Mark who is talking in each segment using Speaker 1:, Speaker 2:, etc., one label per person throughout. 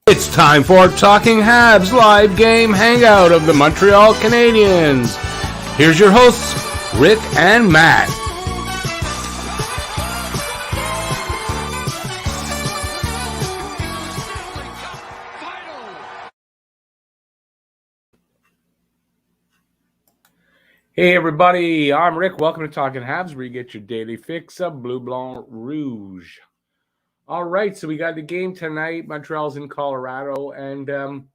Speaker 1: It's time for Talking Habs Live Game Hangout of the Montreal Canadiens. Here's your hosts, Rick and Matt. Hey everybody, I'm Rick. Welcome to Talking Habs, where you get your daily fix of Bleu Blanc Rouge. All right, so we got the game tonight. Montreal's in Colorado, and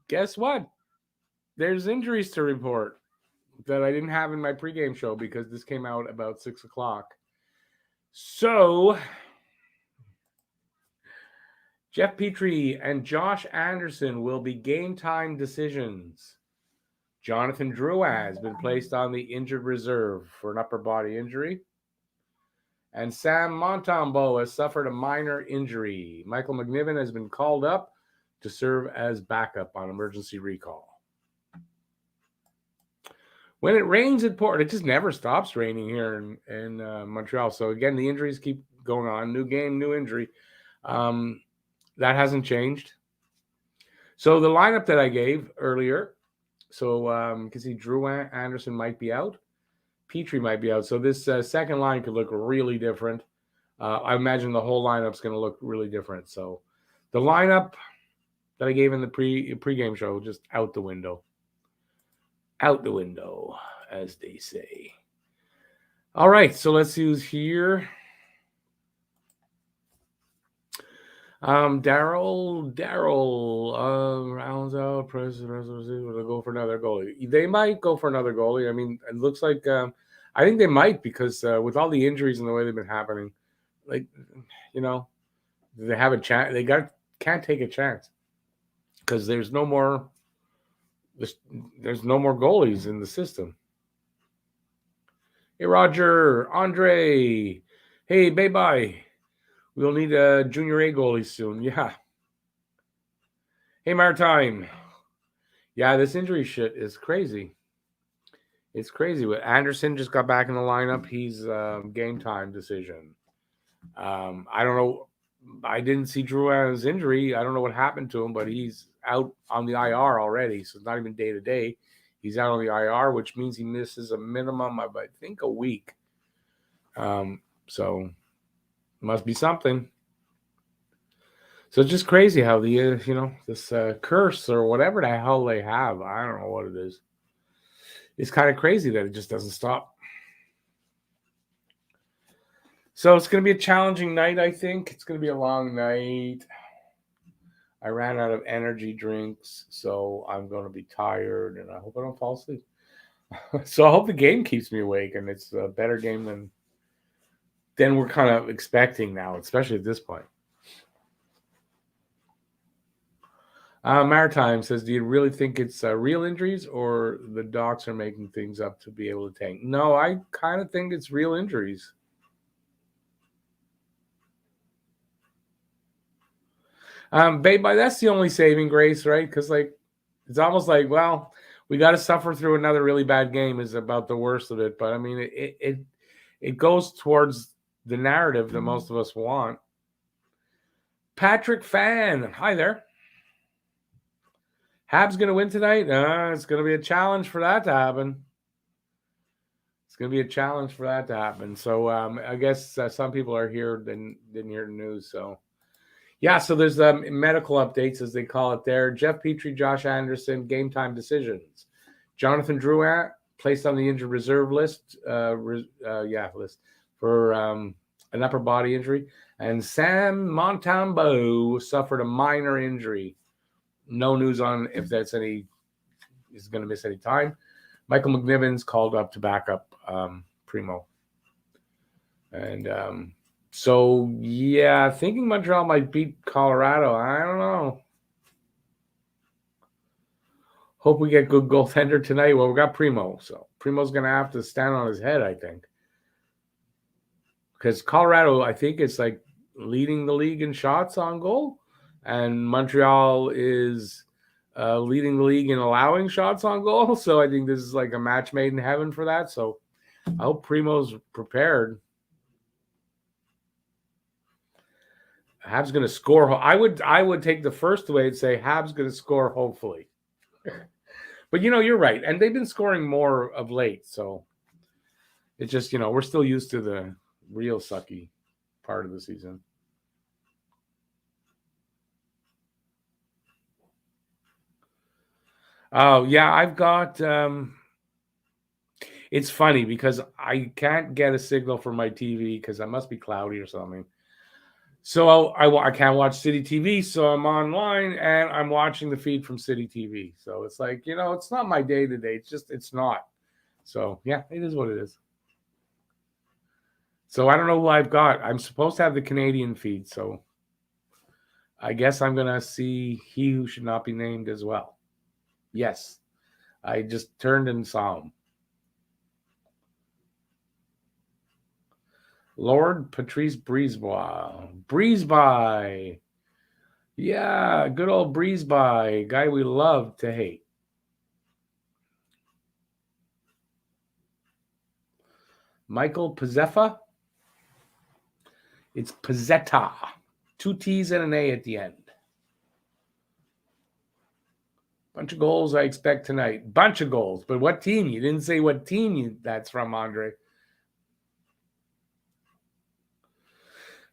Speaker 1: guess what? There's injuries to report that I didn't have in my pregame show because this came out about 6 o'clock. So, Jeff Petrie and Josh Anderson will be game time decisions. Jonathan Drouin has been placed on the injured reserve for an upper body injury. And Sam Montembeault has suffered a minor injury. Michael McNiven has been called up to serve as backup on emergency recall. When it rains in Portland, it just never stops raining here in Montreal. So, again, the injuries keep going on. New game, new injury. That hasn't changed. So, the lineup that I gave earlier, so you can see Drouin, Anderson might be out. Petrie might be out. So this second line could look really different. I imagine the whole lineup's going to look really different. So the lineup that I gave in the pregame show, just out the window. Out the window, as they say. All right, so let's see who's here. Daryl, rounds out, will go for another goalie. They might go for another goalie. I mean, it looks like I think they might because with all the injuries and the way they've been happening, like, you know, they have a chance. They can't take a chance because there's no more goalies in the system. Hey, Roger, Andre, hey, bye. We'll need a junior A goalie soon. Yeah. Hey, Maritime. Yeah, this injury shit is crazy. It's crazy. Anderson just got back in the lineup. He's game time decision. I don't know. I didn't see Drouin's injury. I don't know what happened to him, but he's out on the IR already. So it's not even day to day. He's out on the IR, which means he misses a minimum of, I think, a week. So must be something. So it's just crazy how this curse or whatever the hell they have, I don't know what it is. It's kind of crazy that it just doesn't stop. So it's going to be a challenging night, I think. It's going to be a long night. I ran out of energy drinks, so I'm going to be tired, and I hope I don't fall asleep. So I hope the game keeps me awake, and it's a better game than we're kind of expecting now, especially at this point. Maritime says, do you really think it's real injuries or the docs are making things up to be able to tank? No, I kind of think it's real injuries. Babe, that's the only saving grace, right? Because, it's almost like, well, we got to suffer through another really bad game is about the worst of it. But, I mean, it goes towards the narrative that most of us want. Patrick Fan, hi there. Habs going to win tonight? It's going to be a challenge for that to happen. So I guess some people are here didn't hear the news. So, yeah, so there's medical updates, as they call it there. Jeff Petrie, Josh Anderson, game time decisions. Jonathan Drouin placed on the injured reserve list for an upper body injury. And Sam Montembeault suffered a minor injury. No news on if is going to miss any time. Michael McNiven's called up to back up Primo. And thinking Montreal might beat Colorado. I don't know. Hope we get good goaltender tonight. Well, we got Primo. So Primo's going to have to stand on his head, I think. Because Colorado, I think it's like leading the league in shots on goal. And Montreal is leading the league in allowing shots on goal. So I think this is like a match made in heaven for that. So I hope Primo's prepared. Habs going to score. I would take the first way and say Habs going to score, hopefully. But, you're right. And they've been scoring more of late. So it's just, we're still used to the real sucky part of the season. Oh, yeah, I've got it's funny because I can't get a signal from my TV because I must be cloudy or something. So I can't watch City TV, so I'm online and I'm watching the feed from City TV. So it's like, it's not my day to day. It's not. So yeah, it is what it is. So I don't know who I've got. I'm supposed to have the Canadian feed, so I guess I'm gonna see He Who Should Not Be Named as well. Yes, I just turned and saw him. Lord Patrice Brisebois. Briseby. Yeah, good old Briseby. Guy we love to hate. Michael Pizzefa. It's Pizzetta. 2 T's and an A at the end. Bunch of goals I expect tonight. Bunch of goals. But what team? You didn't say what team that's from, Andre.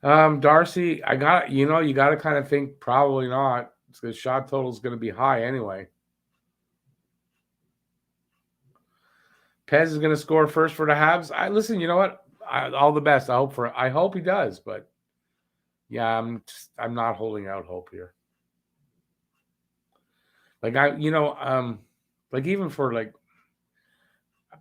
Speaker 1: Darcy, you got to kind of think probably not because shot total is going to be high anyway. Pez is going to score first for the Habs. Listen, you know what? All the best. I hope he does, but yeah, I'm not holding out hope here. Like like even for like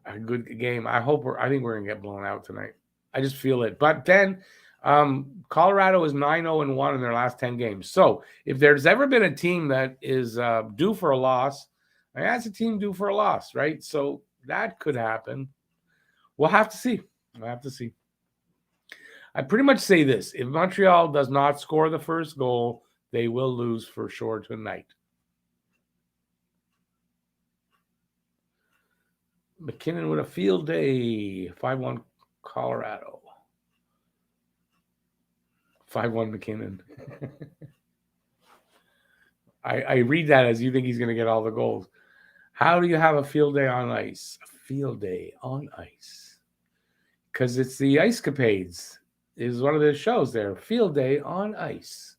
Speaker 1: a good game, I think we're going to get blown out tonight. I just feel it. But then Colorado is 9-0-1 in their last 10 games. So if there's ever been a team that is due for a loss, that's a team due for a loss, right? So that could happen. We'll have to see. I pretty much say this. If Montreal does not score the first goal, they will lose for sure tonight. McKinnon with a field day. 5-1 Colorado. 5-1 McKinnon. I read that as you think he's going to get all the goals. How do you have a field day on ice? A field day on ice. Because it's the Ice Capades. Is one of the shows there. Field day on ice.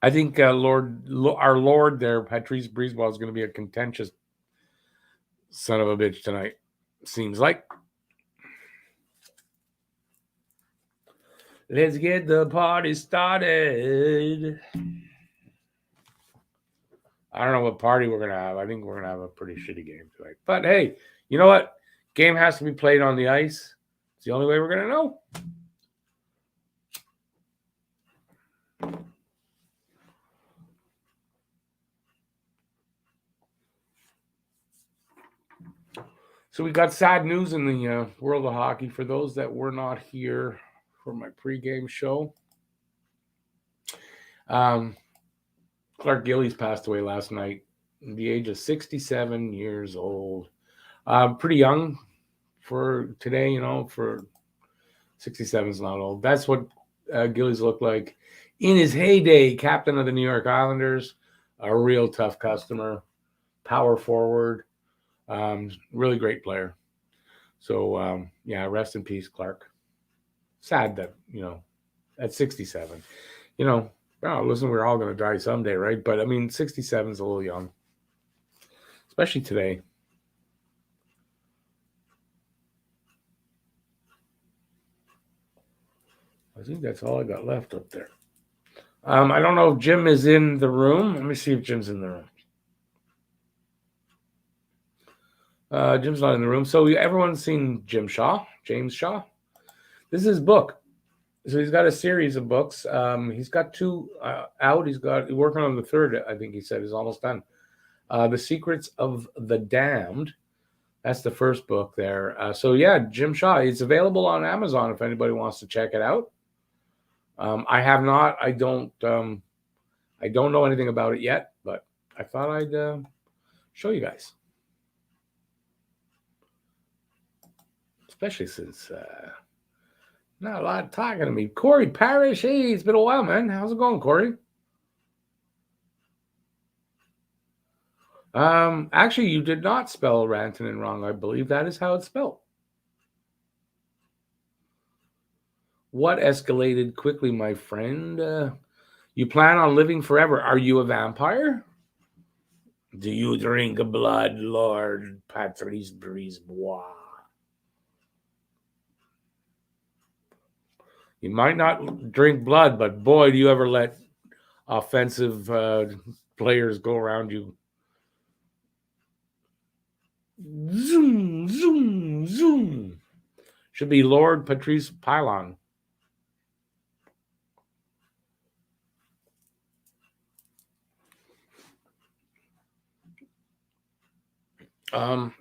Speaker 1: I think our Lord there, Patrice Brisebois, is going to be a contentious son of a bitch tonight. Seems like. Let's get the party started. I don't know what party we're going to have. I think we're going to have a pretty shitty game tonight. But hey, you know what? Game has to be played on the ice. It's the only way we're going to know. So we got sad news in the world of hockey for those that were not here for my pregame show. Clark Gillies passed away last night at the age of 67 years old. Pretty young for today, for 67 is not old. That's what Gillies looked like in his heyday. Captain of the New York Islanders, a real tough customer, power forward, really great player. So, rest in peace, Clark. Sad that, at 67, listen, we're all going to die someday, right? But, 67 is a little young, especially today. I think that's all I got left up there. I don't know if Jim is in the room. Let me see if Jim's in the room. Jim's not in the room. So everyone's seen James Shaw. This is his book. So he's got a series of books. He's got 2 out. He's working on the 3rd, I think he said, is almost done. The Secrets of the Damned. That's the first book there. Jim Shaw. It's available on Amazon if anybody wants to check it out. I have not. I don't know anything about it yet, but I thought I'd show you guys. Especially since Not a lot of talking to me. Corey Parrish. Hey, it's been a while, man. How's it going, Corey? Actually, you did not spell Rantanen wrong. I believe that is how it's spelled. What escalated quickly, my friend? You plan on living forever. Are you a vampire? Do you drink blood, Lord Patrice Brisebois? You might not drink blood, but boy, do you ever let offensive players go around you. Zoom, zoom, zoom. Should be Lord Patrice Pylon.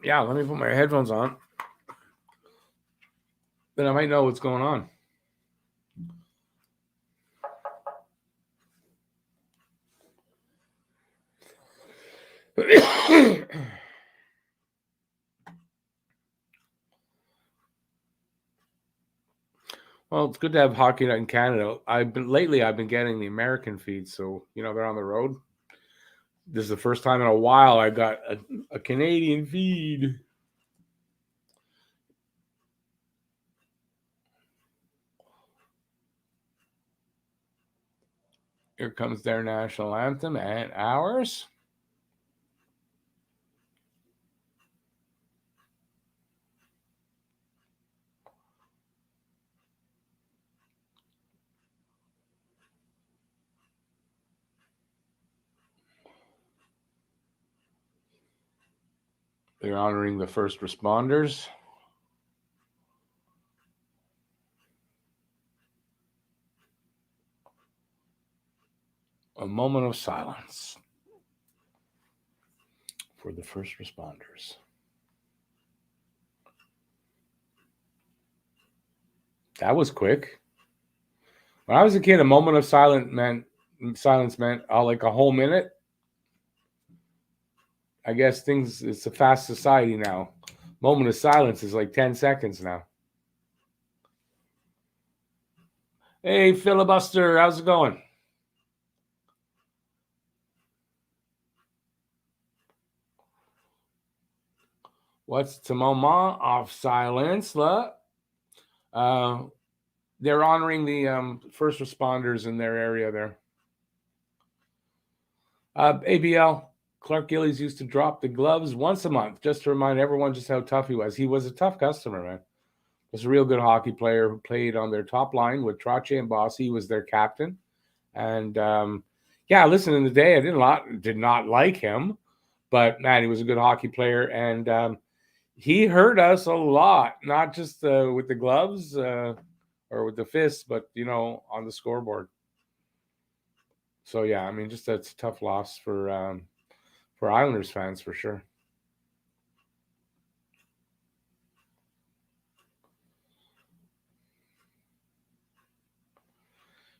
Speaker 1: Yeah, let me put my headphones on. Then I might know what's going on. Well, it's good to have hockey night in Canada. I've been getting the American feed, so they're on the road. This is the first time in a while I got a Canadian feed. Here comes their national anthem and ours. They're honoring the first responders. A moment of silence for the first responders. That was quick. When I was a kid, a moment of silence meant like a whole minute. I guess it's a fast society now. Moment of silence is like 10 seconds now. Hey, filibuster, how's it going? What's the moment of silence? They're honoring the first responders in their area there. ABL, Clark Gillies used to drop the gloves once a month just to remind everyone just how tough he was. He was a tough customer, man. He was a real good hockey player who played on their top line with Trottier and Bossy. He was their captain. And listen, in the day, I did not like him, but man, he was a good hockey player, and he hurt us a lot, not just with the gloves or with the fists, but on the scoreboard. So yeah, I mean, just that's a tough loss for Islanders fans for sure.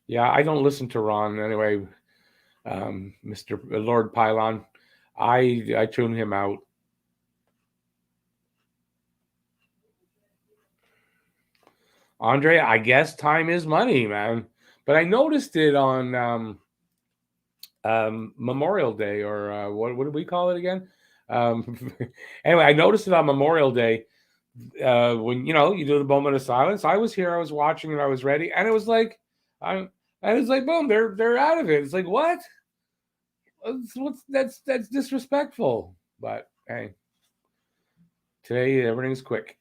Speaker 1: Yeah, I don't listen to Ron anyway, Mr. Lord Pylon. I tune him out. Andre, I guess time is money, man. But I noticed it on Memorial Day, or what did we call it again? Anyway, I noticed it on Memorial Day when you do the moment of silence. I was here, I was watching, and I was ready, and it was like, boom, they're out of it. It's like, what? That's disrespectful. But hey, today everything's quick.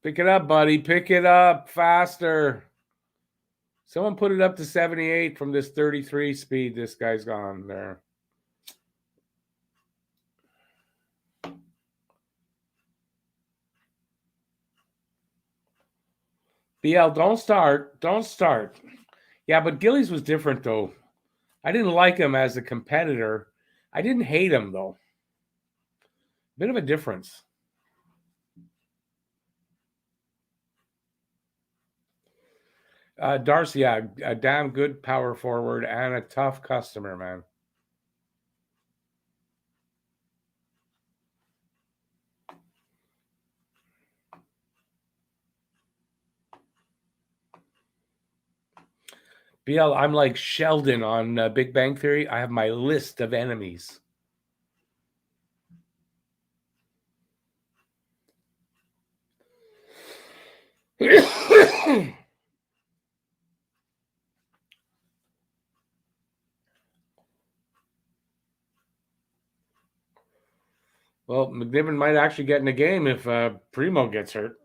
Speaker 1: Pick it up, buddy. Pick it up faster. Someone put it up to 78 from this 33 speed. This guy's gone there. BL, don't start. Don't start. Yeah, but Gillies was different, though. I didn't like him as a competitor. I didn't hate him, though. Bit of a difference. Darcy, yeah, a damn good power forward and a tough customer, man. BL, I'm like Sheldon on Big Bang Theory. I have my list of enemies. Well, McNiven might actually get in the game if Primo gets hurt.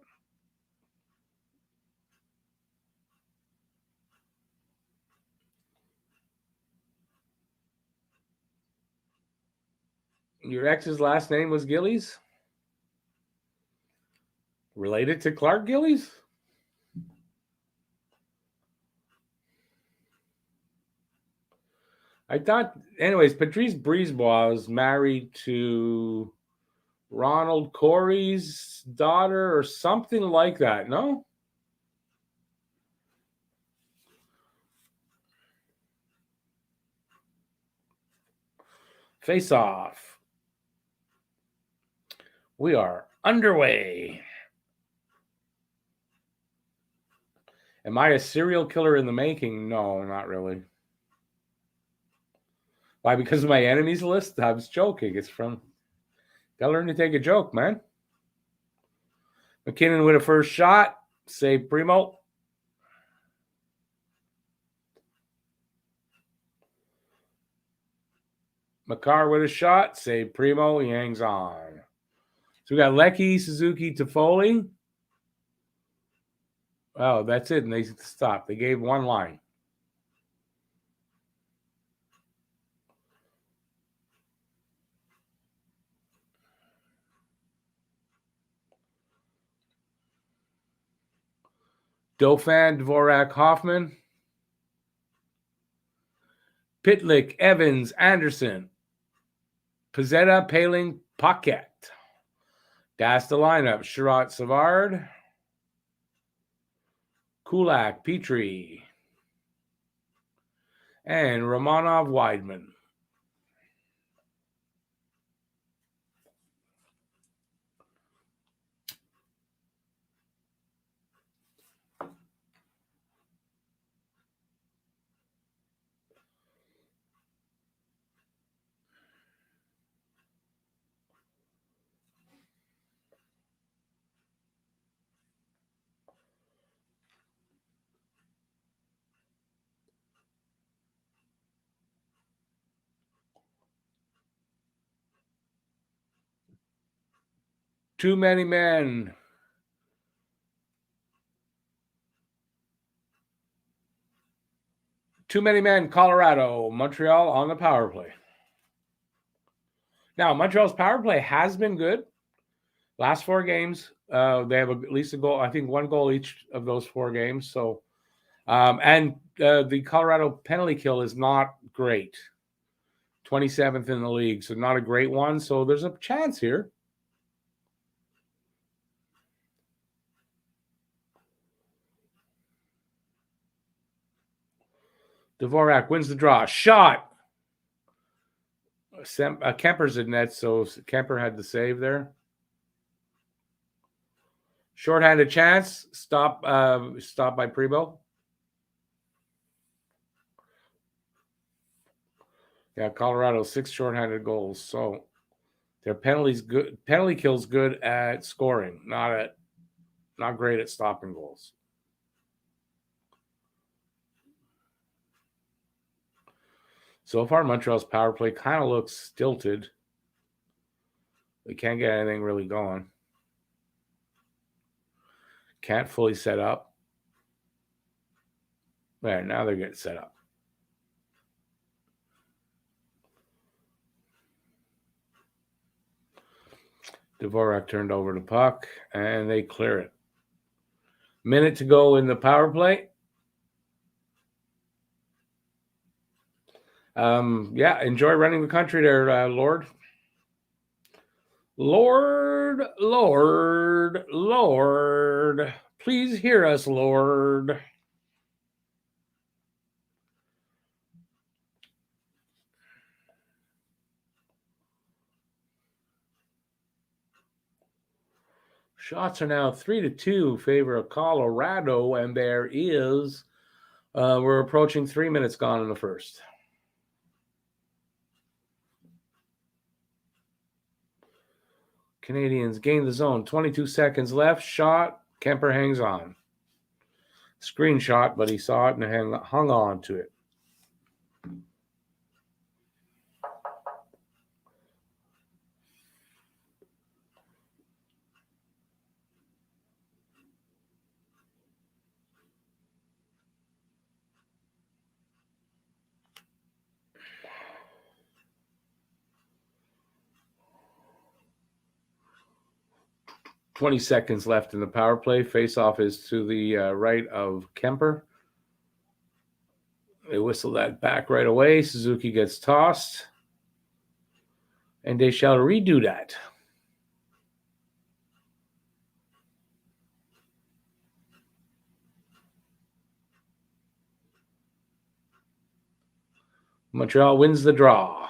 Speaker 1: Your ex's last name was Gillies? Related to Clark Gillies? I thought, anyways, Patrice Brisebois was married to Ronald Corey's daughter or something like that, no? Face off. We are underway. Am I a serial killer in the making? No, not really. Why? Because of my enemies list? I was joking. It's from. Gotta learn to take a joke, man. McKinnon with a first shot. Save Primo. Makar with a shot. Save Primo. He hangs on. So we got Lecky, Suzuki, Toffoli. Oh, that's it. And they stopped. They gave one line. Dauphin, Dvorak, Hoffman. Pitlick, Evans, Anderson. Pizzetta, Paling, Paquette. That's the lineup. Sherratt, Savard. Kulak, Petrie. And Romanov, Weidman. Too many men. Too many men, Colorado. Montreal on the power play. Now, Montreal's power play has been good. Last 4 games, they have at least a goal. I think 1 goal each of those 4 games. So, and the Colorado penalty kill is not great. 27th in the league, so not a great one. So there's a chance here. Dvorak wins the draw. Shot. Kemper's in net, so Kemper had the save there. Shorthanded chance. Stop by Primo. Yeah, Colorado 6 shorthanded goals. So their penalty kills good at scoring, not great at stopping goals. So far, Montreal's power play kind of looks stilted. They can't get anything really going. Can't fully set up. There, now they're getting set up. Dvorak turned over the puck, and they clear it. Minute to go in the power play. Yeah, enjoy running the country there, Lord. Lord, Lord, Lord. Please hear us, Lord. Shots are now 3-2 favor of Colorado, and there is, we're approaching 3 minutes gone in the first. Canadiens gain the zone. 22 seconds left. Shot. Kemper hangs on. Screenshot, but he saw it and hung on to it. "20 seconds left in the power play. Face-off is to the right of Kemper. They whistle that back right away. Suzuki gets tossed. And they shall redo that. Montreal wins the draw.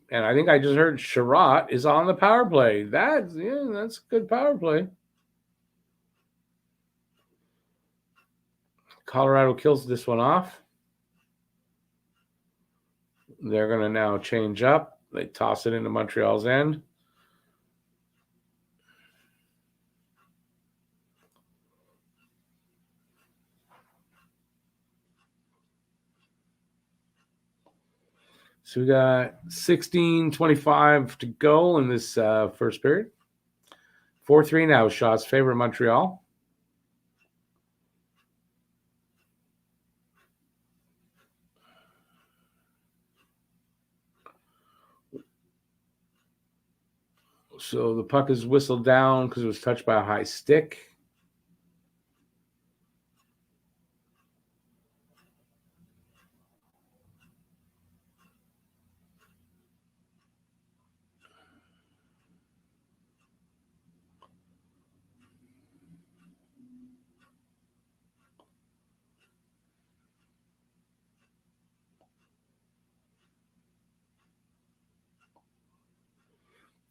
Speaker 1: And I think I just heard Sherratt is on the power play. That's a good power play. Colorado kills this one off. They're going to now change up. They toss it into Montreal's end. So we got 16:25 to go in this first period. 4-3 now. Shots favor Montreal. So the puck is whistled down because it was touched by a high stick.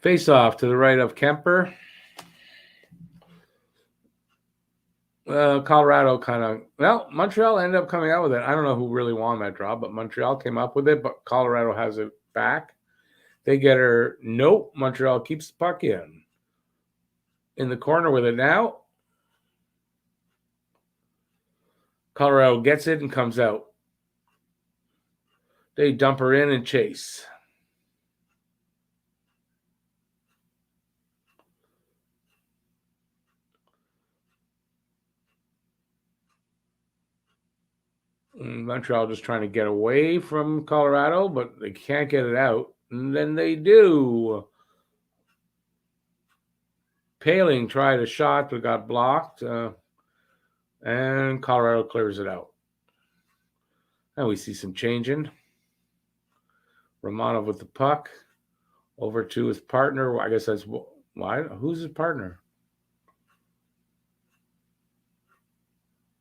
Speaker 1: Face off to the right of Kemper. Colorado Montreal ended up coming out with it. I don't know who really won that draw, but Montreal came up with it, but Colorado has it back. They get her. Nope. Montreal keeps the puck in the corner with it now. Colorado gets it and comes out. They dump her in and chase. Montreal just trying to get away from Colorado, but they can't get it out. And then they do. Paling tried a shot, but got blocked. And Colorado clears it out. And we see some changing. Romanov with the puck. Over to his partner. I guess that's why. Who's his partner?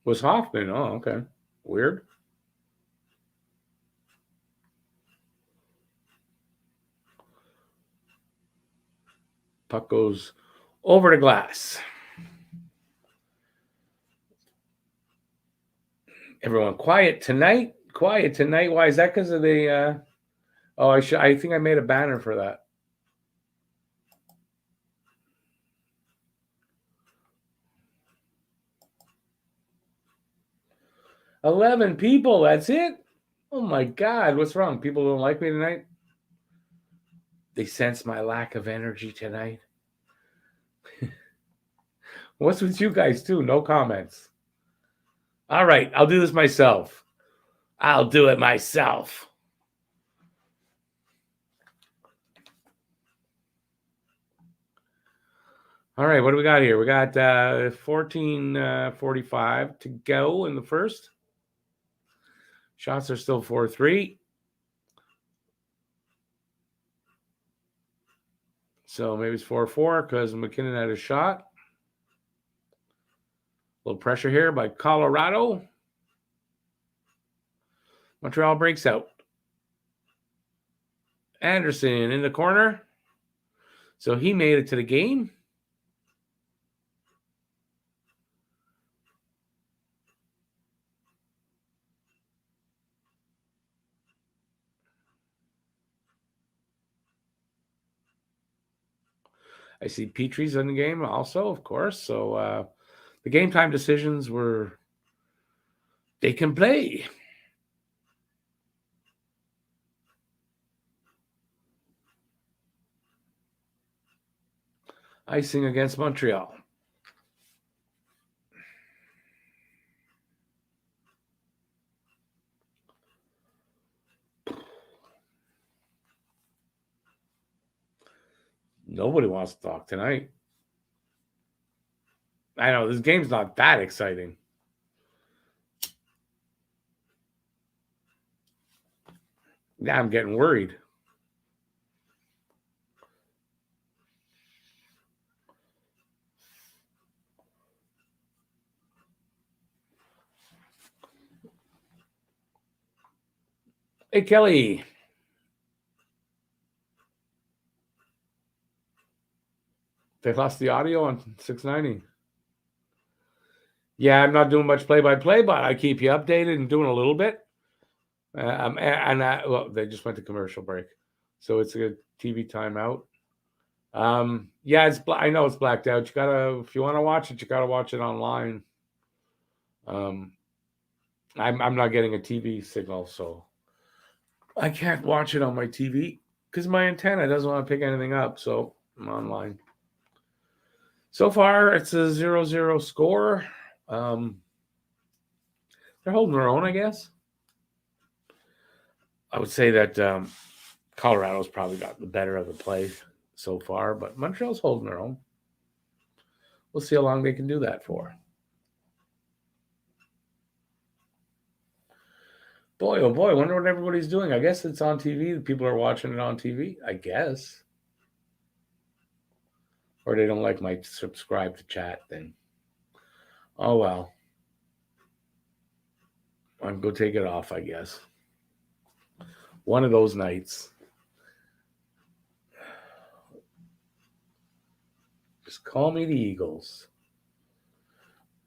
Speaker 1: Was Hoffman. Oh, okay. Weird. Puck goes over the glass. Everyone quiet tonight. Quiet tonight. Why is that? Because of the I think I made a banner for that. $11 people. That's it. Oh my God. What's wrong? People don't like me tonight? They sense my lack of energy tonight. What's with you guys too? No comments. All right. I'll do this myself. I'll do it myself. All right. What do we got here? We got 14:45 to go in the first. Shots are still 4-3. So maybe it's 4-4 because McKinnon had a shot. A little pressure here by Colorado. Montreal breaks out. Anderson in the corner. So he made it to the game. I see Petrie's in the game also, of course. So the game time decisions were, they can play. Icing against Montreal. Nobody wants to talk tonight. I know this game's not that exciting. Now I'm getting worried. Hey, Kelly. They lost the audio on 690. Yeah, I'm not doing much play-by-play, but I keep you updated and doing a little bit. Well, they just went to commercial break, so it's a TV timeout. Yeah, I know it's blacked out. You gotta, if you want to watch it, you gotta watch it online. I'm not getting a TV signal, so I can't watch it on my TV because my antenna doesn't want to pick anything up. So I'm online. So far, it's a 0-0 score. They're holding their own, I guess. I would say that Colorado's probably got the better of the play so far, but Montreal's holding their own. We'll see how long they can do that for. Boy, oh boy, I wonder what everybody's doing. I guess it's on TV. People are watching it on TV, I guess. Or they don't like my subscribe to chat thing. Oh, well. I'm going to take it off, I guess. One of those nights. Just call me the Eagles.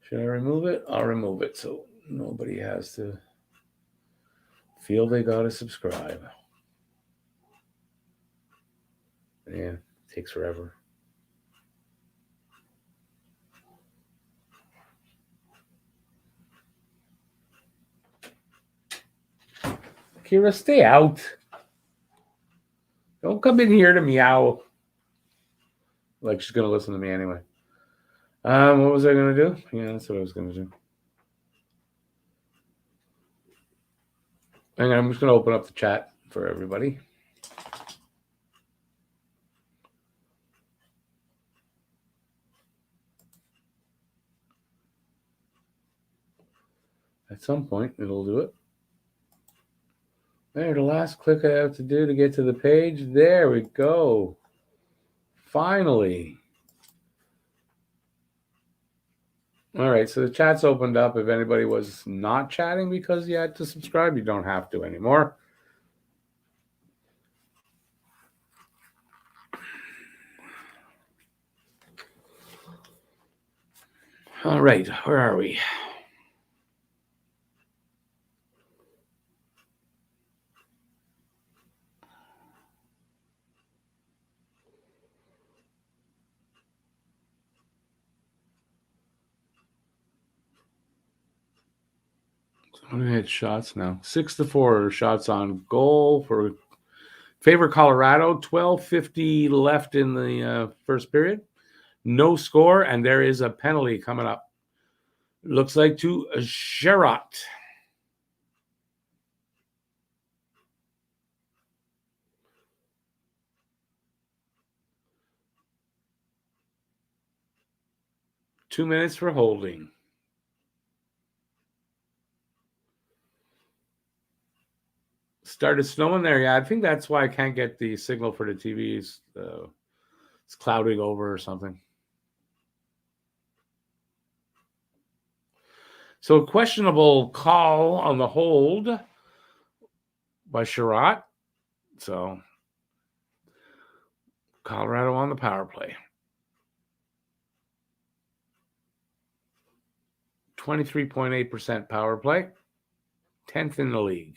Speaker 1: Should I remove it? I'll remove it so nobody has to feel they got to subscribe. Yeah, it takes forever. Kira, stay out. Don't come in here to meow. Like she's going to listen to me anyway. What was I going to do? Yeah, that's what I was going to do. And I'm just going to open up the chat for everybody. At some point, it'll do it. There, the last click I have to do to get to the page. There we go. Finally. All right, so the chat's opened up. If anybody was not chatting because you had to subscribe, you don't have to anymore. All right, where are we? I'm going to hit shots now. 6-4 shots on goal for favor Colorado. 12:50 left in the first period. No score, and there is a penalty coming up. Looks like to Sherratt. Two minutes for holding. Started snowing there. Yeah, I think that's why I can't get the signal for the TVs. It's clouding over or something. So a questionable call on the hold by Sherratt. So Colorado on the power play. 23.8% power play. 10th in the league.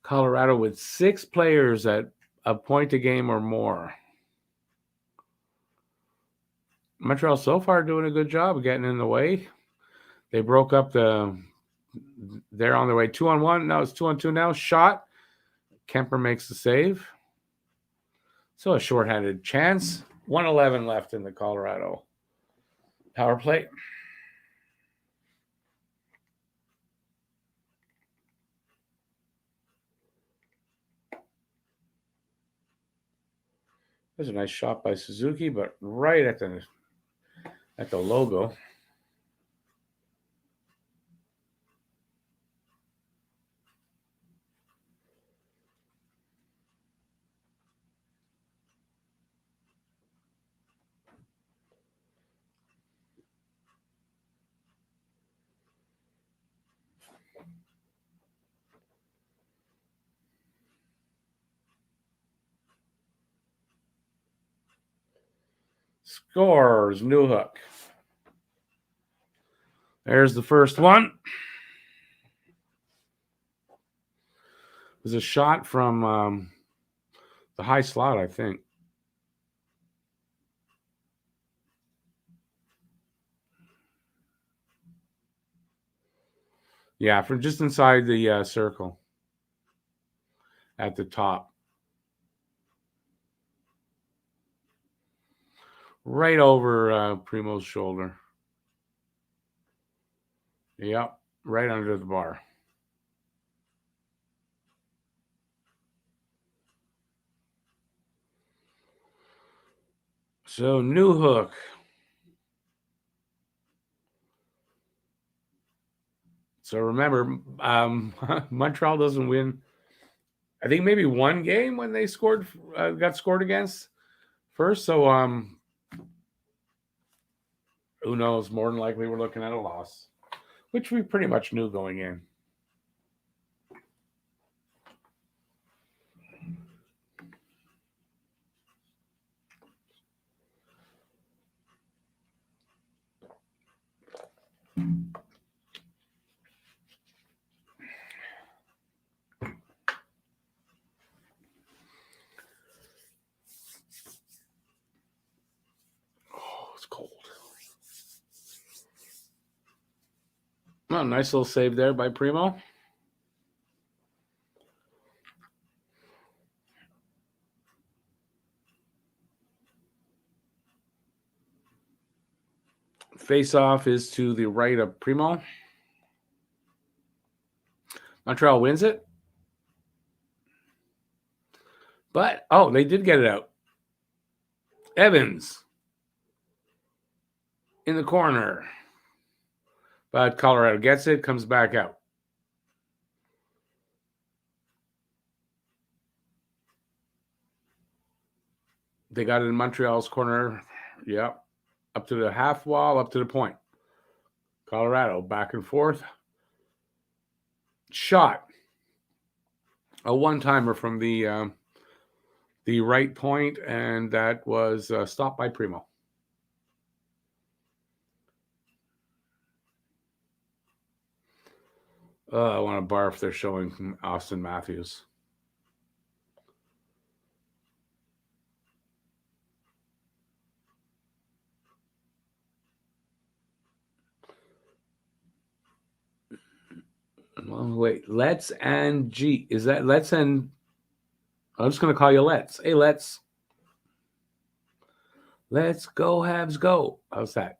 Speaker 1: Colorado with 6 players at a point a game or more. Montreal so far doing a good job of getting in the way. They broke up they're on their way 2-on-1. Now it's 2-on-2 now. Shot. Kemper makes the save. So a shorthanded chance. 1:11 left in the Colorado power play. There's a nice shot by Suzuki, but right at the logo. Scores Newhook. There's the first one. It was a shot from the high slot, I think. Yeah, from just inside the circle at the top. Right over Primo's shoulder. Yep, right under the bar. So Newhook. So remember, Montreal doesn't win. I think maybe one game when they got scored against first. So who knows? More than likely, we're looking at a loss, which we pretty much knew going in. Oh, it's cold. Oh, nice little save there by Primo. Face-off is to the right of Primo. Montreal wins it. But, they did get it out. Evans in the corner. But Colorado gets it, comes back out. They got it in Montreal's corner. Yep. Up to the half wall, up to the point. Colorado back and forth. Shot. A one-timer from the right point, and that was stopped by Primo. I want to barf. They're showing Austin Matthews. Well, wait. Let's and G. Is that Let's and... I'm just going to call you Let's. Hey, Let's. Let's go, Habs, go. How's that?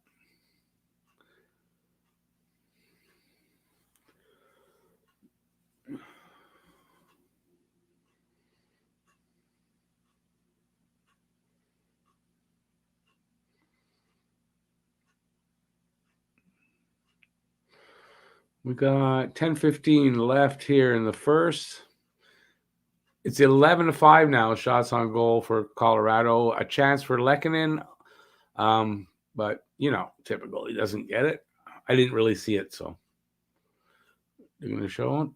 Speaker 1: We got 10:15 left here in the first. It's 11-5 now. Shots on goal for Colorado. A chance for Lehkonen. But, typical. He doesn't get it. I didn't really see it, so. They're going to show it.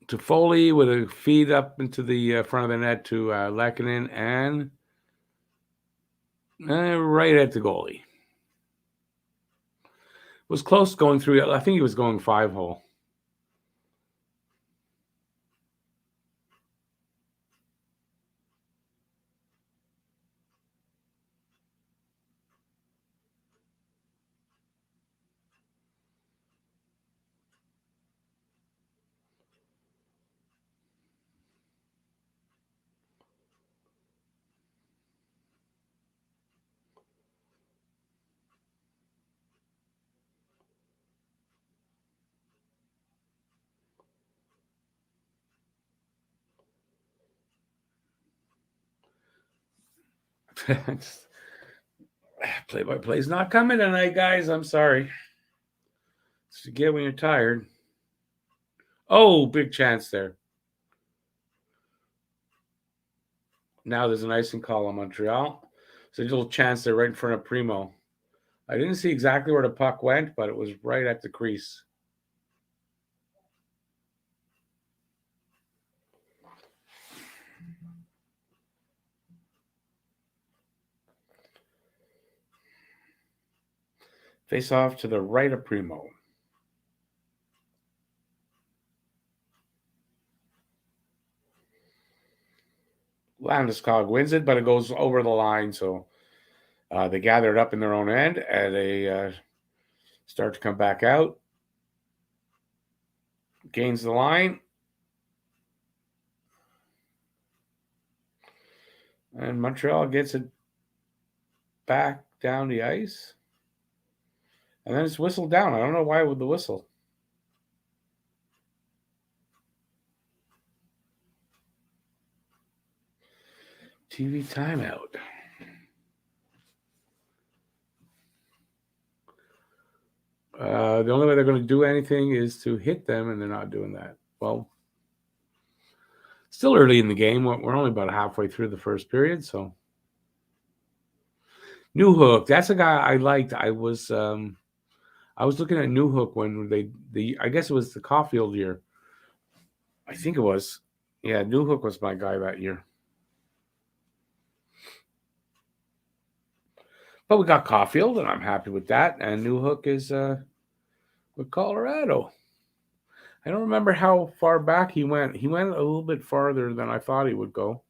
Speaker 1: To Foley with a feed up into the front of the net to Lehkonen and right at the goalie. Was close going through. I think he was going 5-hole. Play-by-play's not coming tonight, guys. I'm sorry. It's to get when you're tired. Oh, big chance there. Now there's an icing call on Montreal. So there's a little chance there right in front of Primo. I didn't see exactly where the puck went, but it was right at the crease. Face off to the right of Primo. Landeskog wins it, but it goes over the line. So they gather it up in their own end, and they start to come back out. Gains the line. And Montreal gets it back down the ice. And then it's whistled down. I don't know why with the whistle. TV timeout. The only way they're going to do anything is to hit them, and they're not doing that. Well, still early in the game. We're only about halfway through the first period, so. Newhook, that's a guy I liked. I was looking at Newhook when I guess it was the Caulfield year. I think it was. Yeah, Newhook was my guy that year. But we got Caulfield, and I'm happy with that. And Newhook is with Colorado. I don't remember how far back he went. He went a little bit farther than I thought he would go.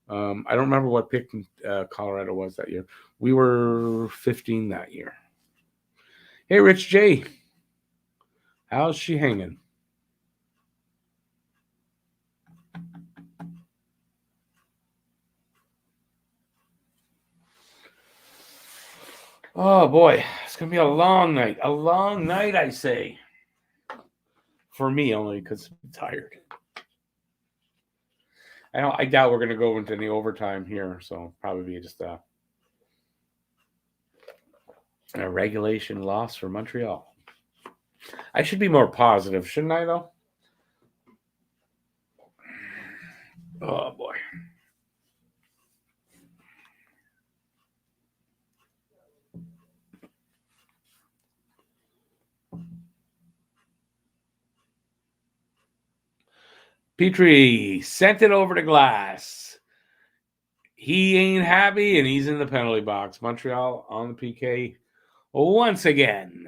Speaker 1: I don't remember what pick Colorado was that year. We were 15 that year. Hey, Rich J. How's she hanging? Oh, boy. It's going to be a long night. A long night, I say. For me, only because I'm tired. I doubt we're going to go into any overtime here, so probably just a regulation loss for Montreal. I should be more positive, shouldn't I, though? Oh, boy. Petrie sent it over to Glass. He ain't happy, and he's in the penalty box. Montreal on the PK once again.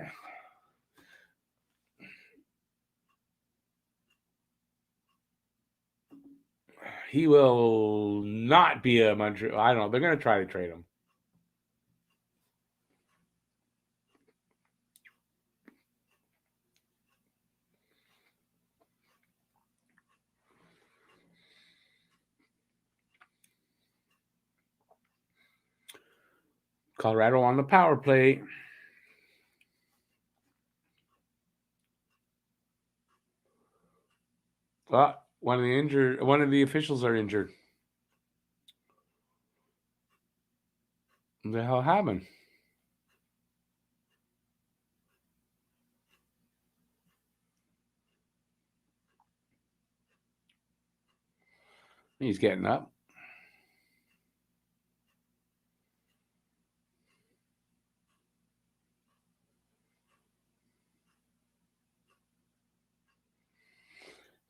Speaker 1: He will not be a Montreal. I don't know. They're going to try to trade him. Colorado on the power play. One of the officials are injured. What the hell happened? He's getting up.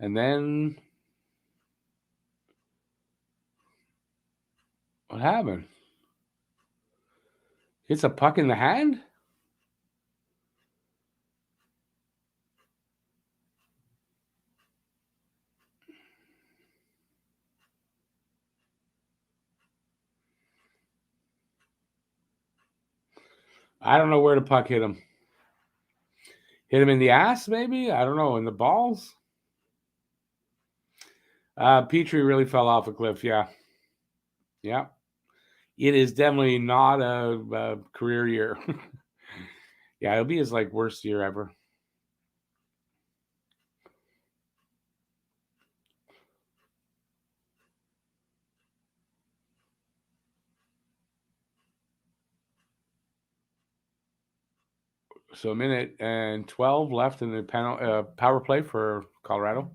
Speaker 1: And then what happened? Hits a puck in the hand? I don't know where the puck hit him. Hit him in the ass, maybe? I don't know. In the balls? Petrie really fell off a cliff, yeah. Yeah. It is definitely not a career year. Yeah, it'll be his worst year ever. So a minute and 12 left in the power play for Colorado.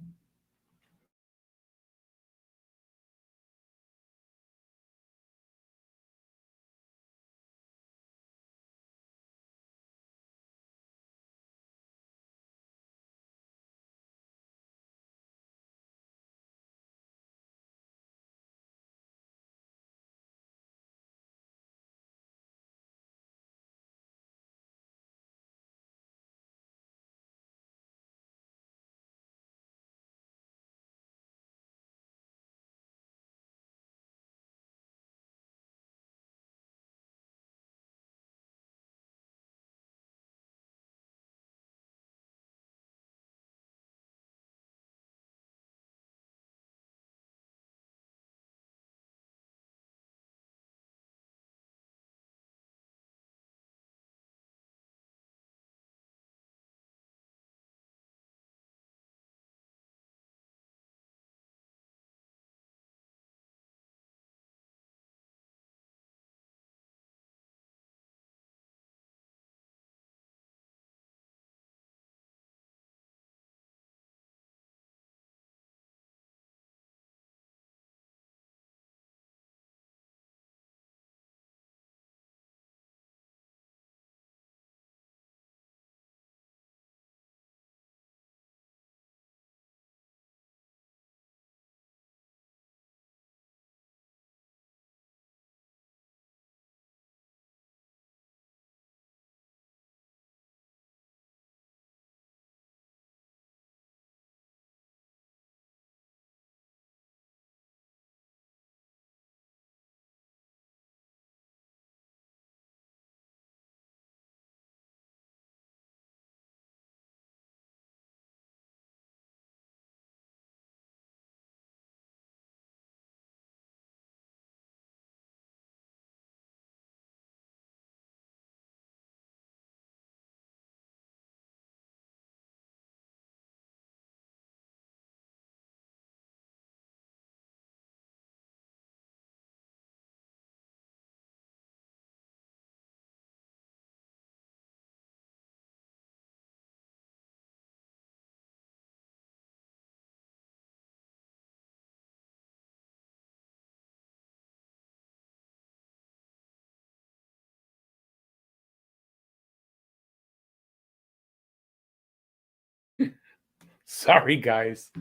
Speaker 1: Sorry, guys.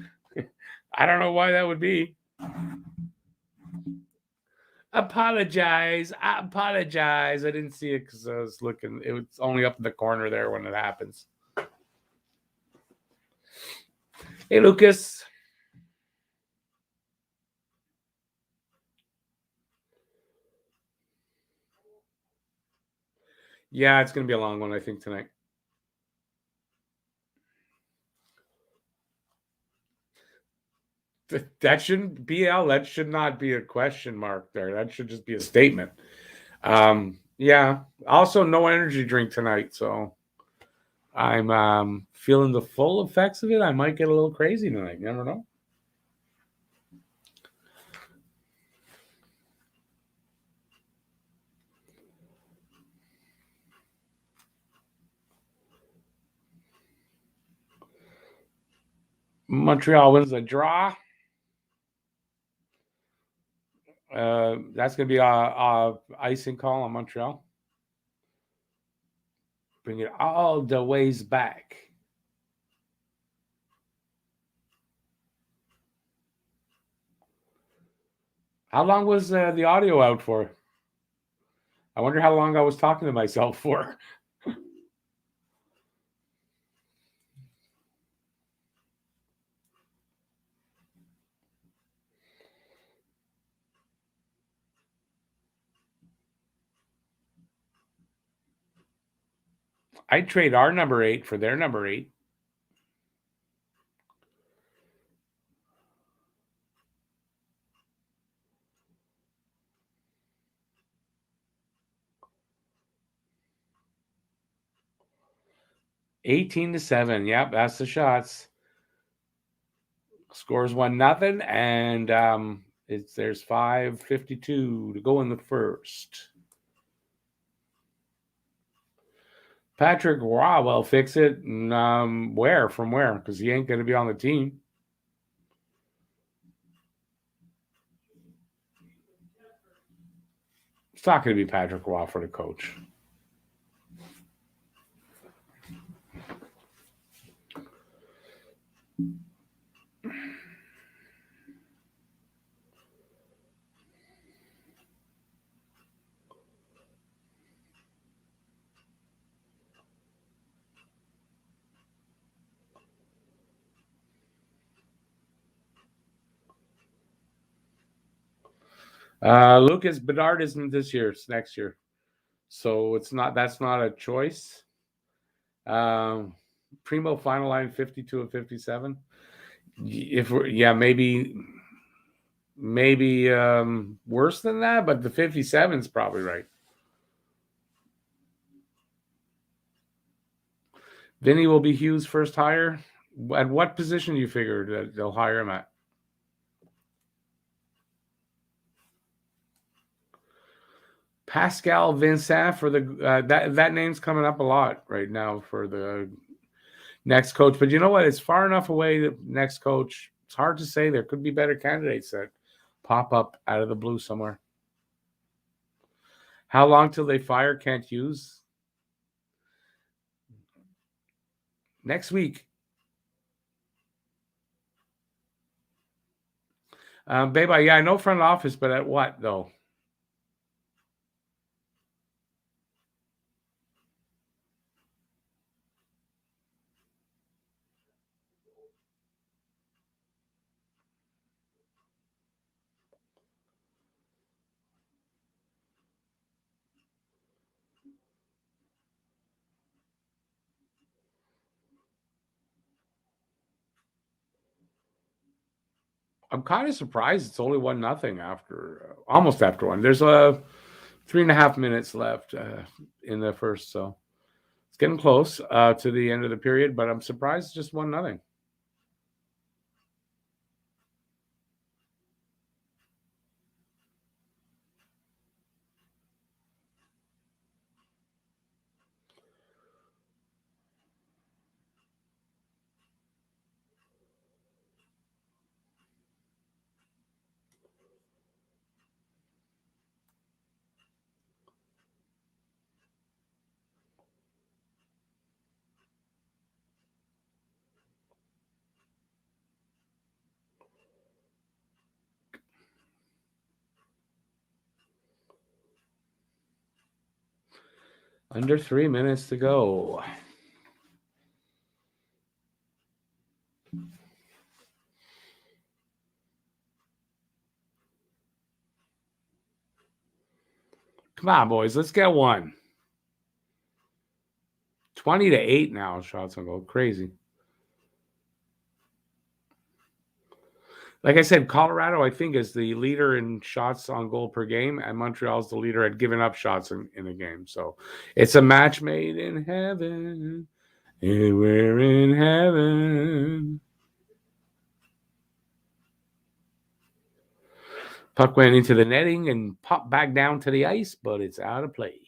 Speaker 1: I don't know why that would be. Apologize. I apologize. I didn't see it because I was looking. It was only up in the corner there when it happens. Hey, Lucas. Yeah, it's going to be a long one, I think, tonight. That shouldn't be Al. That should not be a question mark there. That should just be a statement. Yeah. Also, no energy drink tonight, so I'm feeling the full effects of it. I might get a little crazy tonight. You never know. Montreal wins a draw. That's going to be a icing call on Montreal. Bring it all the ways back. How long was the audio out for? I wonder how long I was talking to myself for. I'd trade our number 8 for their number 8. $18-7. Yep, that's the shots. Scores 1-0, and there's 5:52 to go in the first. Patrick Roy will fix it. And, where? From where? Because he ain't going to be on the team. It's not going to be Patrick Roy for the coach. Lucas Bedard isn't this year; it's next year, so it's not. That's not a choice. Primo final line 52 and 57. Maybe worse than that, but the 57 is probably right. Vinny will be Hughes' first hire. At what position do you figure that they'll hire him at? Pascal Vincent for the that name's coming up a lot right now for the next coach. But you know what? It's far enough away. The next coach. It's hard to say. There could be better candidates that pop up out of the blue somewhere. How long till they fire Kent Hughes? Next week. Baby, yeah, I know front office, but at what though? I'm kind of surprised it's only 1-0 after almost after one. There's 3.5 minutes left in the first, so it's getting close to the end of the period. But I'm surprised it's just 1-0. Under 3 minutes to go. Come on, boys, let's get one. 20-8 now. Shots on goal, crazy. Like I said, Colorado, I think, is the leader in shots on goal per game, and Montreal's the leader at giving up shots in a game. So it's a match made in heaven. And we're in heaven. Puck went into the netting and popped back down to the ice, but it's out of play.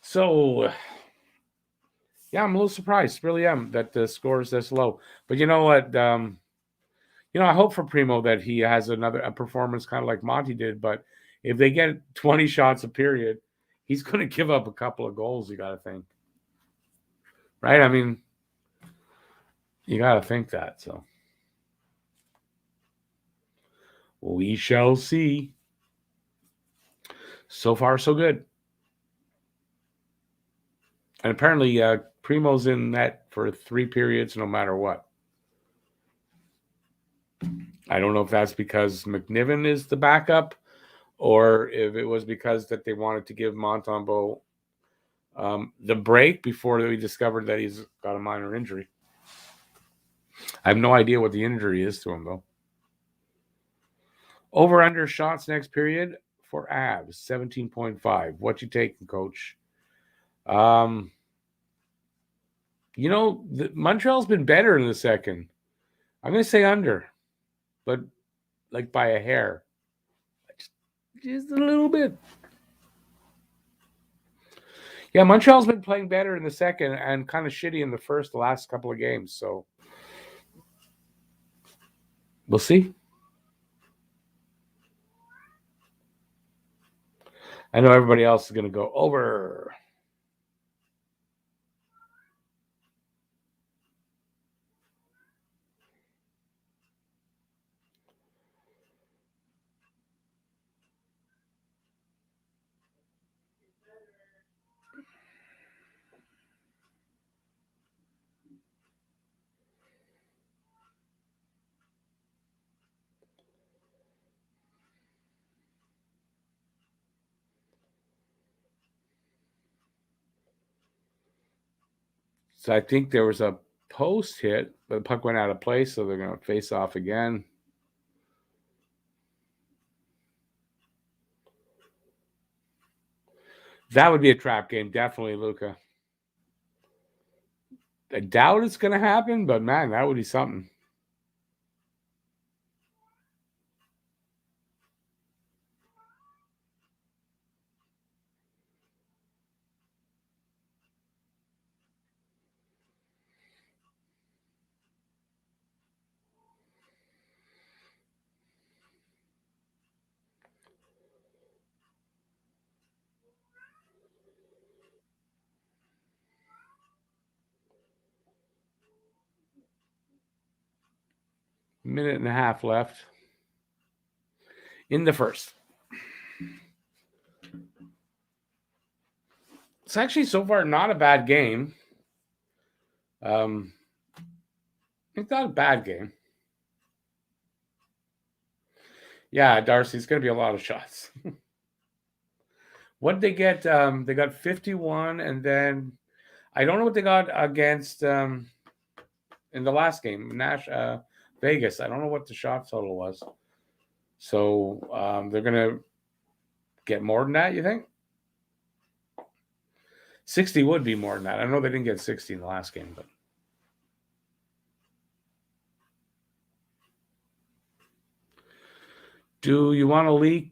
Speaker 1: So Yeah, I'm a little surprised. Really am that the score is this low. But you know what? I hope for Primo that he has a performance kind of like Monty did. But if they get 20 shots a period, he's going to give up a couple of goals. You got to think, right? I mean, you got to think that. So we shall see. So far, so good. And apparently, Primo's in net for 3 periods, no matter what. I don't know if that's because McNiven is the backup, or if it was because that they wanted to give Montembeault the break before we discovered that he's got a minor injury. I have no idea what the injury is to him, though. Over under shots next period for Avs, 17.5. What you taking, Coach? Montreal's been better in the second. I'm going to say under, but like by a hair. Just a little bit. Yeah, Montreal's been playing better in the second and kind of shitty in the last couple of games. So we'll see. I know everybody else is going to go over. So I think there was a post hit, but the puck went out of play, so they're going to face off again. That would be a trap game, definitely, Luca. I doubt it's going to happen, but man, that would be something. Minute and a half left in the first. It's actually so far not a bad game. It's not a bad game. Yeah, Darcy, it's going to be a lot of shots. What did they get? They got 51, and then I don't know what they got against in the last game, Vegas. I don't know what the shot total was. So they're going to get more than that, you think? 60 would be more than that. I know they didn't get 60 in the last game, but. Do you want to leak?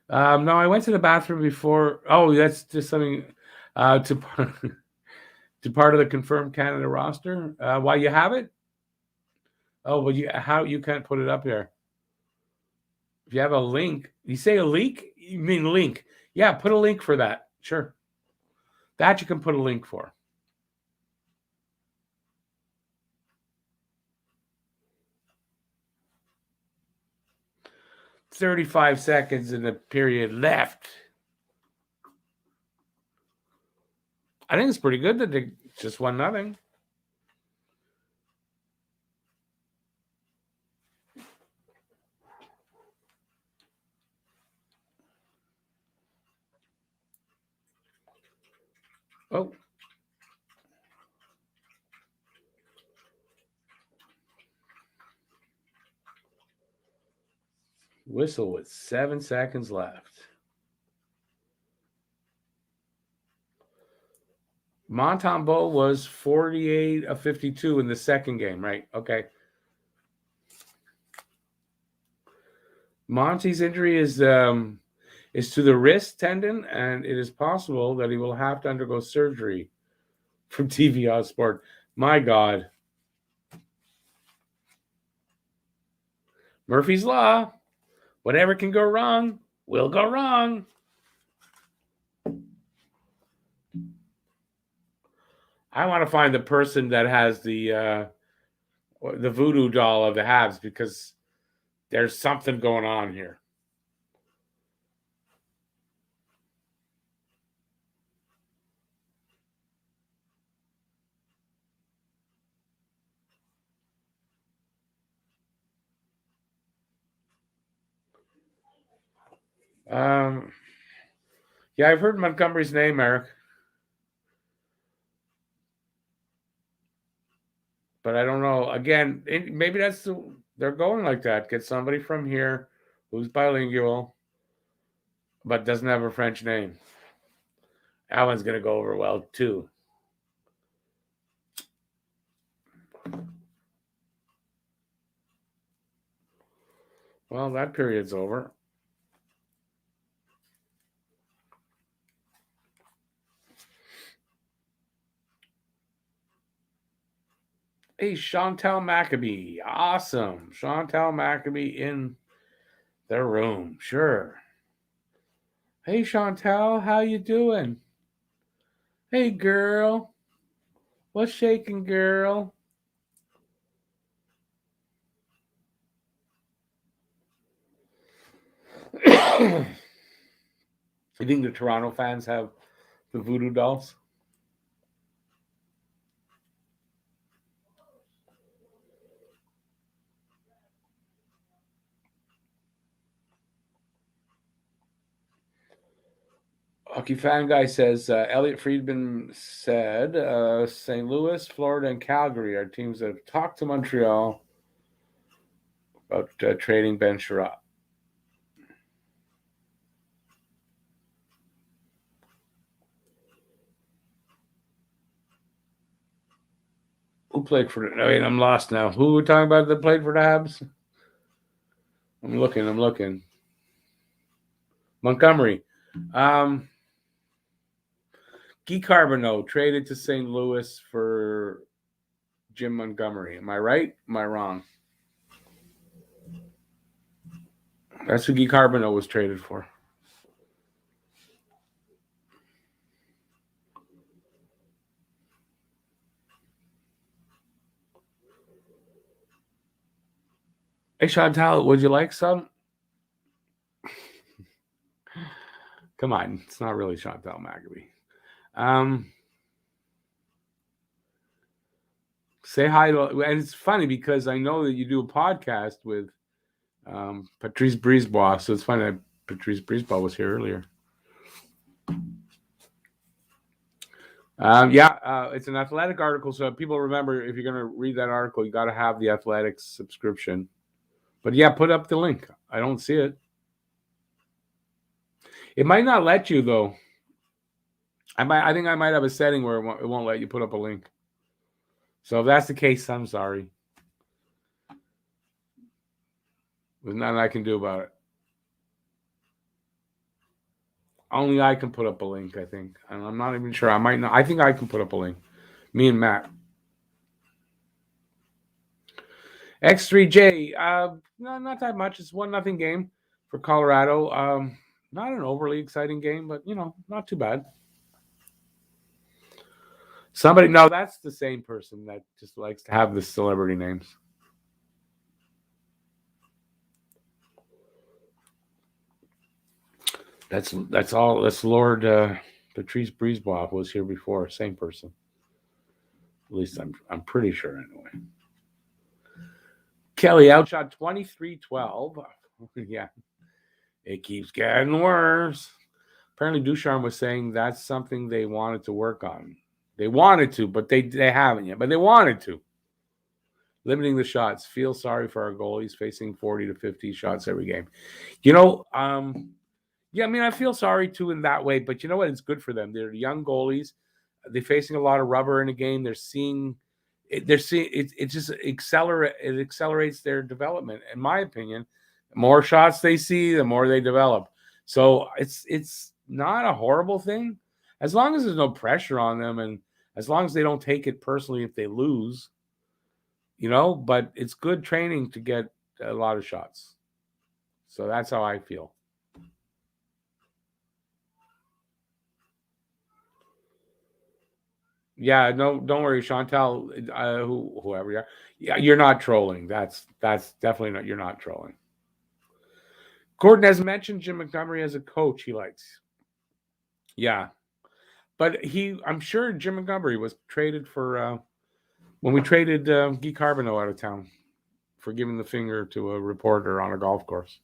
Speaker 1: No, I went to the bathroom before. Oh, that's just something to part of the confirmed Canada roster. Why you have it? Oh, well, you can't put it up here. If you have a link, you say a leak? You mean link? Yeah, put a link for that. Sure, that you can put a link for. $35 seconds in the period left. I think it's pretty good that they just won nothing. Oh. Whistle with 7 seconds left. Montembeault was 48 of 52 in the second game, right? Okay. Monty's injury is to the wrist tendon, and it is possible that he will have to undergo surgery from TV Sport. My God. Murphy's Law. Whatever can go wrong will go wrong. I want to find the person that has the voodoo doll of the Habs, because there's something going on here. Yeah, I've heard Montgomery's name, Eric. But I don't know. Again, maybe they're going like that. Get somebody from here who's bilingual, but doesn't have a French name. That one's going to go over well, too. Well, that period's over. Hey, Chantal Maccabee. Awesome. Chantal Maccabee in the room. Sure. Hey, Chantal, how you doing? Hey, girl. What's shaking, girl? You think the Toronto fans have the voodoo dolls? Hockey fan guy says Elliot Friedman said St. Louis, Florida, and Calgary are teams that have talked to Montreal about trading Ben Sherratt. Who played for the? I mean, I'm lost now. Who are we talking about that played for the Habs? I'm looking. Montgomery. Guy Carbonneau traded to St. Louis for Jim Montgomery. Am I right? Am I wrong? That's who Guy Carbonneau was traded for. Hey, Chantal, would you like some? Come on, it's not really Chantal Maccabee. Say hi to, and it's funny because I know that you do a podcast with Patrice Brisebois, so it's funny that Patrice Brisebois was here earlier. It's an Athletic article, so people remember, if you're going to read that article, you got to have the Athletic subscription. But yeah, put up the link. I don't see it. It might not let you, though. I think I might have a setting where it won't let you put up a link. So if that's the case, I'm sorry. There's nothing I can do about it. Only I can put up a link, I think. And I'm not even sure. I might not. I think I can put up a link. Me and Matt. X3J. No, not that much. It's 1-0 game for Colorado. Not an overly exciting game, but, not too bad. No, that's the same person that just likes to have the celebrity names. That's all. That's Lord Patrice Brisebois was here before. Same person. At least I'm pretty sure anyway. Kelly outshot 23-12. Yeah. It keeps getting worse. Apparently Ducharme was saying that's something they wanted to work on. They wanted to, but they haven't yet. But they wanted to. Limiting the shots. Feel sorry for our goalies facing 40 to 50 shots every game. Yeah, I mean, I feel sorry too in that way, but you know what? It's good for them. They're young goalies. They're facing a lot of rubber in a game. They're seeing it just accelerates their development. In my opinion, the more shots they see, the more they develop. So it's not a horrible thing as long as there's no pressure on them, and as long as they don't take it personally if they lose, but it's good training to get a lot of shots. So that's how I feel. Yeah, no, don't worry, Chantal, whoever you are. Yeah, you're not trolling. That's definitely not, you're not trolling. Gordon has mentioned Jim Montgomery as a coach he likes. Yeah. But I'm sure Jim Montgomery was traded for, when we traded Guy Carbonneau out of town for giving the finger to a reporter on a golf course.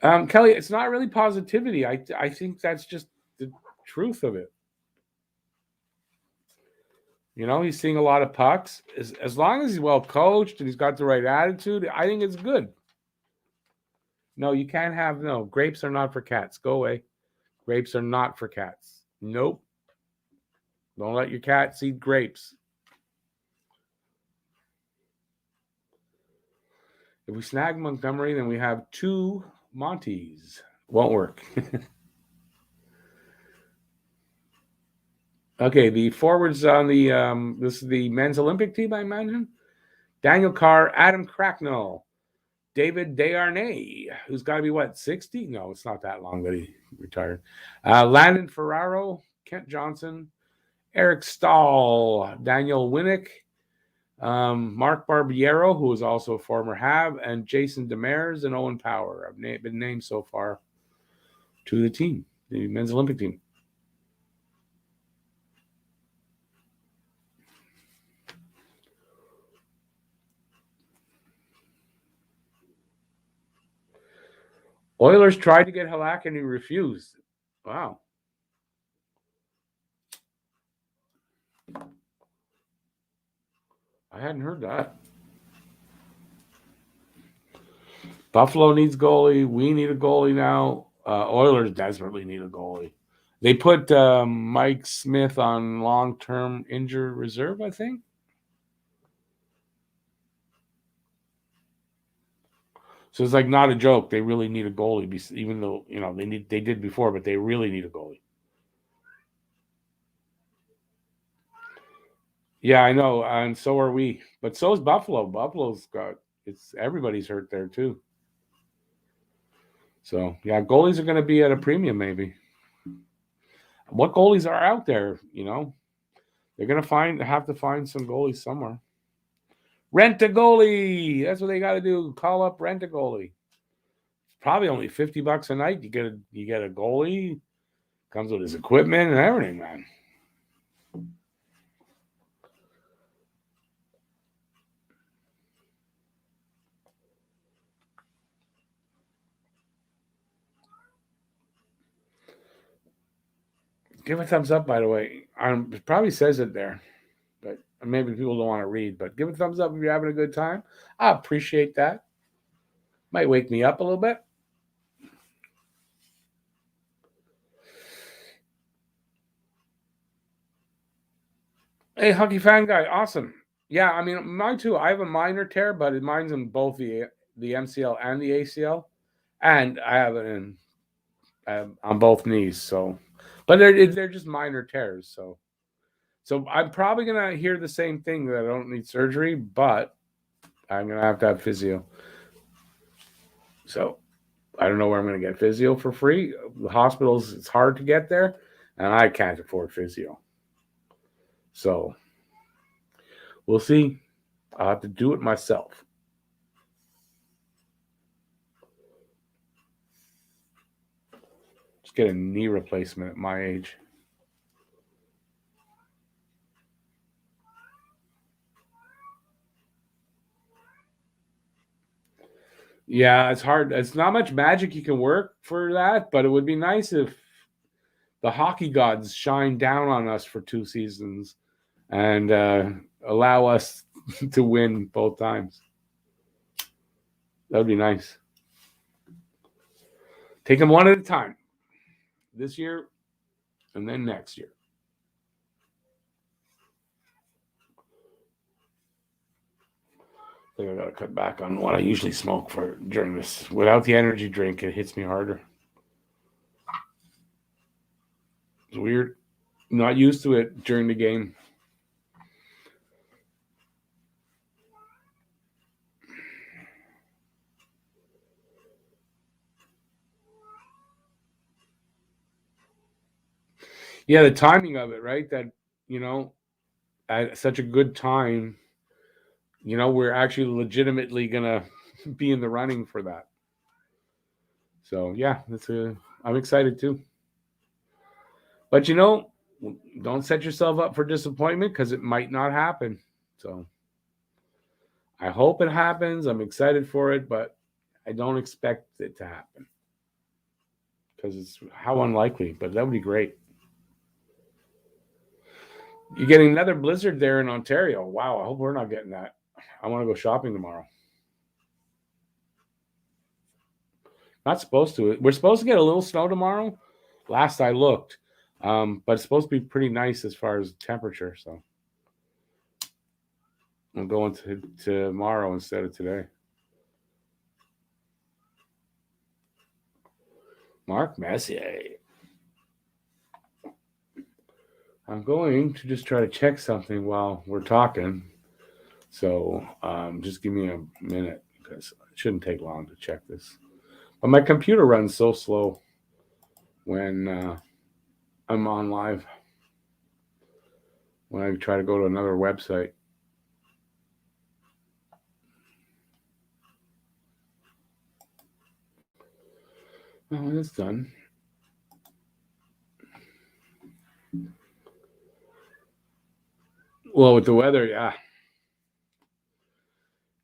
Speaker 1: Kelly, it's not really positivity. I think that's just the truth of it. He's seeing a lot of pucks. As long as he's well coached and he's got the right attitude, I think it's good. No, you can't have, no, grapes are not for cats. Go away. Grapes are not for cats. Nope. Don't let your cats eat grapes. If we snag Montgomery, then we have 2 Monties. Won't work. Okay, the forwards on the this is the men's Olympic team, I imagine. Daniel Carr, Adam Cracknell, David Desharnais, who's got to be 60? No, it's not that long that he retired. Landon Ferraro, Kent Johnson, Eric Stahl, Daniel Winnick, Mark Barbiero, who is also a former Hab, and Jason Demers and Owen Power have been named so far to the team, the men's Olympic team. Oilers tried to get Halak and he refused. Wow. I hadn't heard that. Buffalo needs goalie. We need a goalie now. Oilers desperately need a goalie. They put Mike Smith on long-term injured reserve, I think. So it's like not a joke. They really need a goalie, even though they did before, but they really need a goalie. Yeah, I know, and so are we. But so is Buffalo. Buffalo's everybody's hurt there too. So yeah, goalies are going to be at a premium maybe. What goalies are out there? They're going to have to find some goalies somewhere. Rent a goalie. That's what they got to do. Call up, rent a goalie. It's probably only $50 a night. You get a goalie. Comes with his equipment and everything, man. Give a thumbs up, by the way. It probably says it there, but maybe people don't want to read. But give a thumbs up if you're having a good time. I appreciate that. Might wake me up a little bit. Hey, hockey fan guy, awesome. Yeah, I mean, mine too. I have a minor tear, but mine's in both the MCL and the ACL, and I have it on both knees. So, but they're just minor tears. So I'm probably gonna hear the same thing, that I don't need surgery, but I'm gonna have to have physio. So I don't know where I'm gonna get physio for free. The hospitals, it's hard to get there, and I can't afford physio. So we'll see. I'll have to do it myself. Just get a knee replacement at my age. Yeah, it's hard. It's not much magic you can work for that, but it would be nice if the hockey gods shine down on us for 2 seasons and allow us to win both times. That would be nice. Take them one at a time. This year and then next year. I think I got to cut back on what I usually smoke during this. Without the energy drink, it hits me harder. It's weird. Not used to it during the game. Yeah, the timing of it, right? That, at such a good time, we're actually legitimately gonna be in the running for that. So yeah, I'm excited too. But don't set yourself up for disappointment because it might not happen. So I hope it happens. I'm excited for it, but I don't expect it to happen because it's how unlikely. But that would be great. You're getting another blizzard there in Ontario. Wow, I hope we're not getting that. I want to go shopping tomorrow. Not supposed to. We're supposed to get a little snow tomorrow. Last I looked, but it's supposed to be pretty nice as far as temperature. So I'm going to tomorrow instead of today. Mark Messier. I'm going to just try to check something while we're talking. So just give me a minute because it shouldn't take long to check this. But my computer runs so slow when I'm on live. When I try to go to another website. Oh, it's done. Well, with the weather, yeah.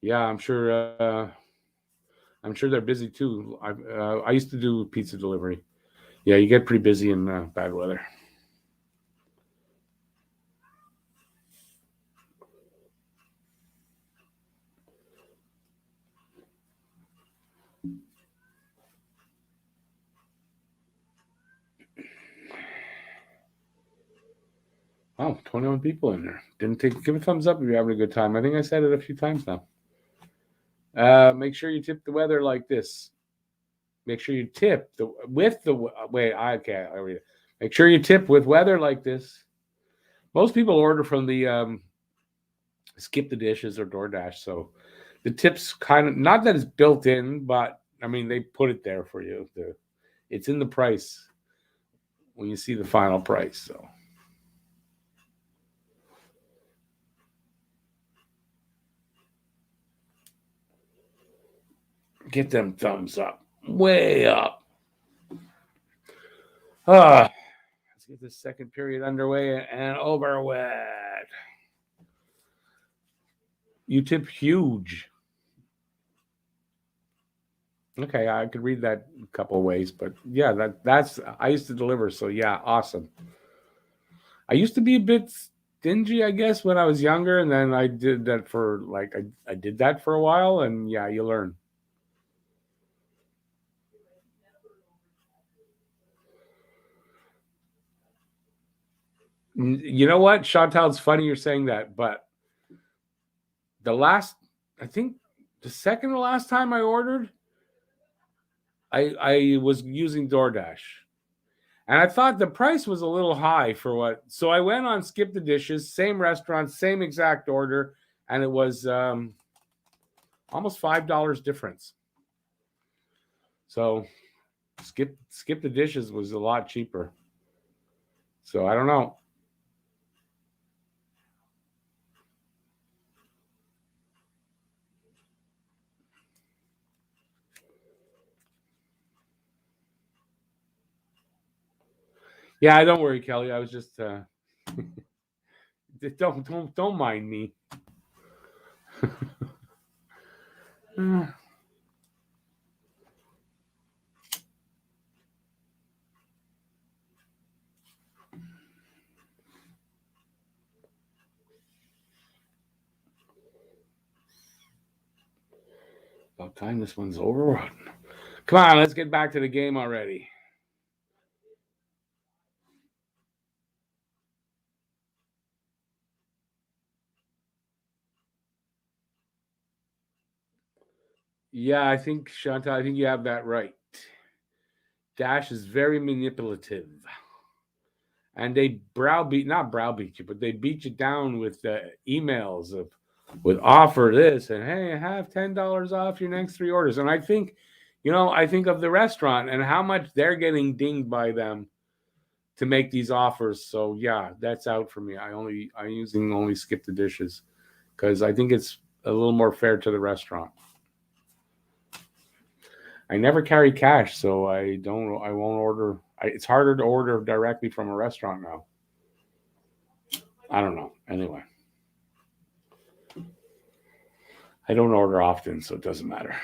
Speaker 1: Yeah, I'm sure. I'm sure they're busy too. I used to do pizza delivery. Yeah, you get pretty busy in bad weather. Oh, 21 people in there. Give a thumbs up if you're having a good time. I think I said it a few times now. Make sure you tip the weather like this. Make sure you tip with the wait. I can't. I read it. Make sure you tip with weather like this. Most people order from the Skip the Dishes or DoorDash, so the tips kind of not that it's built in, but I mean they put it there for you. It's in the price when you see the final price. So get them thumbs up, way up. Let's get this second period underway and over with. You tip huge. Okay, I could read that a couple of ways, but yeah, that's I used to deliver, so yeah, awesome. I used to be a bit stingy, I guess, when I was younger, and then I did that for I did that for a while, and yeah, you learn. You know what, Chantal? It's funny you're saying that, but the last, I think, the second to last time I ordered, I was using DoorDash. And I thought the price was a little high for what. So I went on Skip the Dishes, same restaurant, same exact order, and it was almost $5 difference. So Skip the Dishes was a lot cheaper. So I don't know. Yeah, don't worry, Kelly. I was just don't mind me. About time this one's over. Come on, let's get back to the game already. Yeah, I think Chantal, I think you have that right. Dash is very manipulative. and they not browbeat you, but they beat you down with emails with offer this and hey, have $10 off your next 3 orders. And I think, I think of the restaurant and how much they're getting dinged by them to make these offers. So yeah, that's out for me. I usually only skip the dishes because I think it's a little more fair to the restaurant. I never carry cash, so I won't order. It's harder to order directly from a restaurant now. I don't know. Anyway, I don't order often, so it doesn't matter.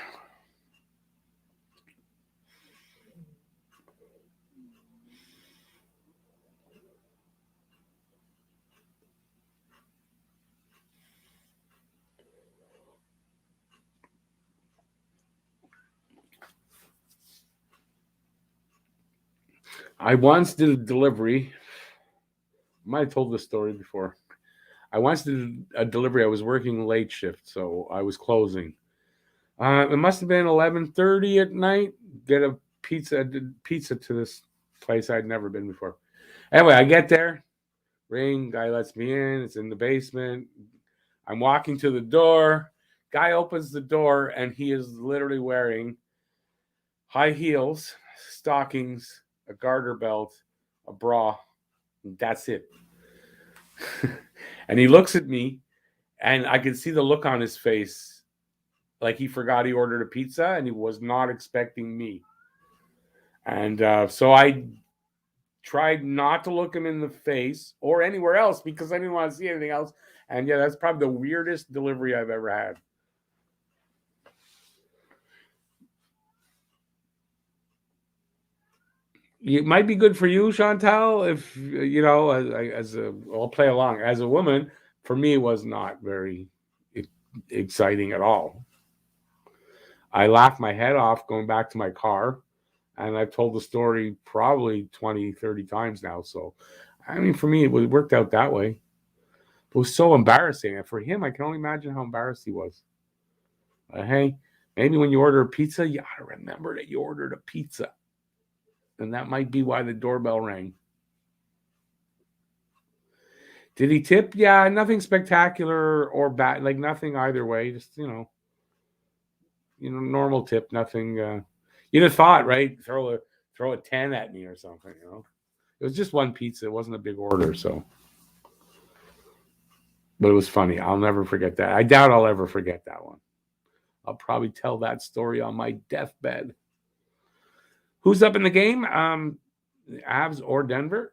Speaker 1: I once did a delivery. I might have told this story before. I once did a delivery. I was working late shift, so I was closing. It must have been 11:30 at night. Get a pizza to this place I'd never been before. Anyway, I get there. Ring. Guy lets me in. It's in the basement. I'm walking to the door. Guy opens the door, and he is literally wearing high heels, stockings, a garter belt, a bra. That's it. And he looks at me, and I can see the look on his face, like he forgot he ordered a pizza, and he was not expecting me. And so I tried not to look him in the face or anywhere else because I didn't want to see anything else. And yeah, that's probably the weirdest delivery I've ever had. It might be good for you, Chantal, if I'll play along. As a woman, for me, it was not very exciting at all. I laughed my head off going back to my car, and I've told the story probably 20, 30 times now. So, I mean, for me, it worked out that way. It was so embarrassing. And for him, I can only imagine how embarrassed he was. Hey, maybe when you order a pizza, you got to remember that you ordered a pizza. And that might be why the doorbell rang. Did he tip? Yeah, nothing spectacular or bad, like nothing either way. Just normal tip. Nothing. You'd have thought, right? Throw a 10 at me or something. It was just one pizza. It wasn't a big order, so. But it was funny. I'll never forget that. I doubt I'll ever forget that one. I'll probably tell that story on my deathbed. Who's up in the game? Avs or Denver?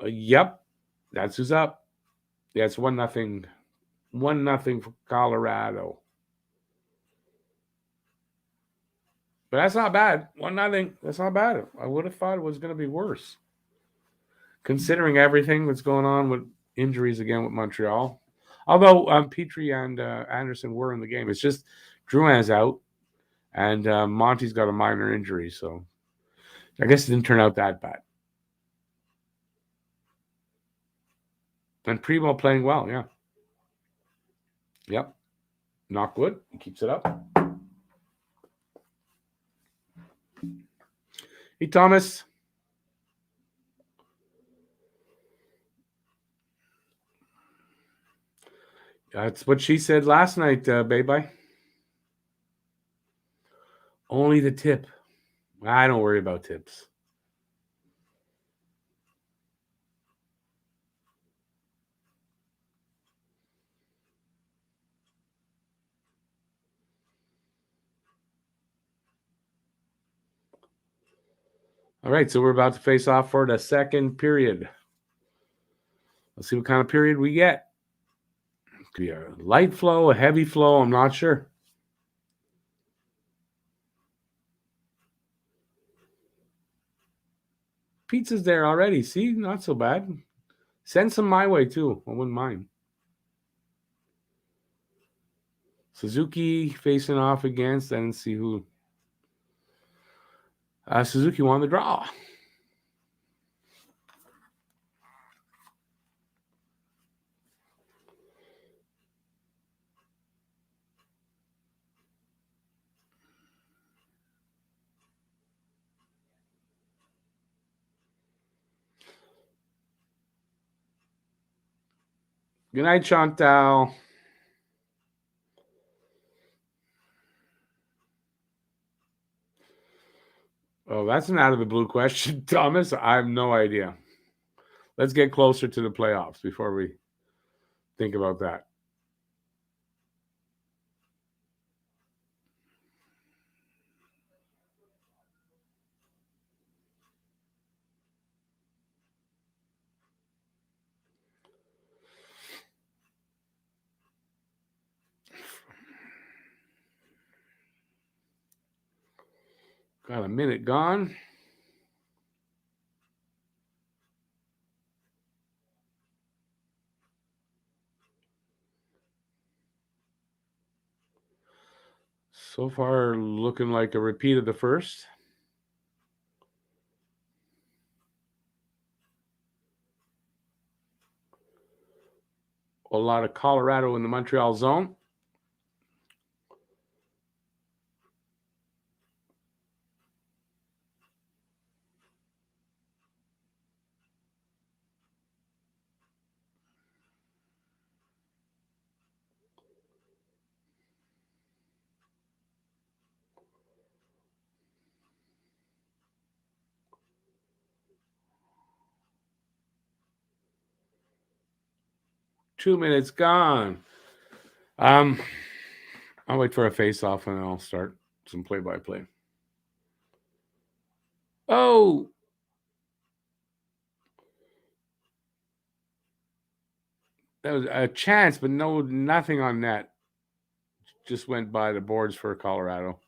Speaker 1: Yep, that's who's up. Yeah, it's 1-0. 1-0 for Colorado. But that's not bad. 1-0. That's not bad. I would have thought it was going to be worse, considering everything that's going on with injuries again with Montreal. Although Petrie and Anderson were in the game, it's just Drouin's out, and Monty's got a minor injury, so I guess it didn't turn out that bad. And Primo playing well, yeah. Yep. Knock wood. He keeps it up. Hey, Thomas. That's what she said last night, baby. Only the tip. I don't worry about tips. All right, so we're about to face off for the second period. Let's see what kind of period we get. It could be a light flow, a heavy flow. I'm not sure. Pizza's there already. See, not so bad. Send some my way too. I wouldn't mind. Suzuki facing off against, and see who. Suzuki won the draw. Good night, Chantal. Oh, that's an out of the blue question, Thomas. I have no idea. Let's get closer to the playoffs before we think about that. Got a minute gone. So far, looking like a repeat of the first. A lot of Colorado in the Montreal zone. Two minutes gone. I'll wait for a face-off and I'll start some play-by-play. Oh, that was a chance, but nothing on net. Just went by the boards for Colorado.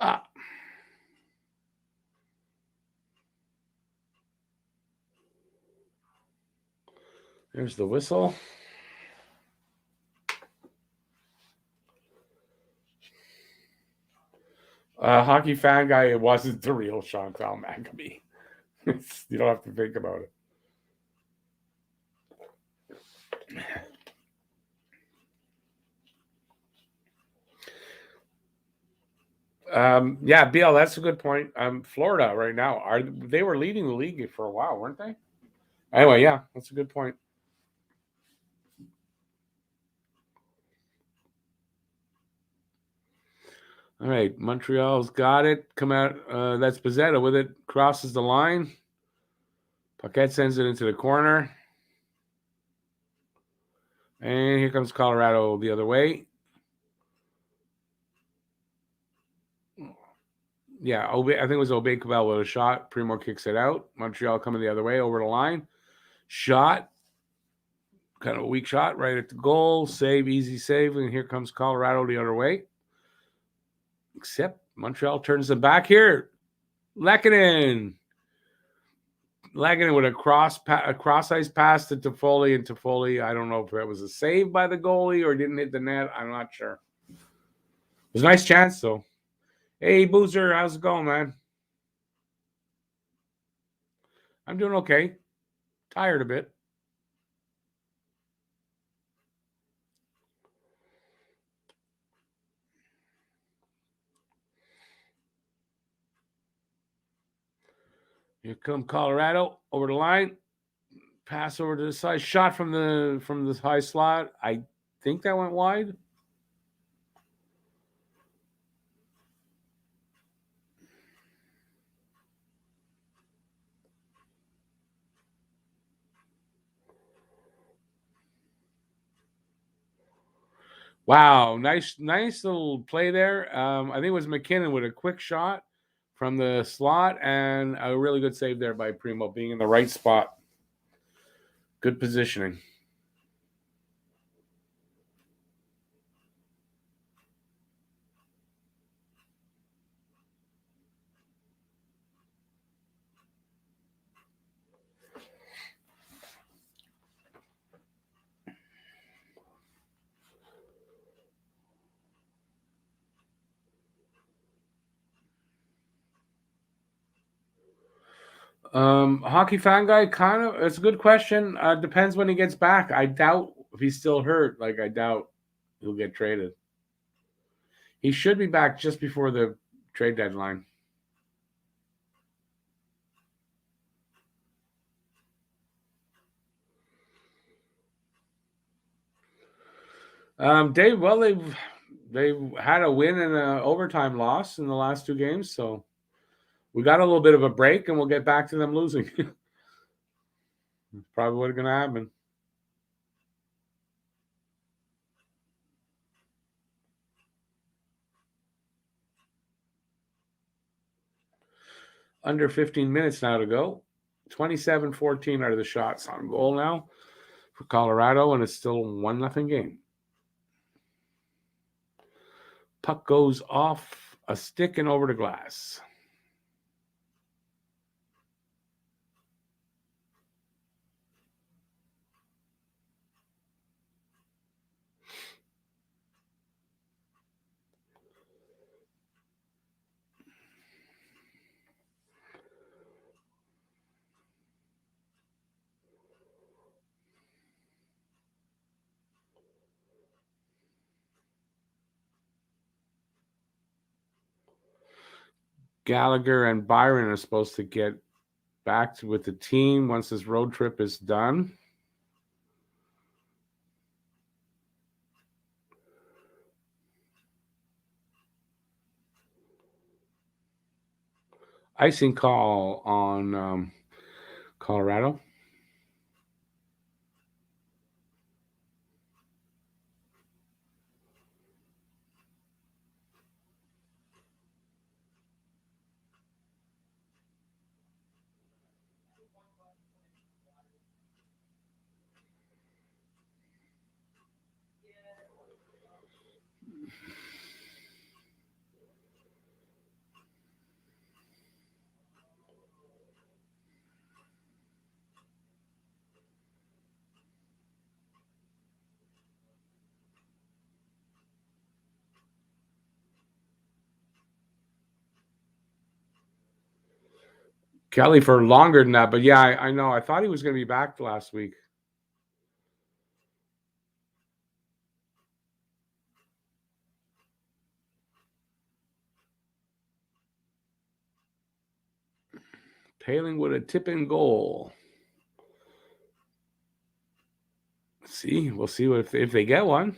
Speaker 1: Ah. There's the whistle. Hockey fan guy, it wasn't the real Chantal Maccabi. You don't have to think about it. Yeah, BL, that's a good point. Florida right now they were leading the league for a while, weren't they? Anyway, yeah, that's a good point. All right, Montreal's got it. Come out. That's Pizzetta with it. Crosses the line. Paquette sends it into the corner. And here comes Colorado the other way. Yeah, I think it was Obey Cabell with a shot. Primo kicks it out. Montreal coming the other way over the line. Shot. Kind of a weak shot right at the goal. Save, easy save. And here comes Colorado the other way. Except Montreal turns them back here. Lehkonen with a cross ice pass to Toffoli, and Toffoli, I don't know if it was a save by the goalie or didn't hit the net. I'm not sure. It was a nice chance, though. Hey, Boozer, how's it going, man? I'm doing okay. Tired a bit. Here come Colorado over the line. Pass over to the side. Shot from the high slot. I think that went wide. Wow, nice little play there. I think it was McKinnon with a quick shot from the slot and a really good save there by Primo, being in the right spot. Good positioning. Hockey fan guy, kind of. It's a good question. Depends when he gets back. I doubt if he's still hurt, like I doubt he'll get traded. He should be back just before the trade deadline. Dave, well, they've had a win and an overtime loss in the last 2 games, so we got a little bit of a break, and we'll get back to them losing. Probably what's going to happen. Under 15 minutes now to go. 27-14 are the shots on goal now for Colorado, and it's still a 1-0 game. Puck goes off a stick and over the glass. Gallagher and Byron are supposed to get back with the team once this road trip is done. Icing call on Colorado. Kelly for longer than that, but yeah, I know. I thought he was going to be back last week. Paling with a tip-in goal. See, we'll see if they get one.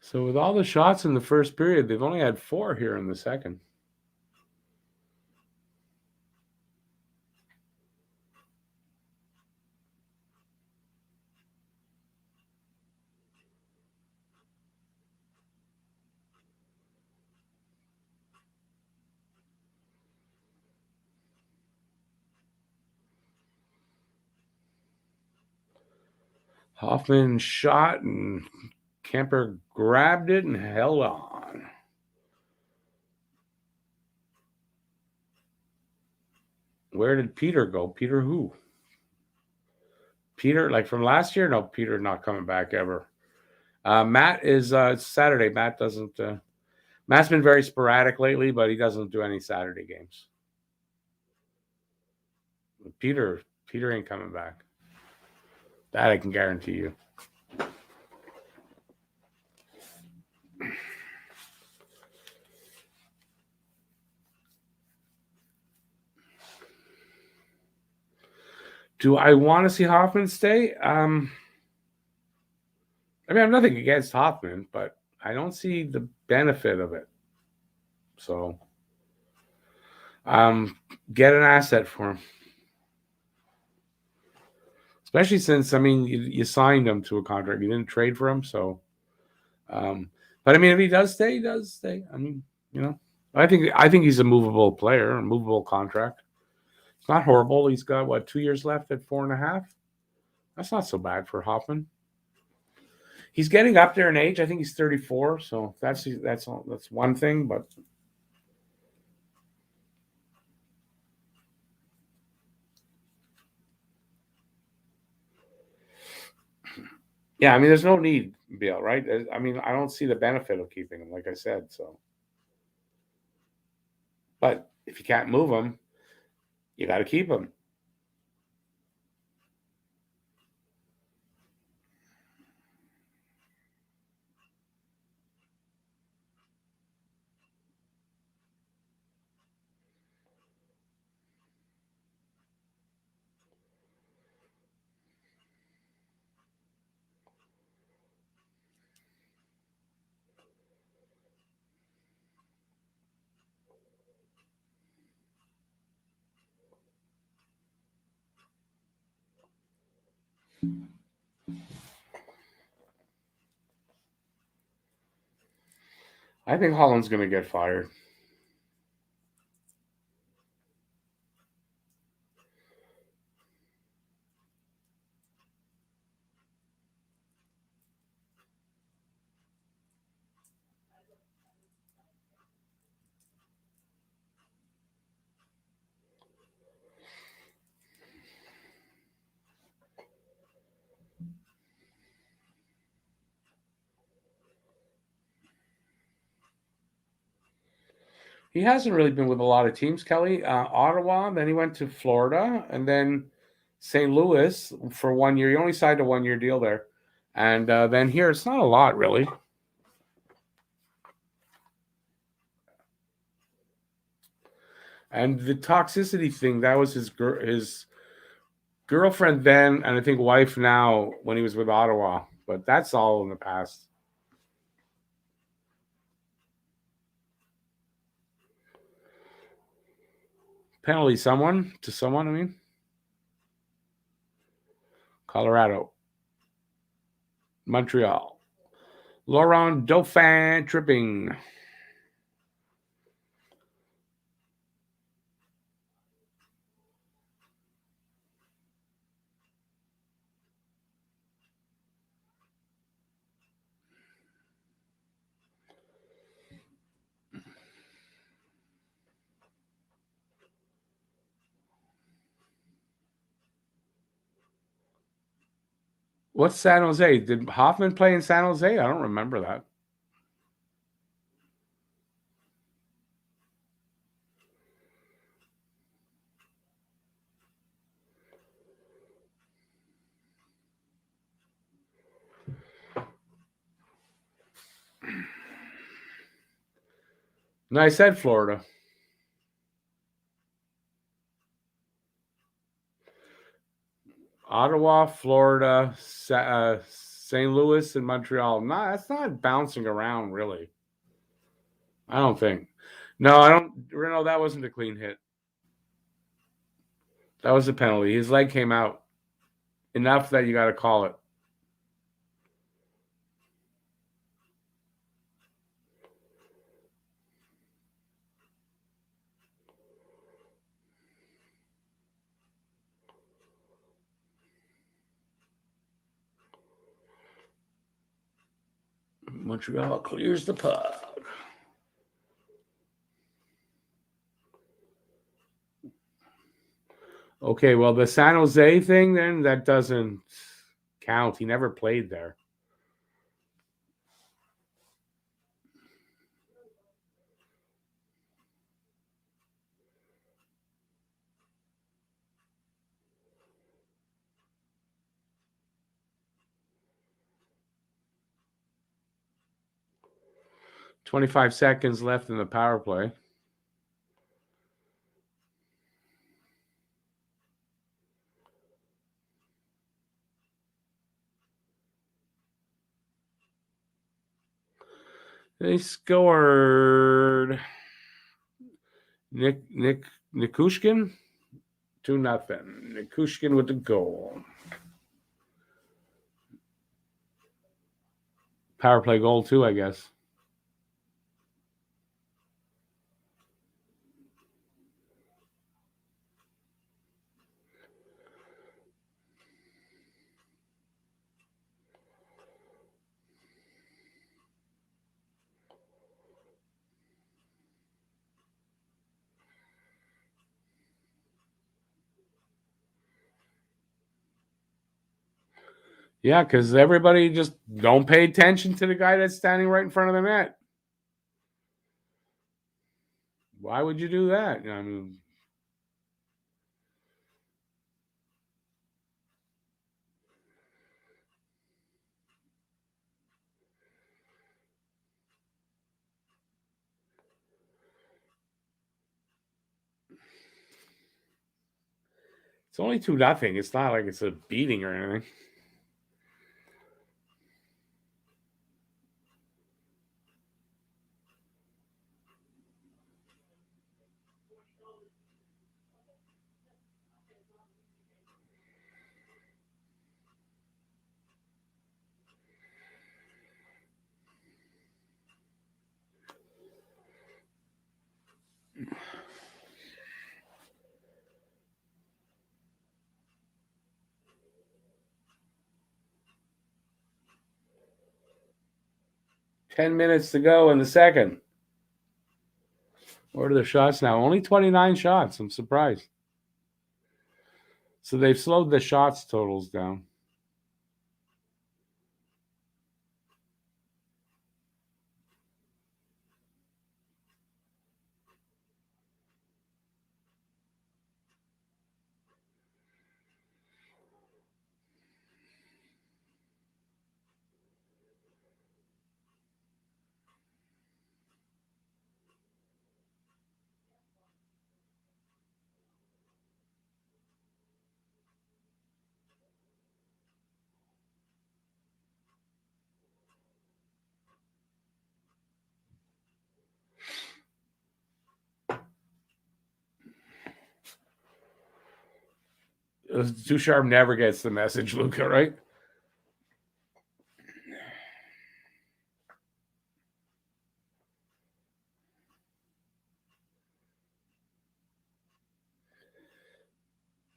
Speaker 1: So with all the shots in the first period, they've only had 4 here in the second. Hoffman shot, and Kemper grabbed it and held on. Where did Peter go? Peter who? Peter, like from last year? No, Peter not coming back ever. Matt is it's Saturday. Matt doesn't. Matt's been very sporadic lately, but he doesn't do any Saturday games. Peter ain't coming back. That I can guarantee you. Do I want to see Hoffman stay? I mean, I have nothing against Hoffman, but I don't see the benefit of it. So, get an asset for him. Especially since, I mean, you signed him to a contract. You didn't trade for him. So, but I mean, if he does stay, he does stay. I mean, you know, I think he's a movable player, a movable contract. It's not horrible. He's got 2 years left at 4.5. That's not so bad for Hoffman. He's getting up there in age. I think he's 34, so that's one thing. But yeah, I mean, there's no need, Bill, right? I mean, I don't see the benefit of keeping him, like I said. So, but if you can't move him, you got to keep him. I think Holland's going to get fired. He hasn't really been with a lot of teams, Kelly. Ottawa, then he went to Florida, and then St. Louis for 1 year. He only signed a 1 year deal there. And then here, it's not a lot, really. And the toxicity thing, that was his girlfriend then, and I think wife now when he was with Ottawa. But that's all in the past. Penalty to someone, I mean. Colorado. Montreal. Laurent Dauphin tripping. What's San Jose? Did Hoffman play in San Jose? I don't remember that. No, I said Florida. Ottawa, Florida, St. Louis, and Montreal. No, that's not bouncing around, really. I don't think. No, I don't. Reno, that wasn't a clean hit. That was a penalty. His leg came out enough that you got to call it. Montreal clears the puck. Okay, well, the San Jose thing, then, that doesn't count. He never played there. .25 seconds left in the power play. They scored Nikushkin 2-0. Nikushkin with the goal. Power play goal too, I guess. Yeah, because everybody just don't pay attention to the guy that's standing right in front of the net. Why would you do that? I mean, it's only 2-0. It's not like it's a beating or anything. Ten minutes to go in the second. What are the shots now? Only 29 shots. I'm surprised. So they've slowed the shots totals down. Ducharme never gets the message, Luca, right?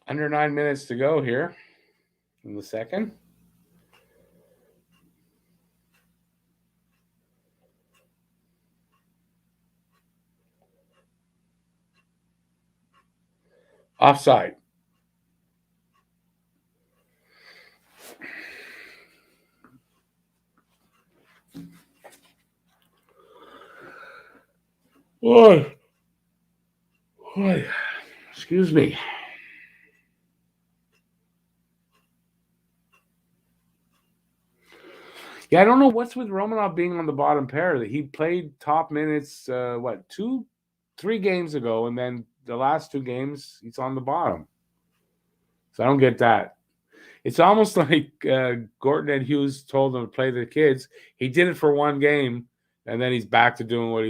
Speaker 1: Under 9 minutes to go here in the second. Offside. Oh, excuse me. Yeah, I don't know what's with Romanov being on the bottom pair. He played top minutes, 3 games ago, and then the last 2 games he's on the bottom. So I don't get that. It's almost like Gordon and Hughes told him to play the kids. He did it for 1 game, and then he's back to doing what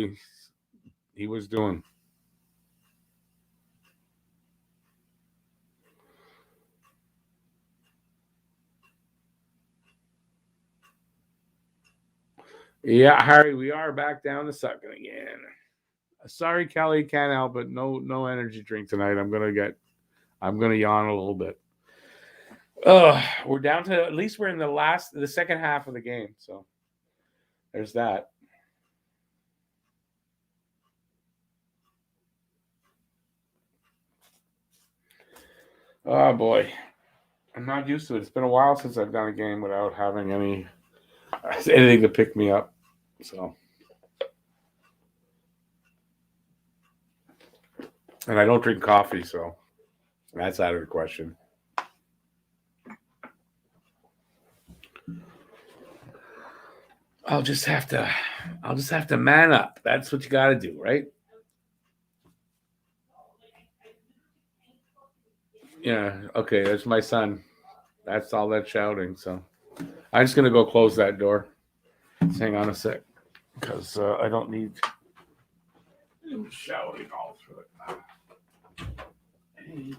Speaker 1: he was doing. Yeah, Harry, we are back down to sucking again. Sorry, Kelly, can't help it. No energy drink tonight. I'm gonna yawn a little bit. We're down to, at least we're in the second half of the game. So there's that. Oh boy, I'm not used to it. It's been a while since I've done a game without having anything to pick me up. So, and I don't drink coffee, so that's out of the question. I'll just have to man up. That's what you got to do, right? Yeah. Okay. There's my son. That's all that shouting. So I'm just gonna go close that door. Just hang on a sec, because I don't need him shouting all through it. Hey.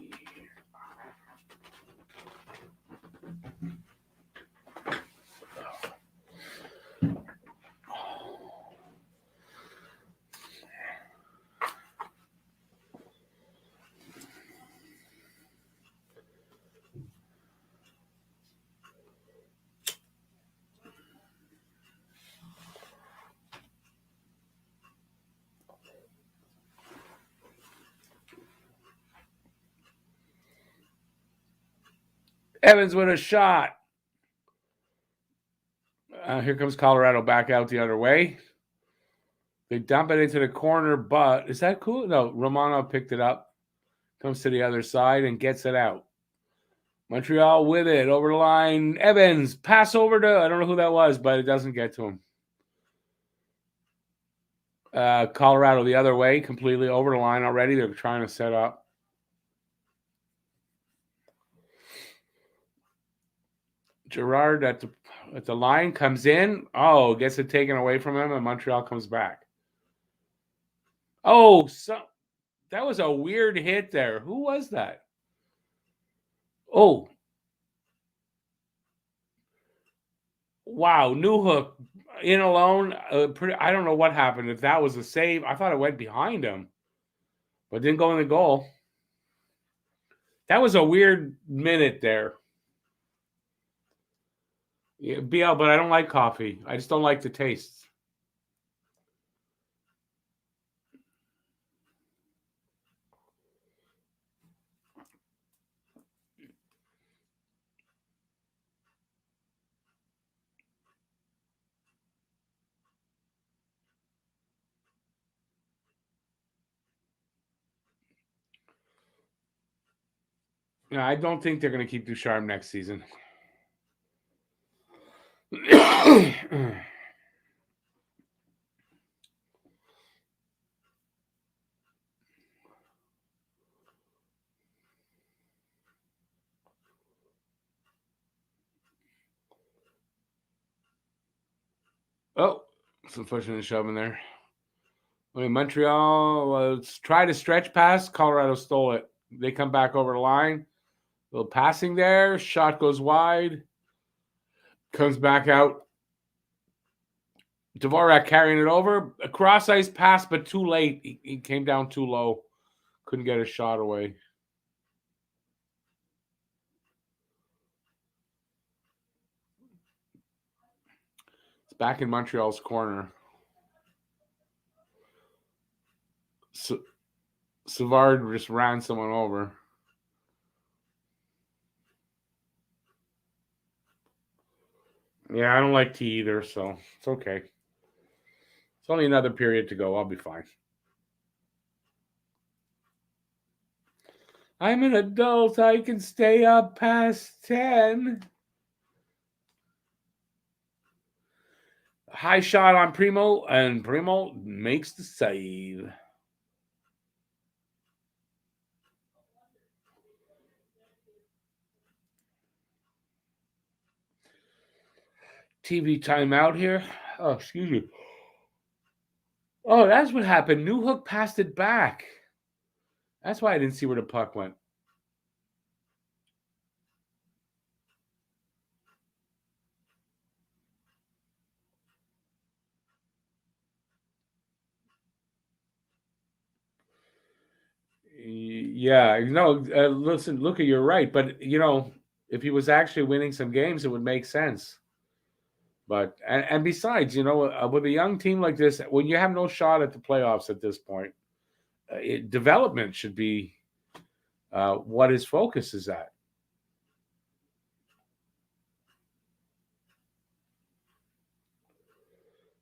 Speaker 1: Evans with a shot. Here comes Colorado back out the other way. They dump it into the corner, but is that cool? No, Romano picked it up, comes to the other side and gets it out. Montreal with it over the line. Evans pass over to, I don't know who that was, but it doesn't get to him. Colorado the other way, completely over the line already. They're trying to set up. Gerard at the line comes in. Oh, gets it taken away from him, and Montreal comes back. Oh, that was a weird hit there. Who was that? Oh, wow, Newhook in alone. I don't know what happened. If that was a save, I thought it went behind him, but didn't go in the goal. That was a weird minute there. Yeah, BL, but I don't like coffee. I just don't like the taste. No, I don't think they're going to keep Ducharme next season. Oh, some pushing and shoving there. Montreal was try to stretch pass. Colorado stole it. They come back over the line. A little passing there. Shot goes wide. Comes back out. Dvorak carrying it over. A cross ice pass, but too late. He came down too low. Couldn't get a shot away. It's back in Montreal's corner. Savard just ran someone over. Yeah, I don't like tea either, so it's okay. It's only another period to go. I'll be fine. I'm an adult. I can stay up past 10. High shot on Primo, and Primo makes the save. TV timeout here. Oh, excuse me. Oh, that's what happened. Newhook passed it back. That's why I didn't see where the puck went. Yeah, no, listen, look, you're right. But, if he was actually winning some games, it would make sense. But, and besides, with a young team like this, when you have no shot at the playoffs at this point, development should be what his focus is at.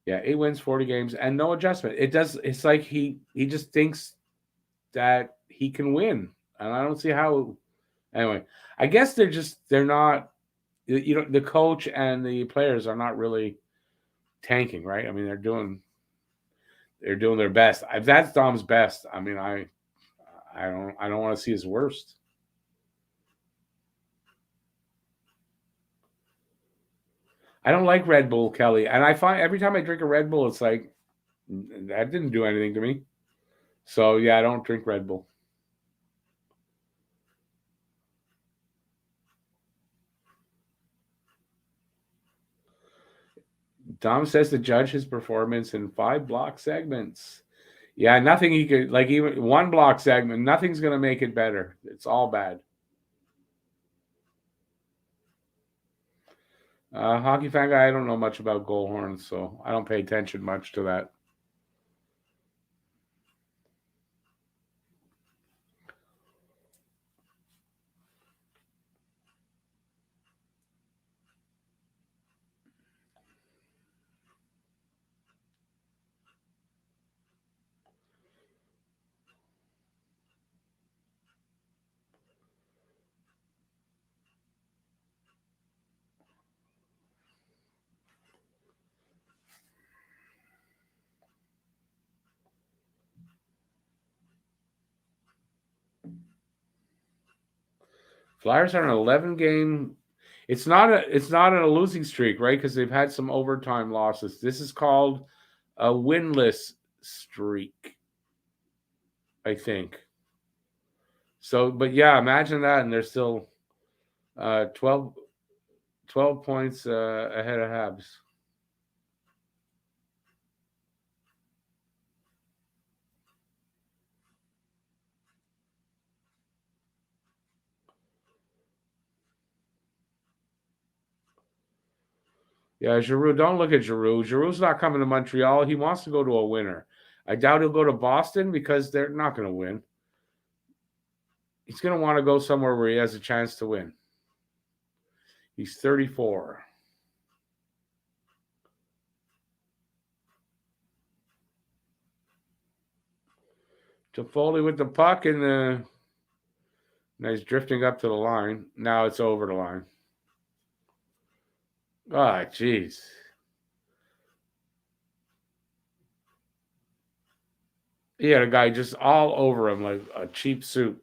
Speaker 1: Yeah, 8 wins, 40 games, and no adjustment. It's like he just thinks that he can win. And I don't see how. Anyway, I guess they're not, the coach and the players are not really tanking, right? I mean, they're doing their best. If that's Dom's best, I mean, I don't want to see his worst. I don't like Red Bull, Kelly, and I find every time I drink a Red Bull, it's like that didn't do anything to me. So yeah, I don't drink Red Bull. Dom says to judge his performance in 5 block segments. Yeah, nothing he could, like, even one block segment, nothing's going to make it better. It's all bad. Hockey fan guy, I don't know much about goal horns, so I don't pay attention much to that. Flyers are an 11-game. It's not a losing streak, right? Because they've had some overtime losses. This is called a winless streak, I think. So, but yeah, imagine that, and they're still 12 points ahead of Habs. Yeah, Giroux. Don't look at Giroux. Giroux's not coming to Montreal. He wants to go to a winner. I doubt he'll go to Boston because they're not going to win. He's going to want to go somewhere where he has a chance to win. He's 34. Toffoli with the puck, and now he's drifting up to the line. Now it's over the line. Ah, jeez. He had a guy just all over him like a cheap suit.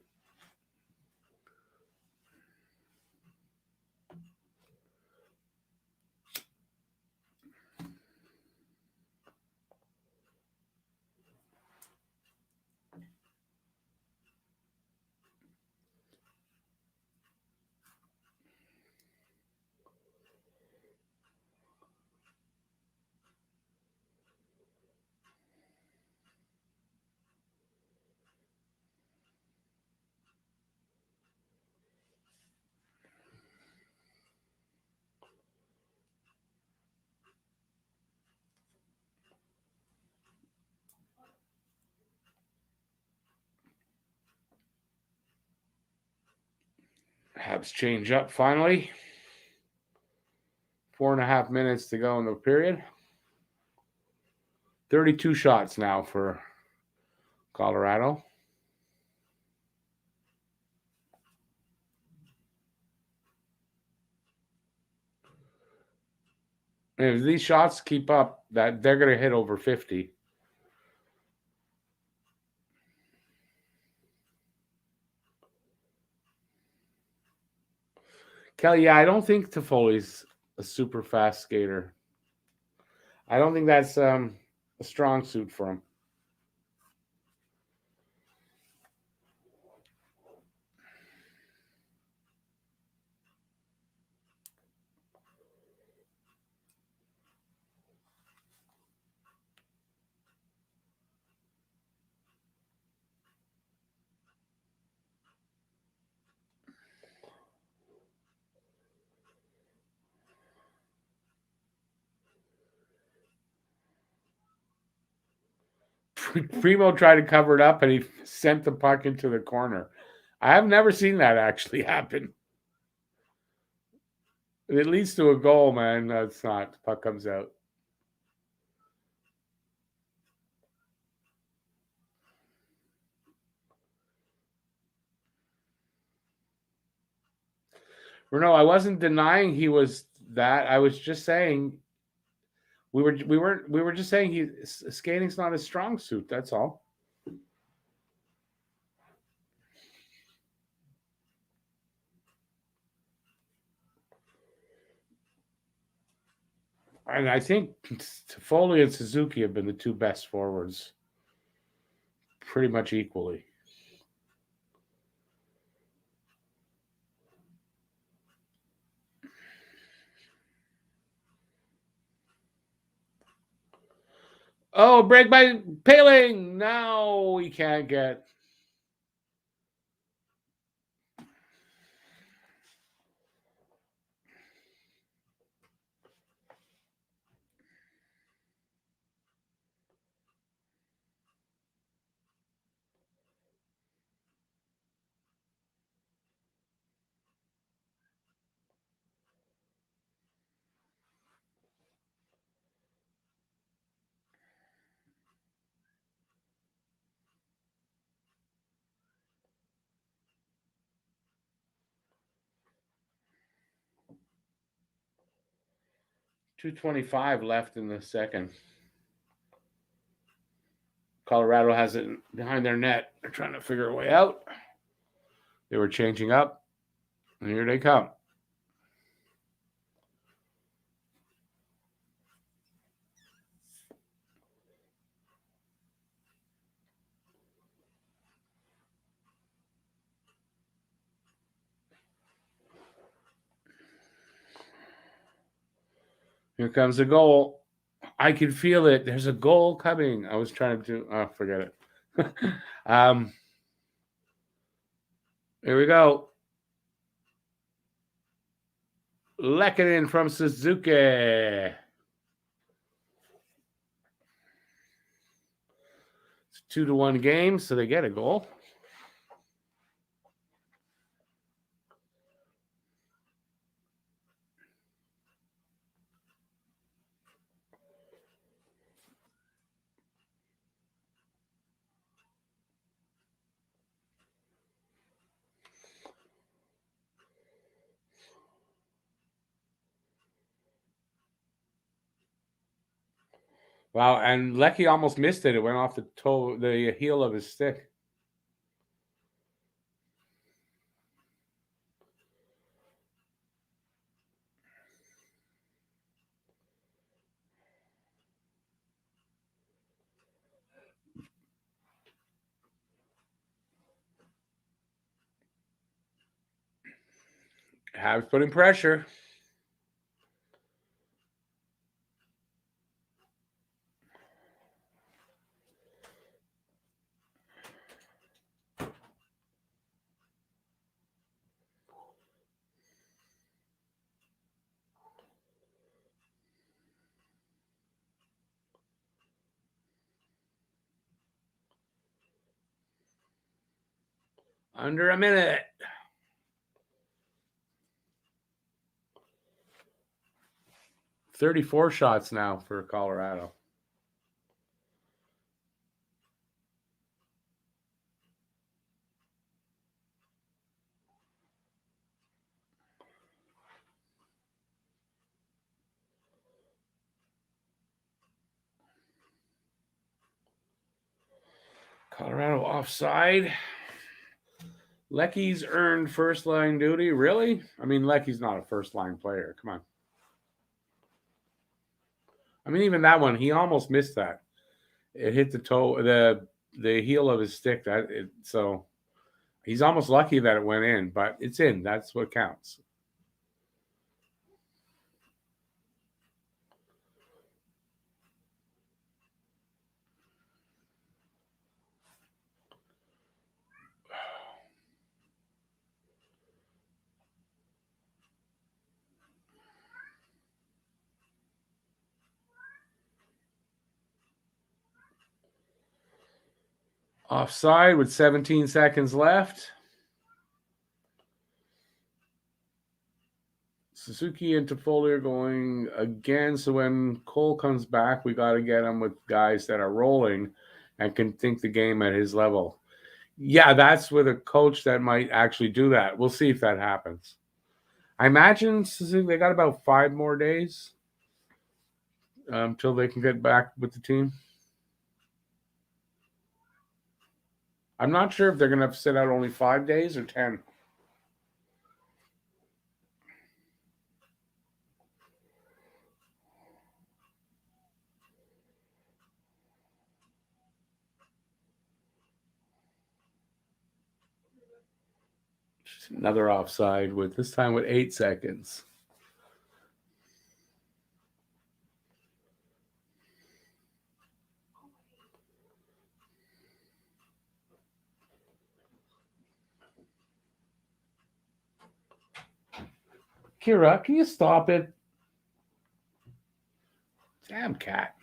Speaker 1: Habs change up finally. 4.5 minutes to go in the period. 32 shots now for Colorado. And if these shots keep up, that they're going to hit over 50. Kelly, yeah, I don't think Toffoli's a super fast skater. I don't think that's a strong suit for him. Primo tried to cover it up and he sent the puck into the corner. I have never seen that actually happen. It leads to a goal, man. No, it's not. The puck comes out. Renault, I wasn't denying he was that. I was just saying we were just saying skating's not a strong suit. That's all. And I think Toffoli and Suzuki have been the two best forwards, pretty much equally. Oh, break by Paling. Now we can't get. .225 left in the second. Colorado has it behind their net. They're trying to figure a way out. They were changing up. Here they come. Here comes the goal. I can feel it. There's a goal coming. I was trying to forget it. Here we go. Lehkonen from Suzuki. It's a 2-1 game, so they get a goal. Wow, and Lecky almost missed it. It went off the heel of his stick. Habs putting pressure. Under a minute. $34 shots now for Colorado. Colorado offside. Lecky's earned first line duty. Really? I mean, Lecky's not a first line player. Come on. I mean, even that one, he almost missed that. It hit the heel of his stick. So he's almost lucky that it went in, but it's in. That's what counts. Offside with 17 seconds left. Suzuki and Toffoli are going again. So when Cole comes back, we got to get him with guys that are rolling and can think the game at his level. Yeah, that's with a coach that might actually do that. We'll see if that happens. I imagine Suzuki, they got about 5 more days till they can get back with the team. I'm not sure if they're going to have to sit out only 5 days or 10. Another offside with this time with 8 seconds. Kira, can you stop it? Damn cat.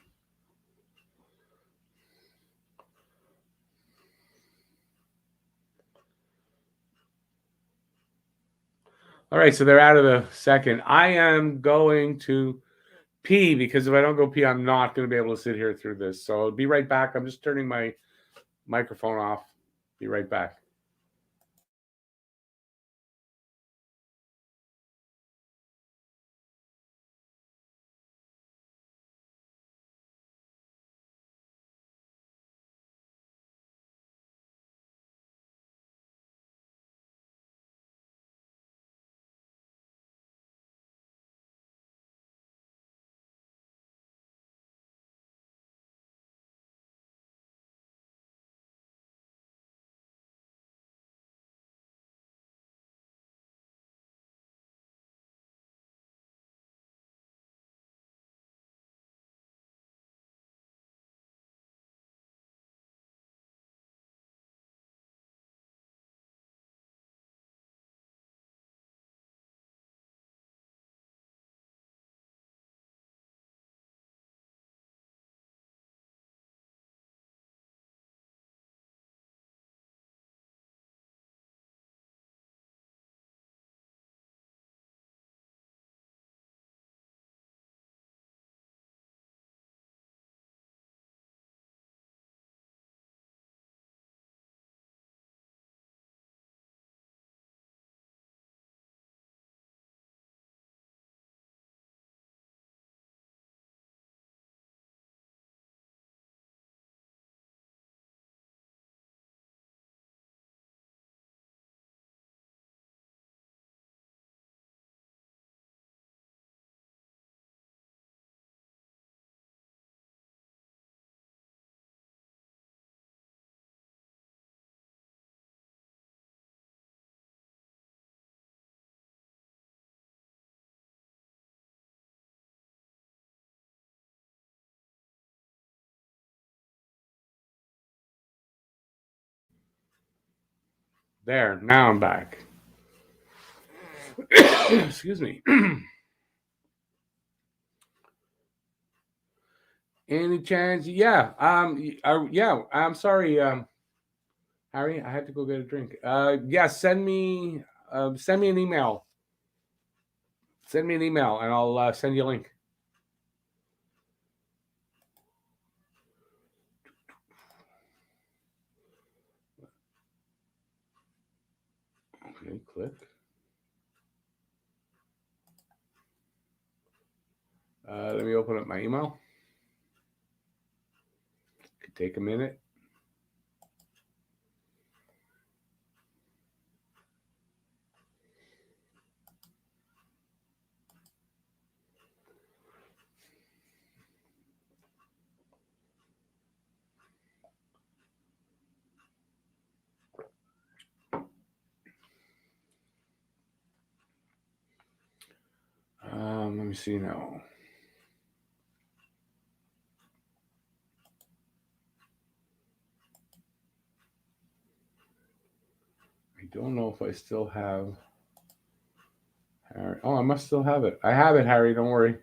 Speaker 1: All right, so they're out of the second. I am going to pee because if I don't go pee, I'm not going to be able to sit here through this. So I'll be right back. I'm just turning my microphone off. Be right back. There, now I'm back. Excuse me. Any chance? Yeah. Yeah. I'm sorry, Harry. I had to go get a drink. Yeah. Send me an email. Send me an email, and I'll send you a link. Okay. Click. Let me open up my email. Could take a minute. Let me see now. I don't know if I still have Harry. Oh, I must still have it. I have it, Harry. Don't worry.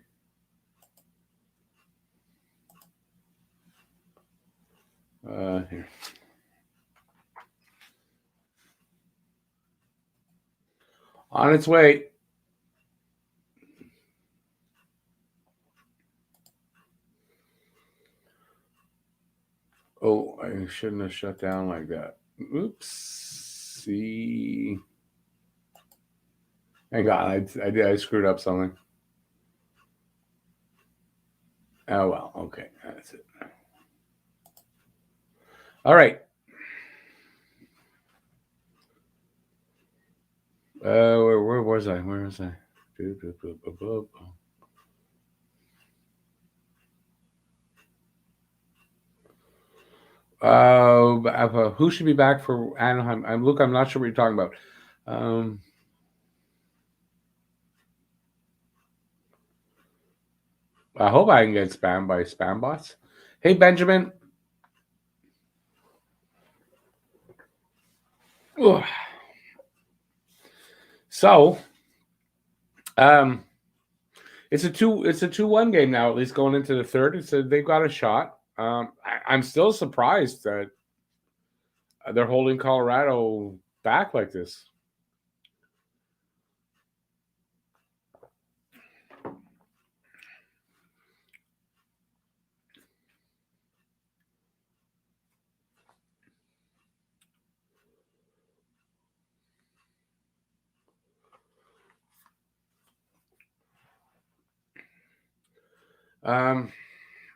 Speaker 1: Here. On its way. Oh, I shouldn't have shut down like that. Oops. See. Hang on, I screwed up something. Oh well, okay, that's it. All right. Where was I? Where was I? Who should be back for Anaheim? Luke, I'm not sure what you're talking about. I hope I can get spammed by spam bots. Hey, Benjamin. Ugh. So, it's a 2-1 game now. At least going into the third, so they've got a shot. I'm still surprised that they're holding Colorado back like this.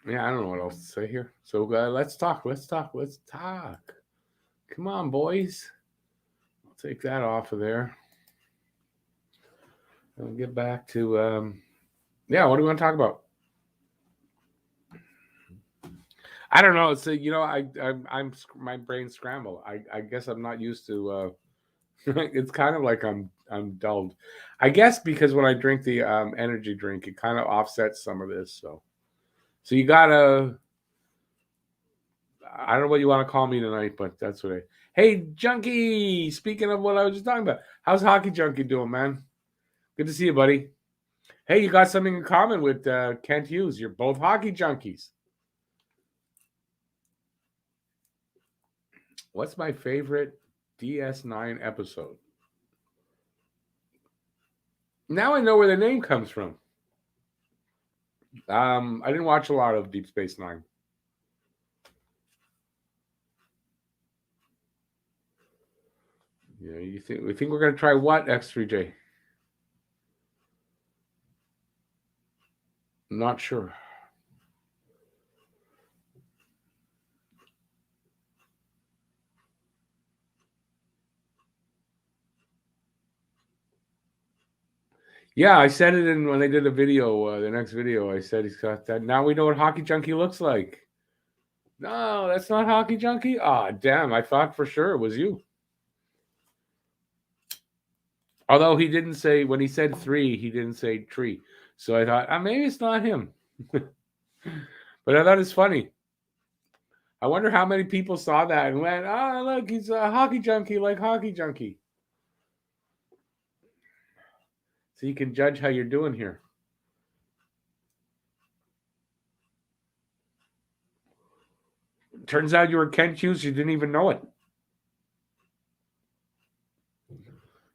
Speaker 1: Yeah, I don't know what else to say here. So let's talk. Come on, boys. I'll take that off of there. I'll get back to yeah. What do we want to talk about? I don't know. It's I'm my brain's scrambled. I guess I'm not used to. It's kind of like I'm dulled. I guess because when I drink the energy drink, it kind of offsets some of this. So you gotta. I don't know what you want to call me tonight, but that's what I. Hey, Junkie! Speaking of what I was just talking about, how's Hockey Junkie doing, man? Good to see you, buddy. Hey, you got something in common with Kent Hughes. You're both hockey junkies. What's my favorite DS9 episode? Now I know where the name comes from. I didn't watch a lot of Deep Space Nine. Yeah, we think we're gonna try what, X3J? Not sure. Yeah, I said it in when they did a video, the next video. I said he's got that. Now we know what Hockey Junkie looks like. No, that's not Hockey Junkie. Ah, damn! I thought for sure it was you. Although he didn't say when he said 3, he didn't say tree. So I thought maybe it's not him. But I thought it's funny. I wonder how many people saw that and went, "Ah, look, he's a hockey junkie, like hockey junkie." So you can judge how you're doing here. Turns out you were Ken Hughes. You didn't even know it.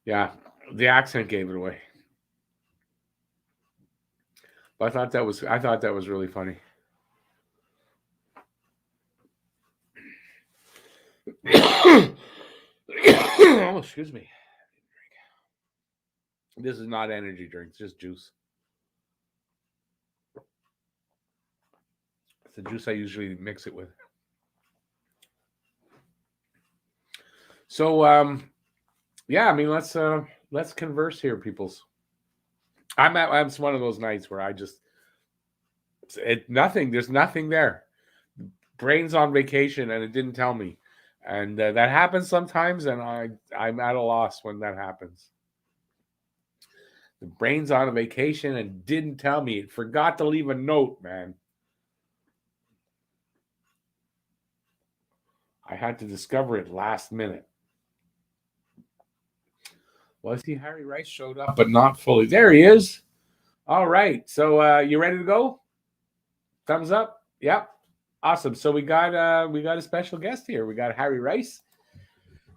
Speaker 1: Yeah, the accent gave it away. But I thought that was really funny. Oh, excuse me. This is not energy drink, it's just juice. It's the juice I usually mix it with. So, yeah, I mean, let's converse here, peoples. I'm one of those nights where I just nothing. There's nothing there. Brain's on vacation, and it didn't tell me, and that happens sometimes, and I'm at a loss when that happens. The brain's on a vacation and didn't tell me. It forgot to leave a note, man. I had to discover it last minute. Well, I see Harry Rice showed up, but not fully. There he is. All right. So you ready to go? Thumbs up. Yep. Awesome. So we got a special guest here. We got Harry Rice.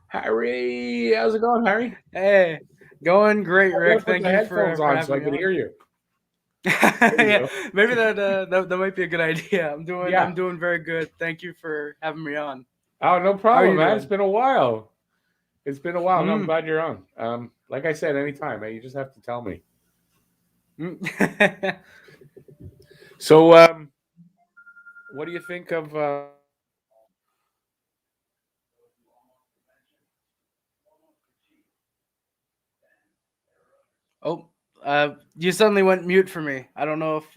Speaker 1: Harry, how's it going, Harry?
Speaker 2: Hey, going great, Rick. Thank you for
Speaker 1: on so I can hear you.
Speaker 2: Yeah, maybe that might be a good idea. I'm doing very good. Thank you for having me on.
Speaker 1: Oh, no problem, man. Doing? It's been a while. No, I'm glad you're on. Like I said, anytime, man. You just have to tell me. So, what do you think of?
Speaker 2: Oh, you suddenly went mute for me. I don't know if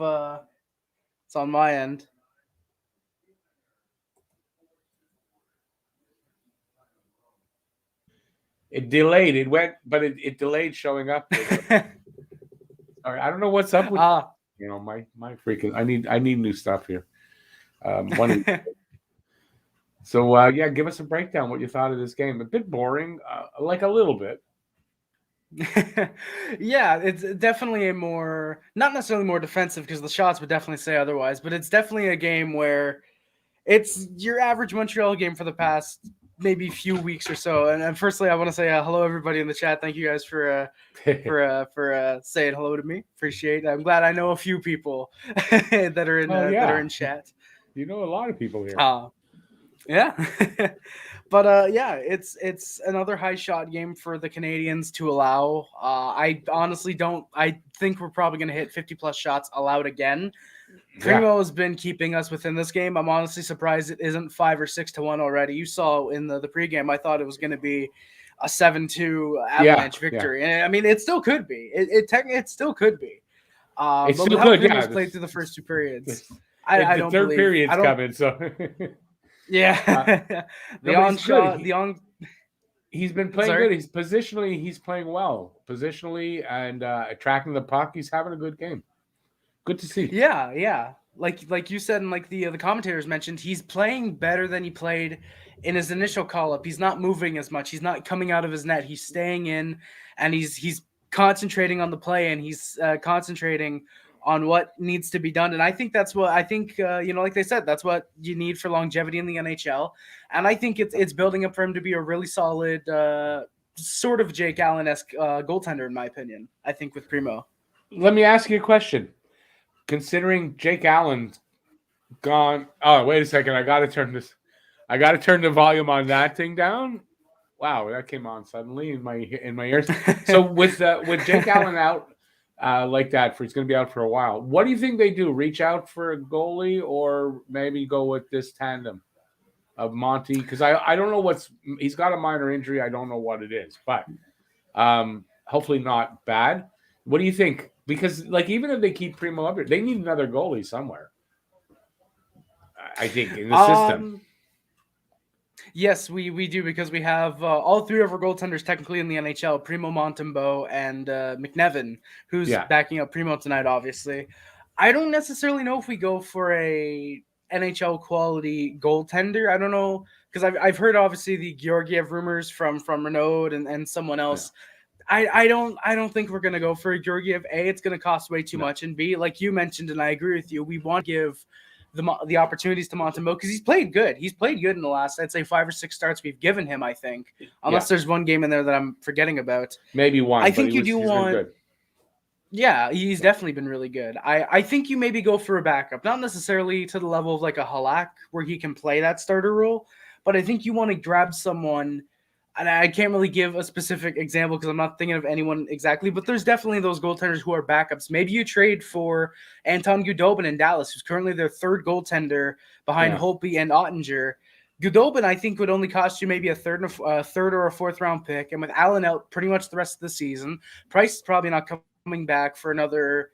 Speaker 2: it's on my end.
Speaker 1: It delayed. It went, but it delayed showing up. All right, I don't know what's up with my freaking. I need new stuff here. So yeah, give us a breakdown. What you thought of this game? A bit boring, like a little bit.
Speaker 2: Yeah, it's definitely a more, not necessarily more defensive, because the shots would definitely say otherwise, but it's definitely a game where it's your average Montreal game for the past maybe few weeks or so. And firstly, I want to say hello everybody in the chat. Thank you guys for saying hello to me. Appreciate it. I'm glad I know a few people that are in chat.
Speaker 1: You know a lot of people here.
Speaker 2: Yeah. But yeah, it's another high shot game for the Canadiens to allow. I honestly don't. I think we're probably going to hit 50 plus shots allowed again. Primo has been keeping us within this game. I'm honestly surprised it isn't 5 or 6-1 already. You saw in the pregame, I thought it was going to be a 7-2 Avalanche victory, and I mean it still could be. It still could be.
Speaker 1: It still could. Yeah,
Speaker 2: played through the first two periods.
Speaker 1: I don't. Third period's coming, so.
Speaker 2: Yeah, the on shot,
Speaker 1: He's been playing good. He's playing well. Positionally and tracking the puck. He's having a good game. Good to see.
Speaker 2: Yeah. Like you said, and like the commentators mentioned, he's playing better than he played in his initial call up. He's not moving as much. He's not coming out of his net. He's staying in, and he's concentrating on the play, and he's concentrating on what needs to be done. And I think that's what like they said, that's what you need for longevity in the NHL. And I think it's building up for him to be a really solid sort of Jake Allen-esque goaltender, in my opinion. I think with Primo.
Speaker 1: Let me ask you a question. Considering Jake Allen's gone. Oh, wait a second. I got to turn the volume on that thing down. Wow, that came on suddenly in my ears. So with Jake Allen out like that, he's going to be out for a while. What do you think they do? Reach out for a goalie, or maybe go with this tandem of Monty? Because I don't know he's got a minor injury. I don't know what it is, but hopefully not bad. What do you think? Because even if they keep Primo up here, they need another goalie somewhere. I think in the system.
Speaker 2: Yes, we do, because we have all three of our goaltenders technically in the NHL: Primo, Montembeault, and McNevin, who's backing up Primo tonight. Obviously, I don't necessarily know if we go for a NHL quality goaltender. I don't know, because I've heard obviously the Georgiev rumors from Renaud and someone else. Yeah. I don't think we're gonna go for a Georgiev. A, it's gonna cost way too much, and B, like you mentioned, and I agree with you, we want to give the opportunities to Montembeault because he's played good. He's played good in the last, I'd say, 5 or 6 starts we've given him. I think, unless there's one game in there that I'm forgetting about.
Speaker 1: Maybe one.
Speaker 2: I think you do want. Good. Yeah, he's definitely been really good. I think you maybe go for a backup, not necessarily to the level of like a Halak where he can play that starter role, but I think you want to grab someone. And I can't really give a specific example because I'm not thinking of anyone exactly, but there's definitely those goaltenders who are backups. Maybe you trade for Anton Gudobin in Dallas, who's currently their third goaltender behind Holtby and Ottinger. Gudobin, I think, would only cost you maybe a third or a fourth round pick. And with Allen out pretty much the rest of the season, Price is probably not coming back for another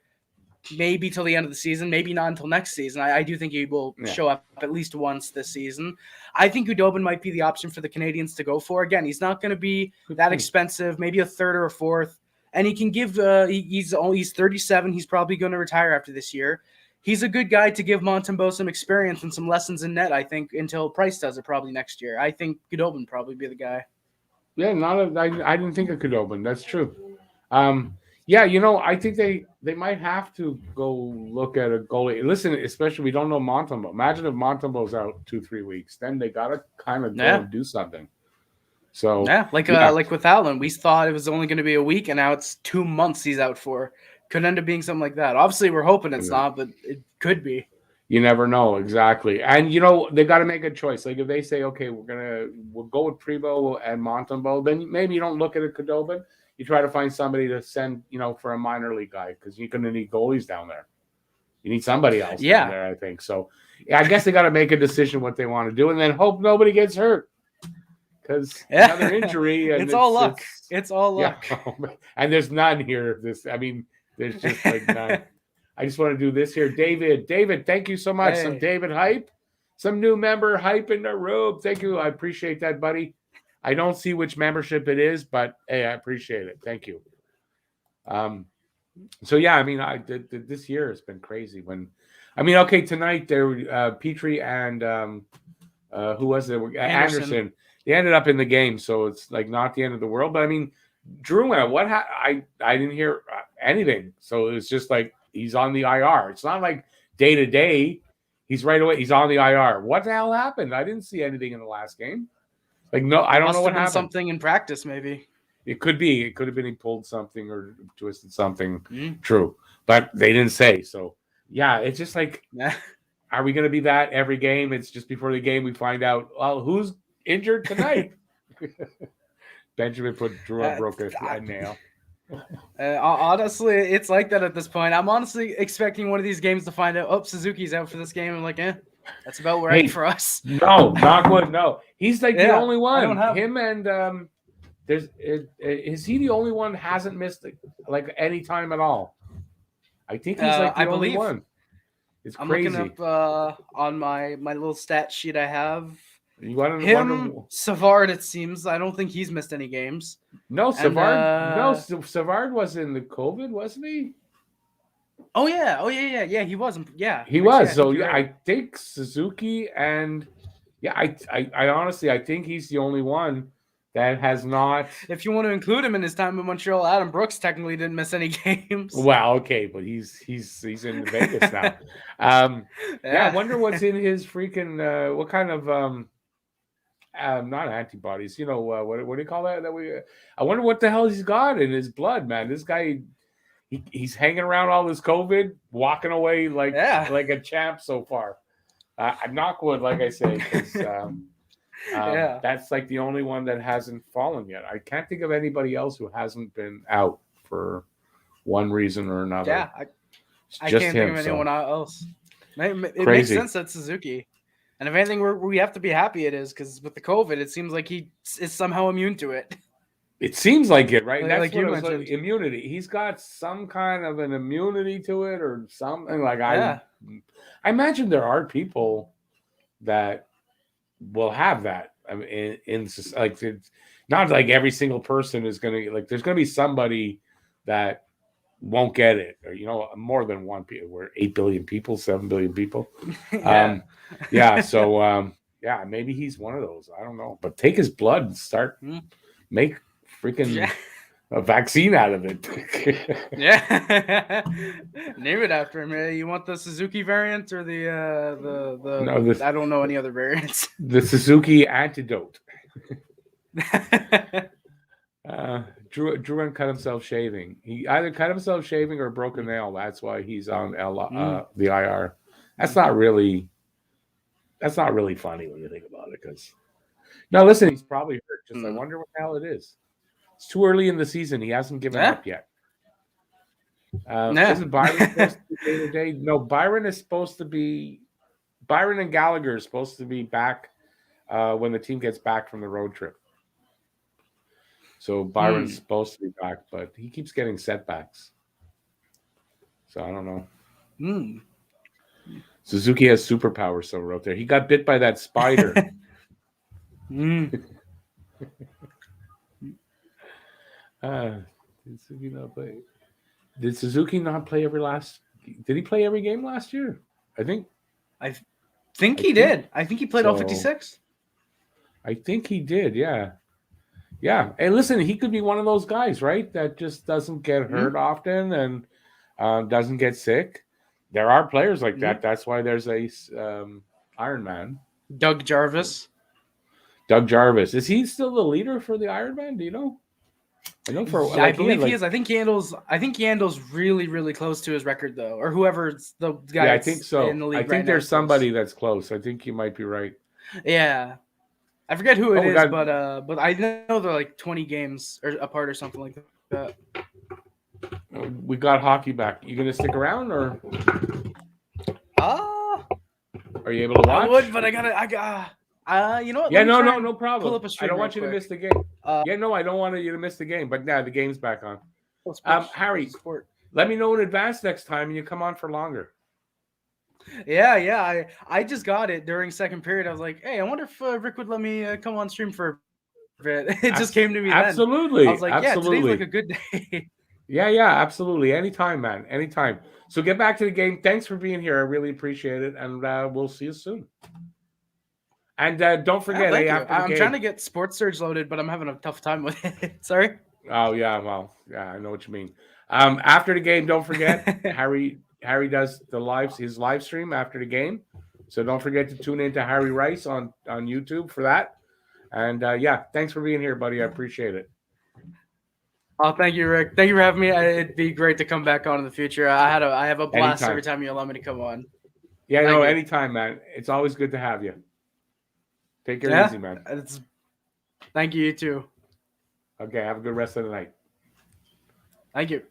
Speaker 2: maybe till the end of the season, maybe not until next season. I do think he will show up at least once this season. I think Gudobin might be the option for the Canadiens to go for. Again, he's not going to be that expensive, maybe a third or a fourth. And he can give he's 37. He's probably going to retire after this year. He's a good guy to give Montembeault some experience and some lessons in net, I think, until Price does it probably next year. I think Gudobin probably be the guy.
Speaker 1: Yeah, I didn't think of Gudobin. That's true. Yeah, I think they might have to go look at a goalie. Listen, especially we don't know Montembeault. Imagine if Montembeault's out 2-3 weeks, then they gotta kind of go and do something. So
Speaker 2: like with Allen, we thought it was only going to be a week, and now it's 2 months he's out for. Could end up being something like that. Obviously, we're hoping it's not, but it could be.
Speaker 1: You never know exactly, and they got to make a choice. Like if they say, okay, we'll go with Privo and Montembeault, then maybe you don't look at a Gudobin. You try to find somebody to send, for a minor league guy because you're going to need goalies down there. You need somebody else down there, I think. So, I guess they got to make a decision what they want to do and then hope nobody gets hurt because another injury. And
Speaker 2: it's all luck. It's all luck.
Speaker 1: Yeah. And there's none here. There's just like none. I just want to do this here. David, thank you so much. Hey. Some David hype. Some new member hype in the room. Thank you. I appreciate that, buddy. I don't see which membership it is, but hey, I appreciate it. Thank you. So yeah, I mean, this year has been crazy. Okay, tonight there, Petrie and who was it? Anderson. They ended up in the game, so it's like not the end of the world. But I mean, Drew, I didn't hear anything, so it was just like he's on the IR. It's not like day to day. He's right away. He's on the IR. What the hell happened? I didn't see anything in the last game. Like, no, I don't know what happened.
Speaker 2: Something in practice, maybe.
Speaker 1: It could be. It could have been he pulled something or twisted something. True. But they didn't say. So, yeah, it's just like, are we going to be that every game? It's just before the game we find out, well, who's injured tonight? Benjamin put Drew broke a nail.
Speaker 2: Honestly, it's like that at this point. I'm honestly expecting one of these games to find out, Suzuki's out for this game. I'm like, that's about right for us.
Speaker 1: No, not one. No, he's like the only one. Him and is he the only one hasn't missed like any time at all? I think he's like the only one. It's crazy.
Speaker 2: I'm looking up on my little stat sheet I have.
Speaker 1: You want
Speaker 2: him, Savard. It seems I don't think he's missed any games.
Speaker 1: No, Savard. Savard was in the COVID, wasn't he?
Speaker 2: Oh yeah. He wasn't. Yeah,
Speaker 1: he was. So I think Suzuki and I honestly I think he's the only one that has not.
Speaker 2: If you want to include him in his time in Montreal, Adam Brooks technically didn't miss any games.
Speaker 1: Well, okay, but he's in Vegas now. I wonder what's in his freaking what kind of not antibodies. What do you call that? I wonder what the hell he's got in his blood, man. This guy. He's hanging around all this COVID, walking away like a champ so far. I'm knock wood, like I say, because that's like the only one that hasn't fallen yet. I can't think of anybody else who hasn't been out for one reason or another.
Speaker 2: Yeah, I can't think of anyone else. It makes sense that Suzuki. And if anything, we have to be happy it is, because with the COVID, it seems like he is somehow immune to it.
Speaker 1: It seems like it, right? That's
Speaker 2: like you mentioned.
Speaker 1: Like immunity. He's got some kind of an immunity to it or something. Like I imagine there are people that will have that. I mean, in like it's not like every single person is going to like. There's going to be somebody that won't get it, or more than one people. We're 8 billion people, 7 billion people.
Speaker 2: Yeah.
Speaker 1: Yeah, so yeah, maybe he's one of those. I don't know, but take his blood and start make freaking
Speaker 2: Yeah.
Speaker 1: a vaccine out of it.
Speaker 2: Yeah. Name it after him. You want the Suzuki variant or
Speaker 1: No,
Speaker 2: I don't know any other variants.
Speaker 1: the Suzuki antidote. Drew cut himself shaving. He either cut himself shaving or broke a nail. That's why he's on the IR. That's not really funny when you think about it. Because now, listen, he's probably hurt. Just I wonder what the hell it is. It's too early in the season. He hasn't given up yet. Isn't Byron supposed to be day to day? No, Byron and Gallagher are supposed to be back when the team gets back from the road trip. So Byron's supposed to be back, but he keeps getting setbacks. So I don't know. Suzuki has superpowers, so wrote there. He got bit by that spider. Did Suzuki not play? Did Suzuki not play Did he play every game last year? I think
Speaker 2: he did. I think he played all 56.
Speaker 1: I think he did, yeah. Yeah. And listen, he could be one of those guys, right? That just doesn't get hurt often and doesn't get sick. There are players like that. That's why there's a Iron Man.
Speaker 2: Doug Jarvis.
Speaker 1: Is he still the leader for the Iron Man? Do you know? I know
Speaker 2: I believe he is. I think Yandel's really, really close to his record though, or whoever's the guy.
Speaker 1: Yeah, I think so.
Speaker 2: In the league
Speaker 1: I think there's somebody that's close. I think you might be right.
Speaker 2: Yeah, I forget who it is, but I know they're like 20 games or apart or something like that.
Speaker 1: We got hockey back. You gonna stick around or? Are you able to watch?
Speaker 2: I would, but I got. You know what?
Speaker 1: Yeah, no problem.
Speaker 2: Pull up a stream
Speaker 1: I don't want you to miss the game. I don't want you to miss the game. But now the game's back on. Harry, let me know in advance next time, and you come on for longer.
Speaker 2: Yeah. I just got it during second period. I was like, hey, I wonder if Rick would let me come on stream for a bit. It just came to me.
Speaker 1: Absolutely.
Speaker 2: Then. I was like,
Speaker 1: absolutely.
Speaker 2: Yeah, today's like a good day.
Speaker 1: Yeah, absolutely. Anytime, man. Anytime. So get back to the game. Thanks for being here. I really appreciate it, and we'll see you soon. And don't forget,
Speaker 2: I'm trying to get Sports Surge loaded, but I'm having a tough time with it. Sorry.
Speaker 1: Oh yeah, well, yeah, I know what you mean. After the game, don't forget Harry does his live stream after the game, so don't forget to tune in to Harry Rice on YouTube for that. And yeah, thanks for being here, buddy. I appreciate it.
Speaker 2: Oh, thank you, Rick. Thank you for having me. It'd be great to come back on in the future. I have a blast every time you allow me to come on.
Speaker 1: Yeah, anytime, man. It's always good to have you. Take care easy, man.
Speaker 2: Thank you, you too.
Speaker 1: Okay, have a good rest of the night.
Speaker 2: Thank you.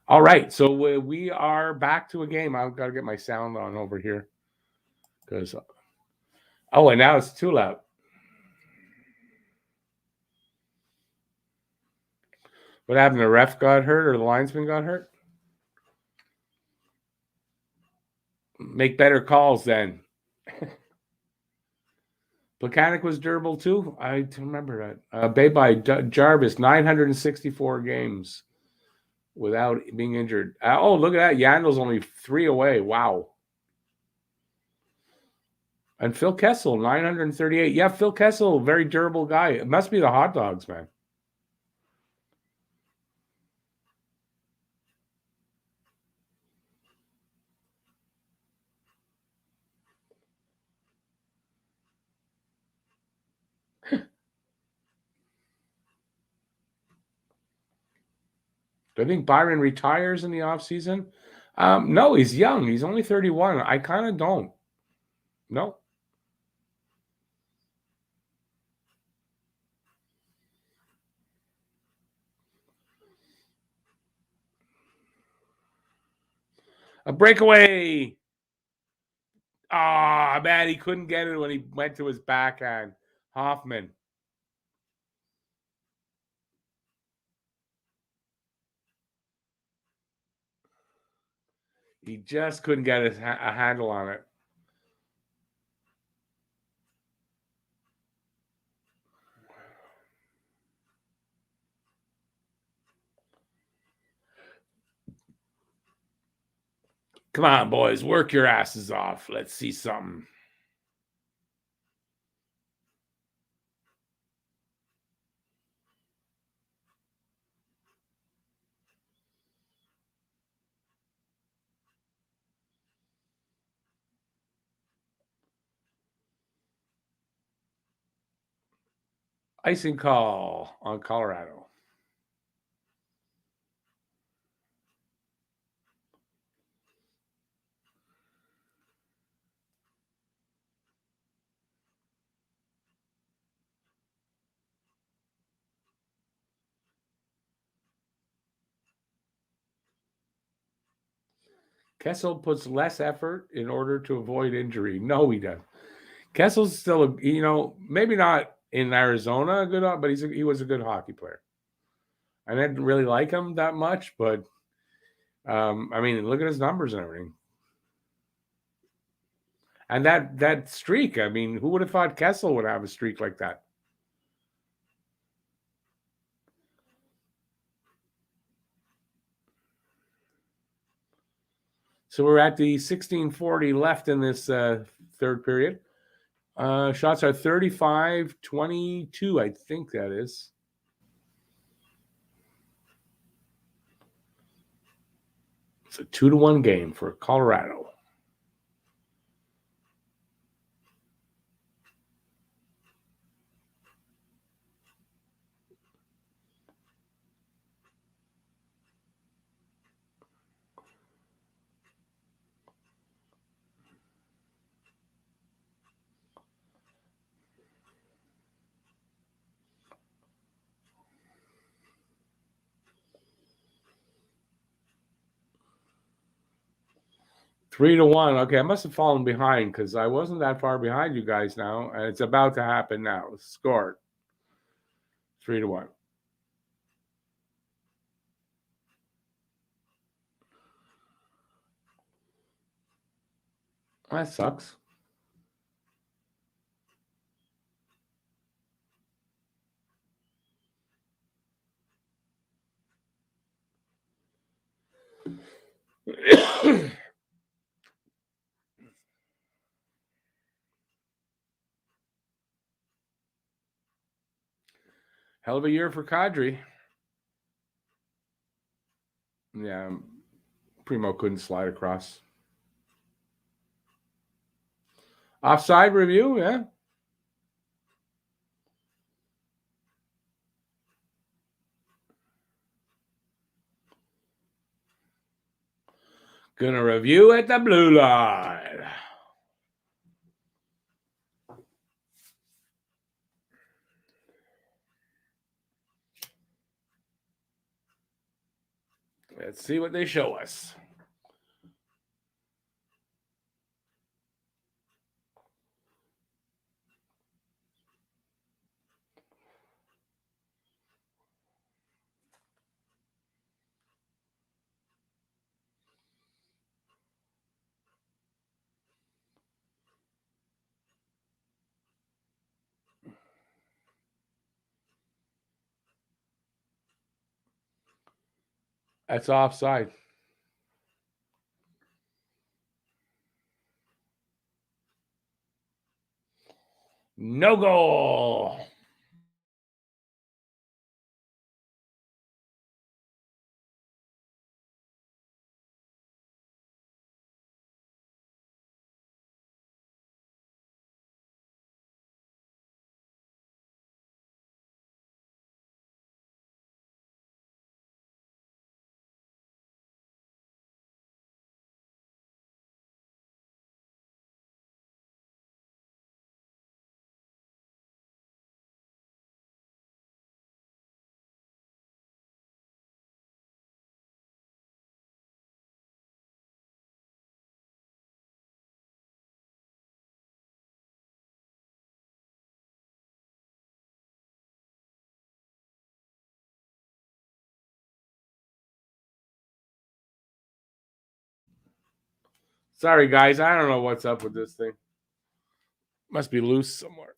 Speaker 1: All right, so we are back to a game. I've got to get my sound on over here. And now it's too loud. What happened? The ref got hurt or the linesman got hurt? Make better calls then. Plekanec was durable too. I remember that. Bay Jarvis, 964 games without being injured. Look at that. Yandel's only 3 away. Wow. And Phil Kessel, 938. Yeah, Phil Kessel, very durable guy. It must be the hot dogs, man. Do I think Byron retires in the offseason? No, he's young. He's only 31. I kind of don't. No. A breakaway. Man, he couldn't get it when he went to his backhand. Hoffman. He just couldn't get a handle on it. Come on, boys, work your asses off. Let's see something. Icing call on Colorado. Kessel puts less effort in order to avoid injury. No, he doesn't. Kessel's still, maybe not in Arizona, but he was a good hockey player. I didn't really like him that much, but look at his numbers and everything. And that streak, who would have thought Kessel would have a streak like that? So we're at the 16:40 left in this third period. Shots are 35-22, I think that is. It's a 2-1 game for Colorado. Three to one. Okay, I must have fallen behind because I wasn't that far behind you guys now, and it's about to happen now. Scored 3-1. That sucks. Hell of a year for Kadri. Yeah, Primo couldn't slide across. Offside review, yeah. Gonna review at the blue line. Let's see what they show us. That's offside. No goal. Sorry, guys. I don't know what's up with this thing. Must be loose somewhere.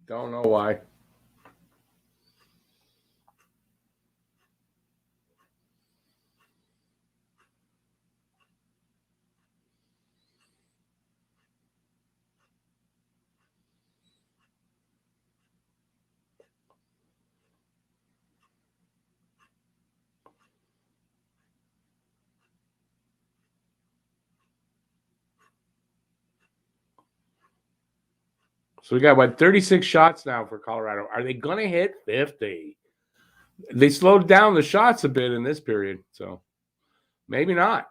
Speaker 1: Don't know why. So we got 36 shots now for Colorado. Are they going to hit 50? They slowed down the shots a bit in this period, so maybe not.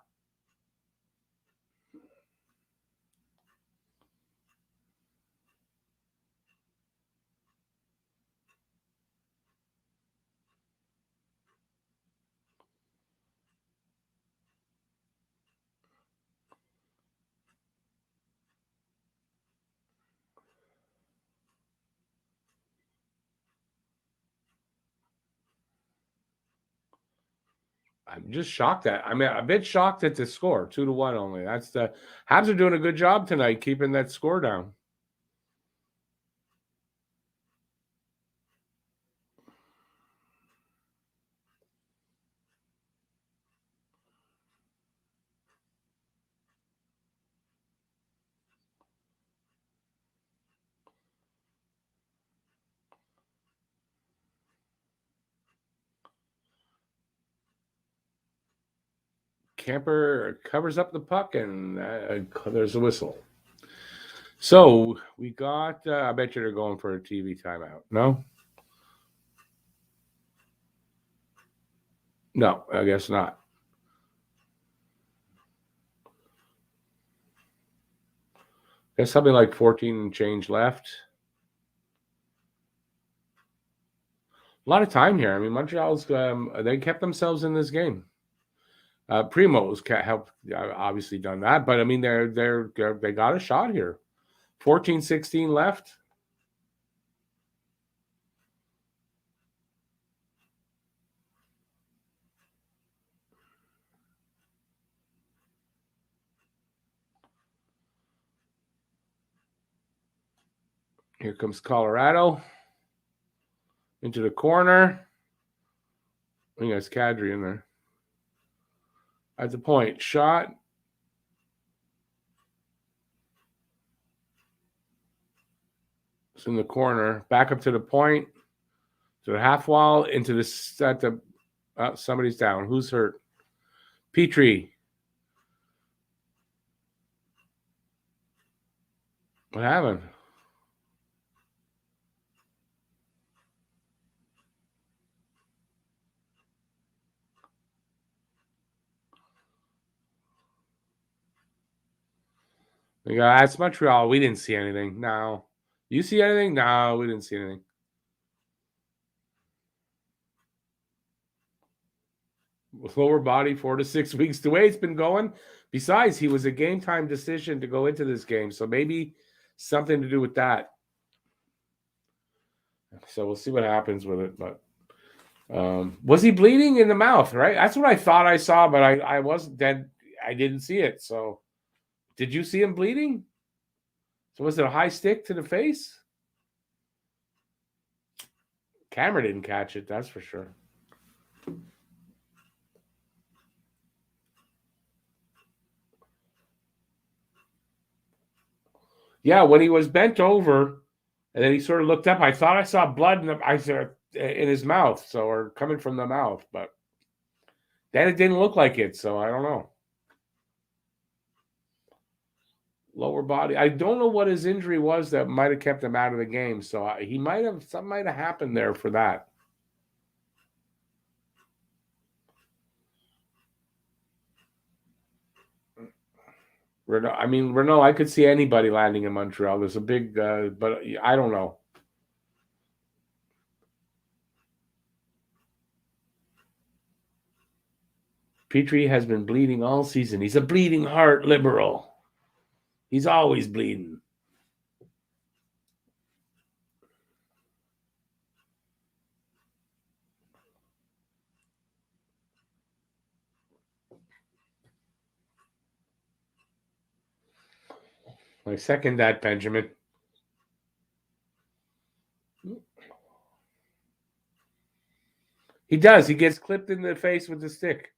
Speaker 1: I'm just shocked I'm a bit shocked at the score, 2-1 only. That's the Habs are doing a good job tonight keeping that score down. Camper covers up the puck, and there's a whistle. So we got. I bet you they're going for a TV timeout. No, I guess not. There's something like 14 and change left. A lot of time here. I mean, Montreal's they kept themselves in this game. Primo's helped, obviously done that, but I mean they got a shot here. 14-16 left. Here comes Colorado into the corner. I think that's Kadri in there. At the point, shot. It's in the corner. Back up to the point. To the half wall. Into the somebody's down. Who's hurt? Petrie. What happened? That's Montreal. We didn't see anything. No. You see anything? No, we didn't see anything. With lower body, 4 to 6 weeks. The way it's been going. Besides, he was a game time decision to go into this game. So maybe something to do with that. So we'll see what happens with it. But was he bleeding in the mouth, right? That's what I thought I saw, but I wasn't dead. I didn't see it. So did you see him bleeding? So was it a high stick to the face? Camera didn't catch it, that's for sure. Yeah, when he was bent over and then he sort of looked up, I thought I saw blood in his mouth, or coming from the mouth, but then it didn't look like it, so I don't know. Lower body. I don't know what his injury was that might have kept him out of the game, so something might have happened there for that. Renault, I could see anybody landing in Montreal. There's a big, but I don't know. Petrie has been bleeding all season. He's a bleeding heart liberal. He's always bleeding. I second that, Benjamin. He does. He gets clipped in the face with the stick.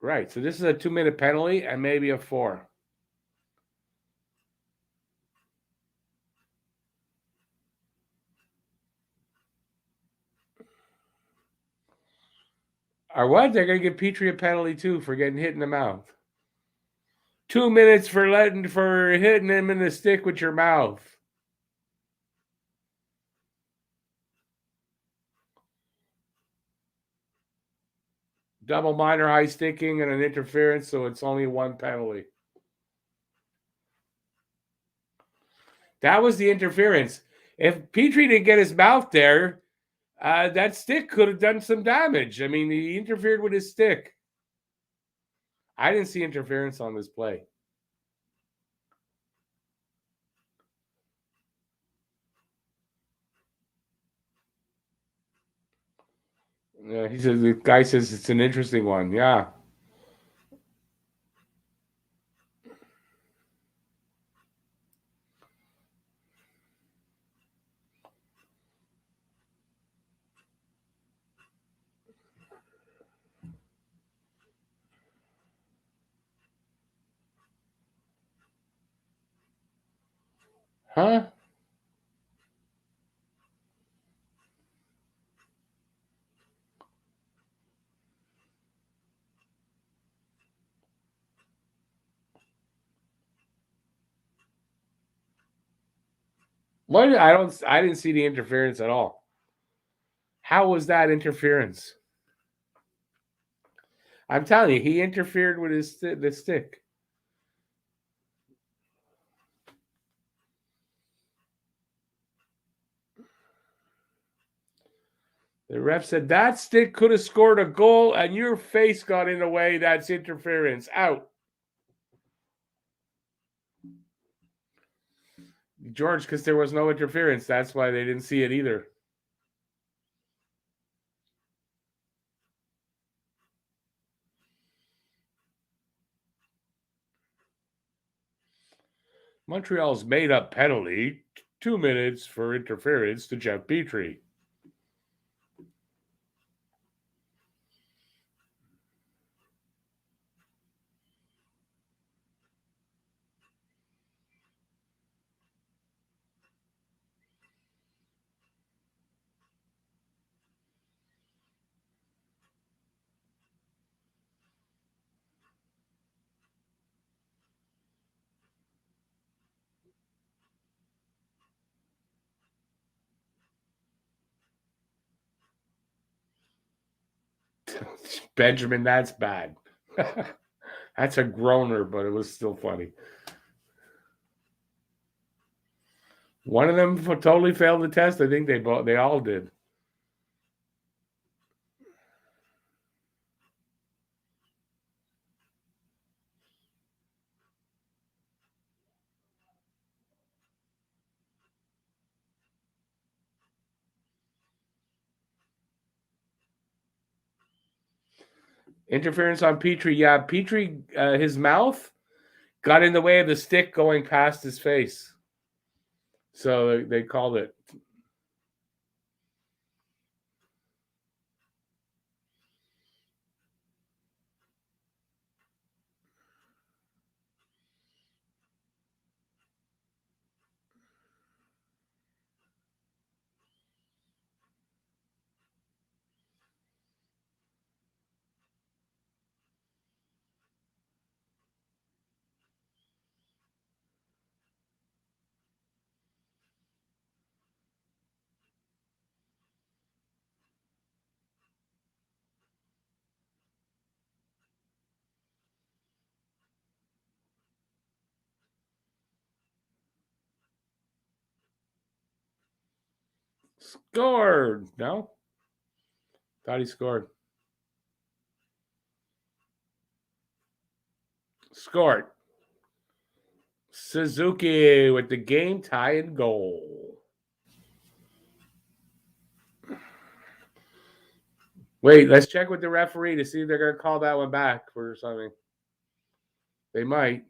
Speaker 1: Right. So this is a 2-minute penalty and maybe a 4. Or what? They're going to give Petrie a penalty too for getting hit in the mouth. 2 minutes for hitting him in the stick with your mouth. Double minor high sticking and an interference, so it's only one penalty. That was the interference. If Petrie didn't get his mouth there, that stick could have done some damage. I mean, he interfered with his stick. I didn't see interference on this play. Yeah, the guy says it's an interesting one. Yeah. Huh? What? I didn't see the interference at all. How was that interference? I'm telling you, he interfered with the stick. The ref said that stick could have scored a goal and your face got in the way. That's interference. Out. George, because there was no interference. That's why they didn't see it either. Montreal's made up penalty, 2 minutes for interference to Jeff Petrie. Benjamin, that's bad. That's a groaner, but it was still funny. One of them totally failed the test. I think they all did. Interference on Petrie. Yeah, Petrie, his mouth got in the way of the stick going past his face. So they called it. Scored. No? Thought he scored. Scored. Suzuki with the game tying goal. Wait, let's check with the referee to see if they're going to call that one back for something. They might.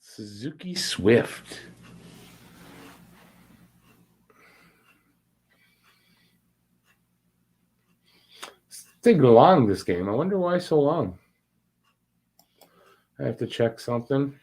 Speaker 1: Suzuki Swift. It's taking long, this game. I wonder why so long. I have to check something.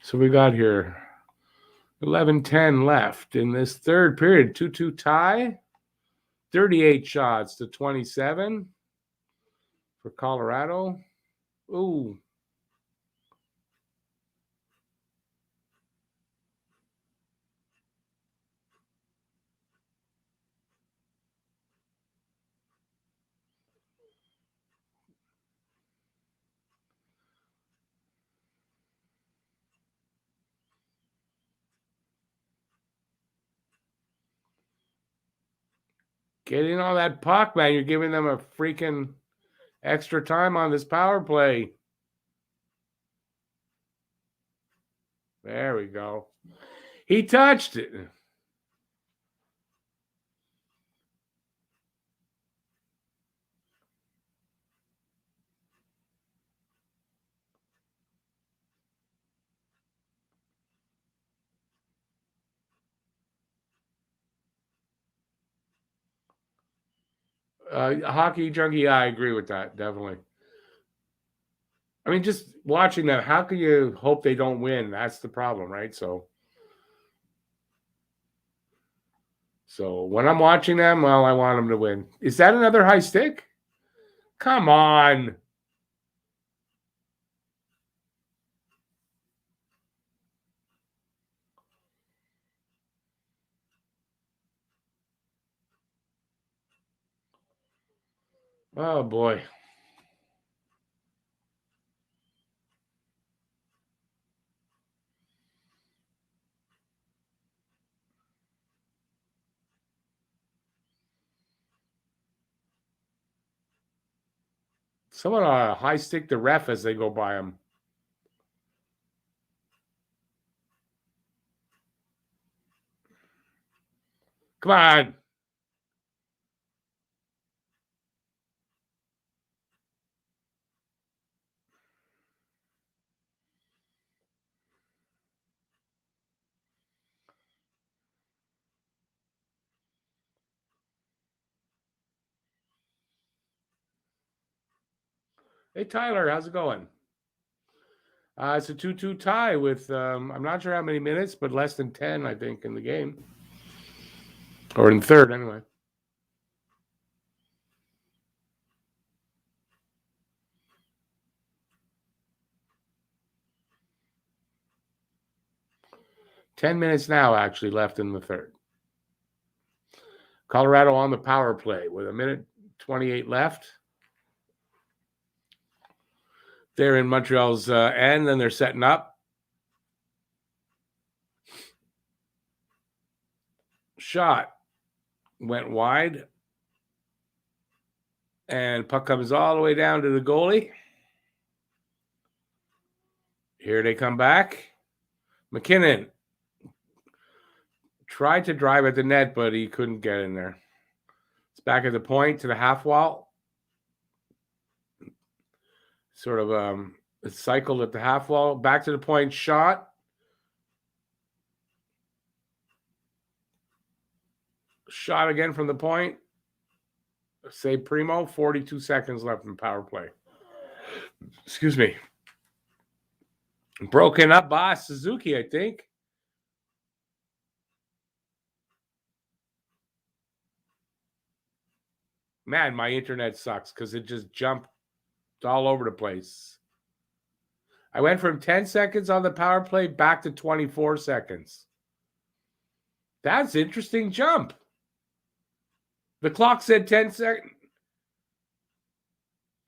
Speaker 1: So we got here 11:10 left in this third period. 2-2 tie. 38 shots to 27 for Colorado. Ooh. Get in on that puck, man. You're giving them a freaking extra time on this power play. There we go. He touched it. Hockey junkie, I agree with that, definitely. I mean, just watching them, how can you hope they don't win? That's the problem, right? So when I'm watching them, well, I want them to win. Is that another high stick? Come on. Oh, boy. Someone high stick the ref as they go by him. Come on. Hey, Tyler, how's it going? It's a 2-2 tie with, I'm not sure how many minutes, but less than 10, I think, in the game. Or in third, anyway. Ten minutes now, actually, left in the third. Colorado on the power play with 1:28 left. They're in Montreal's end, and they're setting up. Shot went wide. And puck comes all the way down to the goalie. Here they come back. McKinnon tried to drive at the net, but he couldn't get in there. It's back at the point to the half wall. Sort of it's cycled at the half wall. Back to the point, shot. Shot again from the point. Say Primo, 42 seconds left in power play. Excuse me. Broken up by Suzuki, I think. Man, my internet sucks because it just jumped all over the place. I went from 10 seconds on the power play back to 24 seconds. That's an interesting jump. The clock said 10 seconds.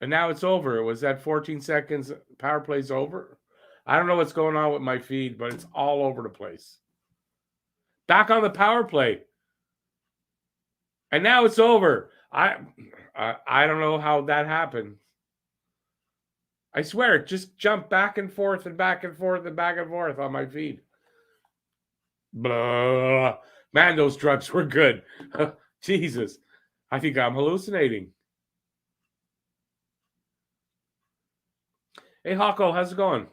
Speaker 1: And now it's over. Was that 14 seconds? Power play's over? I don't know what's going on with my feed, but it's all over the place. Back on the power play. And now it's over. I don't know how that happened. I swear, it just jumped back and forth and back and forth and back and forth on my feed. Blah. Man, those drops were good. Jesus. I think I'm hallucinating. Hey, Hawko, how's it going?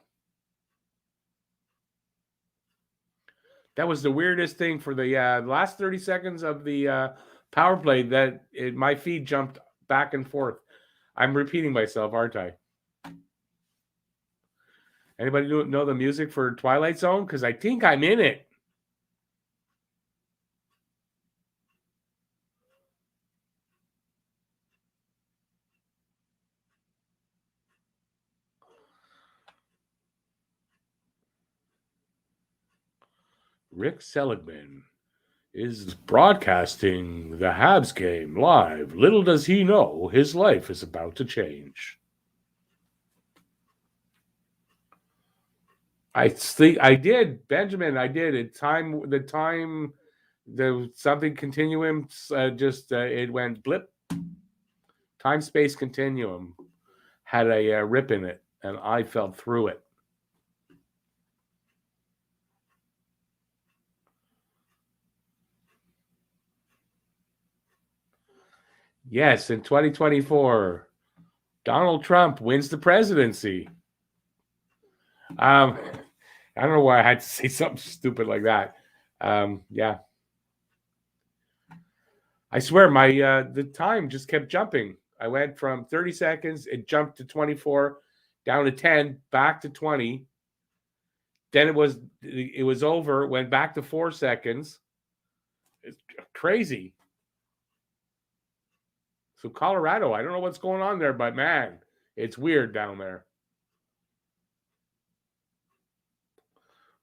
Speaker 1: That was the weirdest thing for the last 30 seconds of the power play that my feed jumped back and forth. I'm repeating myself, aren't I? Anybody know the music for Twilight Zone? Because I think I'm in it. Rick Seligman is broadcasting the Habs game live. Little does he know, his life is about to change. I think I did, Benjamin. I did. The something continuum. It went blip. Time space continuum had a rip in it, and I fell through it. Yes, in 2024, Donald Trump wins the presidency. I don't know why I had to say something stupid like that. Yeah. I swear the time just kept jumping. I went from 30 seconds, it jumped to 24, down to 10, back to 20. Then it was over, went back to 4 seconds. It's crazy. So Colorado, I don't know what's going on there, but man, it's weird down there.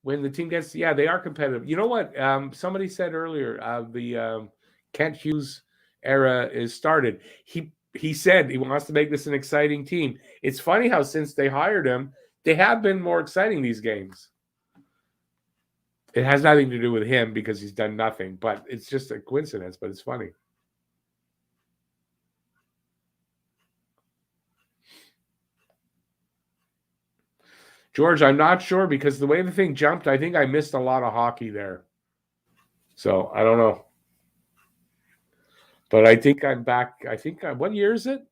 Speaker 1: When the team gets, yeah, they are competitive. You know what? Somebody said earlier, the Kent Hughes era is started. He said he wants to make this an exciting team. It's funny how since they hired him, they have been more exciting these games. It has nothing to do with him because he's done nothing, but it's just a coincidence, but it's funny. George, I'm not sure because the way the thing jumped, I think I missed a lot of hockey there. So I don't know. But I think I'm back. What year is it?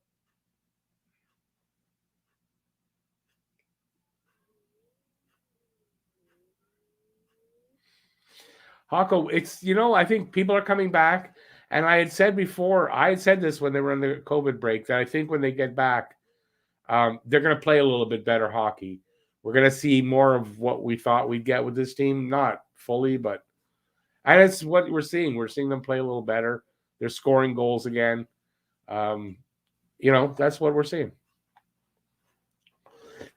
Speaker 1: Hawko, it's, I think people are coming back. And I had said before, I had said this when they were on the COVID break, that I think when they get back, they're going to play a little bit better hockey. We're going to see more of what we thought we'd get with this team. Not fully, but and it's what we're seeing. We're seeing them play a little better. They're scoring goals again. That's what we're seeing.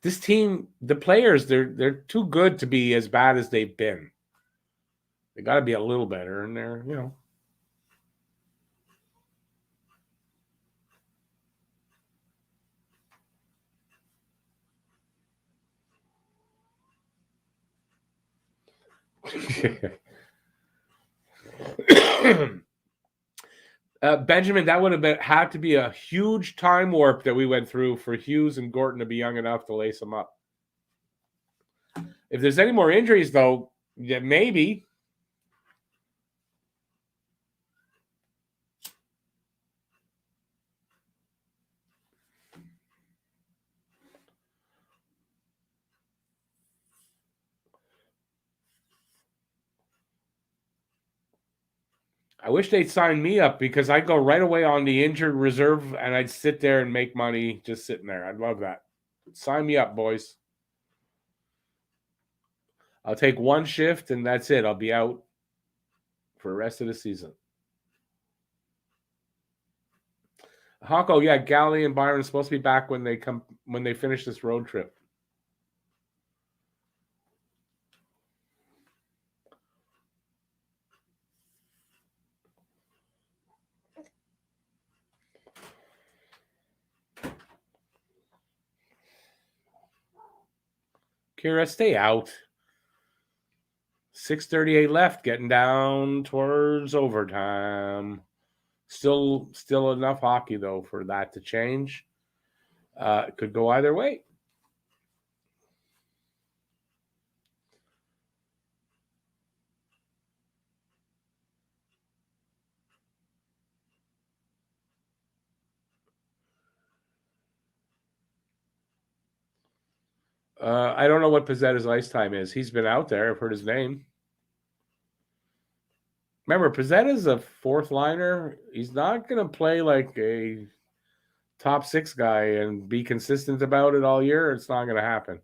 Speaker 1: This team, the players, they're too good to be as bad as they've been. They got to be a little better, and they're. Benjamin, that would have had to be a huge time warp that we went through for Hughes and Gorton to be young enough to lace them up. If there's any more injuries, though, yeah, maybe. I wish they'd sign me up because I'd go right away on the injured reserve and I'd sit there and make money just sitting there. I'd love that. Sign me up, boys. I'll take one shift and that's it. I'll be out for the rest of the season. Hawko, yeah, Gally and Byron are supposed to be back when they finish this road trip. Kira, stay out. 6:38 left, getting down towards overtime. Still enough hockey though for that to change. It could go either way. I don't know what Pizzetta's ice time is. He's been out there. I've heard his name. Remember, Pizzetta's a fourth liner. He's not going to play like a top six guy and be consistent about it all year. It's not going to happen.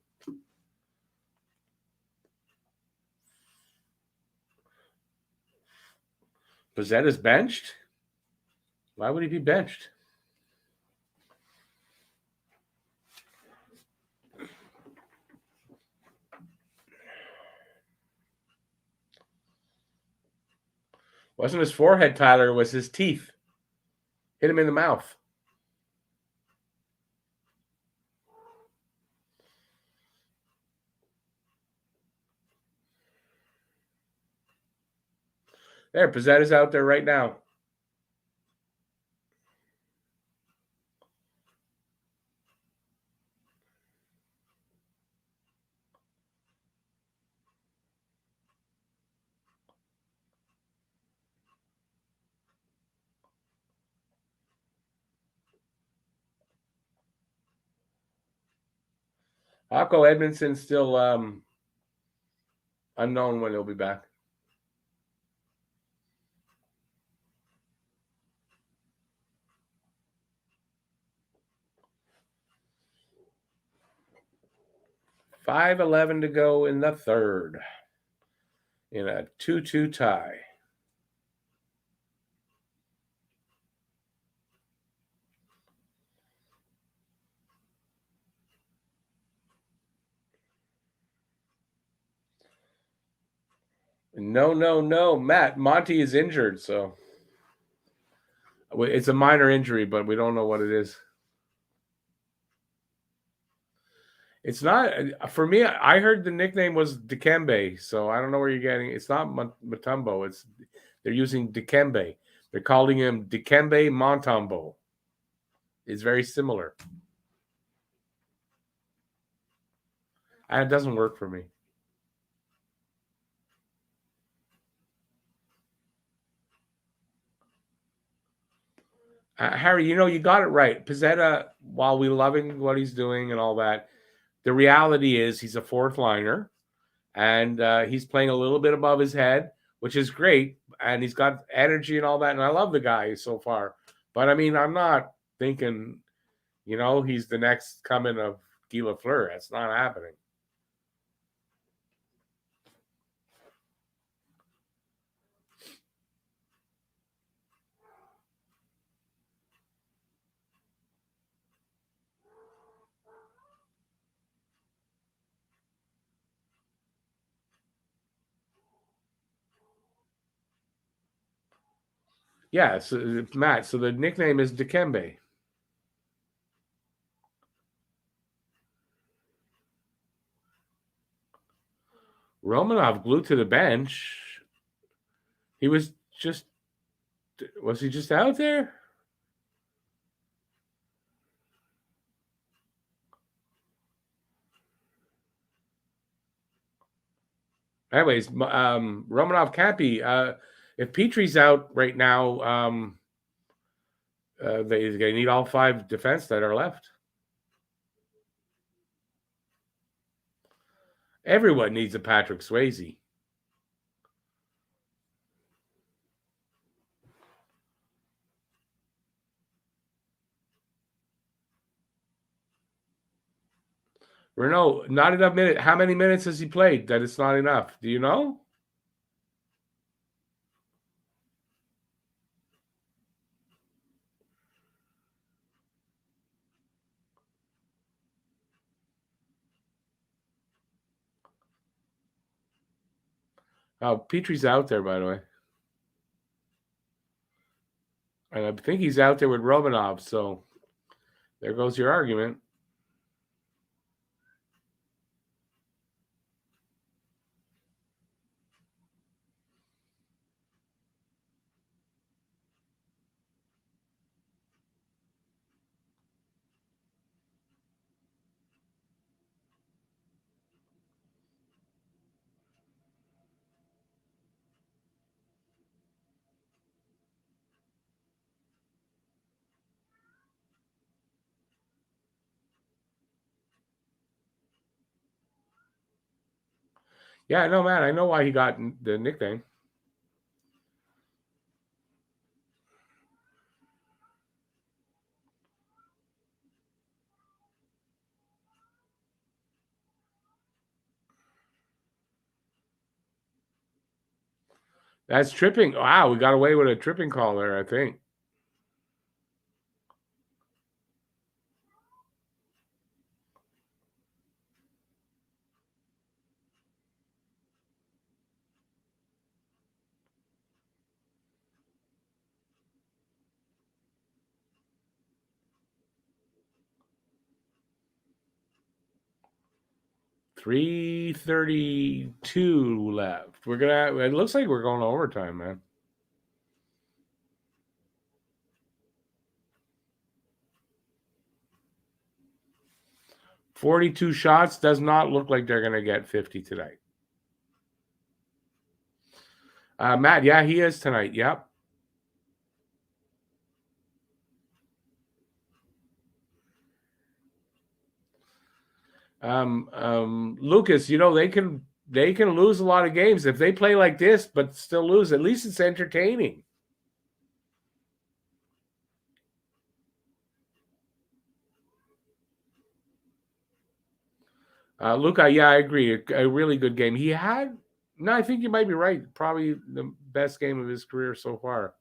Speaker 1: Pizzetta's benched? Why would he be benched? Wasn't his forehead, Tyler, it was his teeth. Hit him in the mouth. There, Pizzetta's out there right now. Akko Edmondson's still unknown when he'll be back. .5:11 to go in the third in a 2-2 tie. No. Matt, Monty is injured, so it's a minor injury, but we don't know what it is. It's not for me. I heard the nickname was Dikembe, so I don't know where you're getting. It's not Mutombo. They're using Dikembe. They're calling him Dikembe Mutombo. It's very similar, and it doesn't work for me. Harry, you got it right. Pizzetta, while we loving what he's doing and all that, the reality is he's a fourth liner, and he's playing a little bit above his head, which is great, and he's got energy and all that, and I love the guy so far. But I mean, I'm not thinking, he's the next coming of Guy Lafleur. That's not happening. Yeah, so Matt, so the nickname is Dikembe. Romanov glued to the bench. Was he just out there? Anyways, Romanov can't be. If Petrie's out right now, they need all five defense that are left. Everyone needs a Patrick Swayze. Renault, not enough minutes. How many minutes has he played that it's not enough? Do you know? Oh, Petrie's out there, by the way. And I think he's out there with Romanov, so there goes your argument. Yeah, no, man, I know why he got the nickname. That's tripping. Wow, we got away with a tripping call there, I think. .332 left. It looks like we're going to overtime, man. .42 shots does not look like they're going to get 50 tonight. Matt, yeah, he is tonight. Yep. Lucas, they can lose a lot of games if they play like this, but still lose. At least it's entertaining. Luca, yeah, I agree. A really good game. I think you might be right. Probably the best game of his career so far.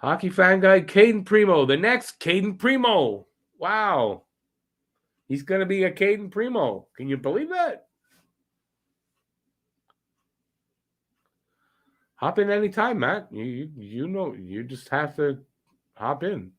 Speaker 1: Hockey fan guy, Caden Primo. The next Caden Primo. Wow. He's going to be a Caden Primo. Can you believe that? Hop in anytime, Matt. You just have to hop in.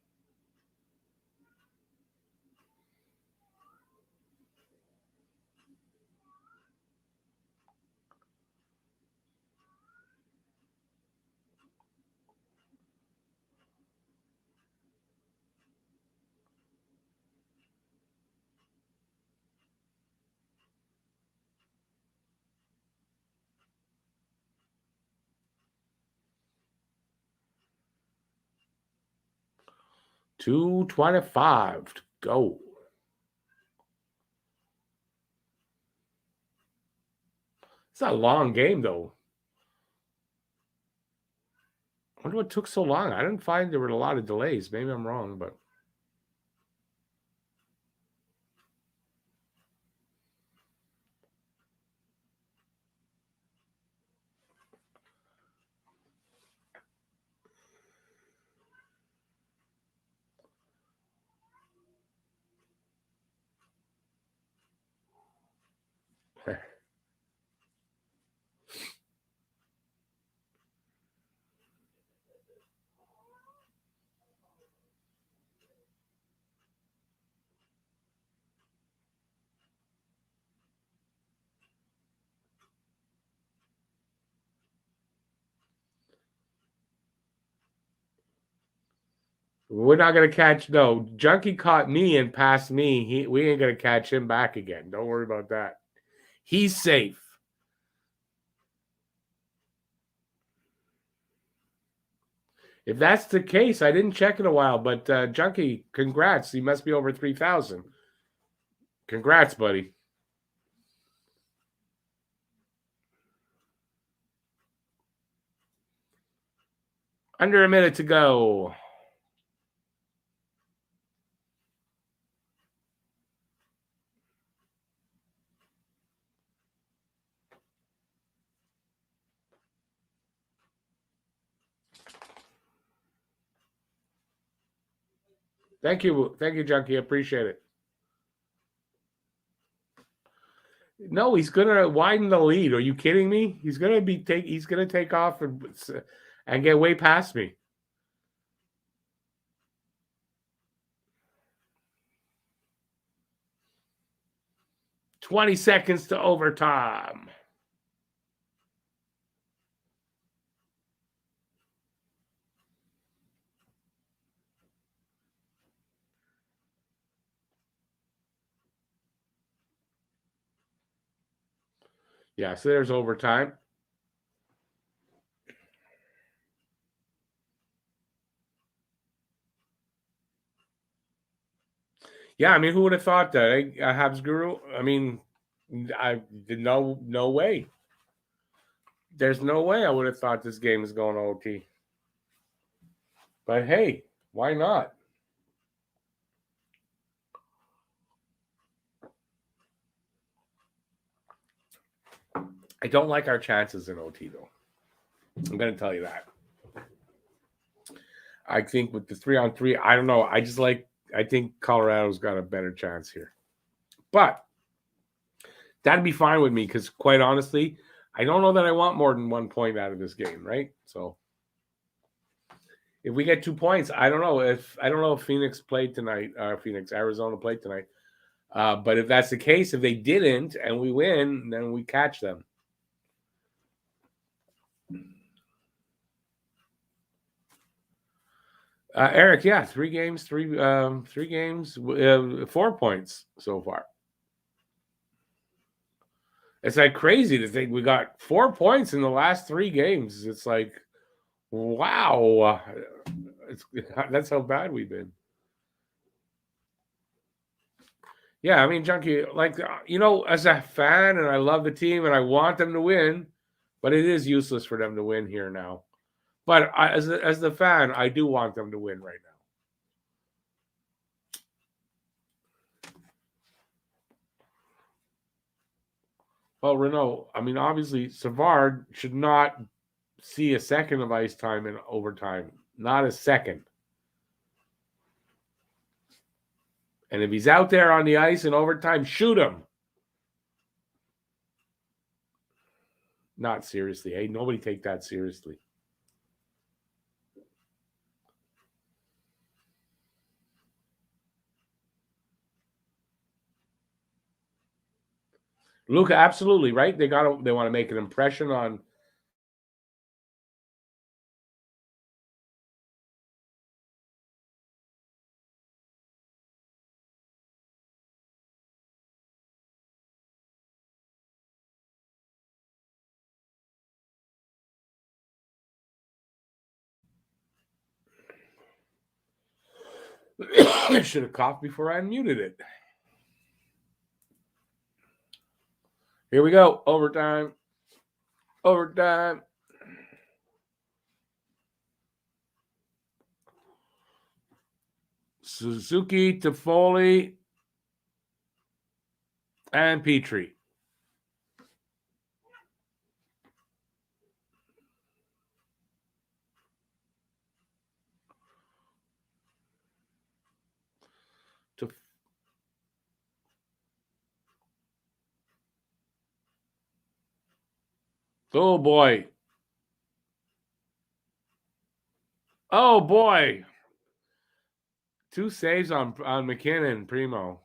Speaker 1: .225 to go. It's a long game, though. I wonder what took so long. I didn't find there were a lot of delays. Maybe I'm wrong, but. We're not going to catch. No, Junkie caught me and passed me. We ain't going to catch him back again. Don't worry about that. He's safe. If that's the case, I didn't check in a while, but Junkie, congrats. He must be over 3,000. Congrats, buddy. Under a minute to go. Thank you, Junkie. Appreciate it. No, he's gonna widen the lead. Are you kidding me? He's gonna take off and get way past me. $20 to overtime. Yeah, so there's overtime. Yeah, I mean, who would have thought that? Habs Guru. I mean, no way. There's no way I would have thought this game is going to OT. But hey, why not? I don't like our chances in OT, though. I'm going to tell you that. I think with the 3-on-3, I don't know. I think Colorado's got a better chance here. But that'd be fine with me because, quite honestly, I don't know that I want more than 1 point out of this game, right? So if we get 2 points, I don't know if Phoenix played tonight. Arizona played tonight. But if that's the case, if they didn't and we win, then we catch them. Eric, yeah, 3 games, 4 points so far. It's like crazy to think we got 4 points in the last 3 games. It's like, wow, that's how bad we've been. Yeah, I mean, Junkie, as a fan, and I love the team, and I want them to win, but it is useless for them to win here now. But as the fan, I do want them to win right now. Well, Renault, I mean, obviously, Savard should not see a second of ice time in overtime. Not a second. And if he's out there on the ice in overtime, shoot him. Not seriously. Hey, nobody take that seriously. Luka, absolutely, right? They want to make an impression on I should have coughed before I unmuted it. Here we go. Overtime. Suzuki, Toffoli, and Petrie. Oh, boy. Oh, boy. 2 saves on McKinnon, Primo.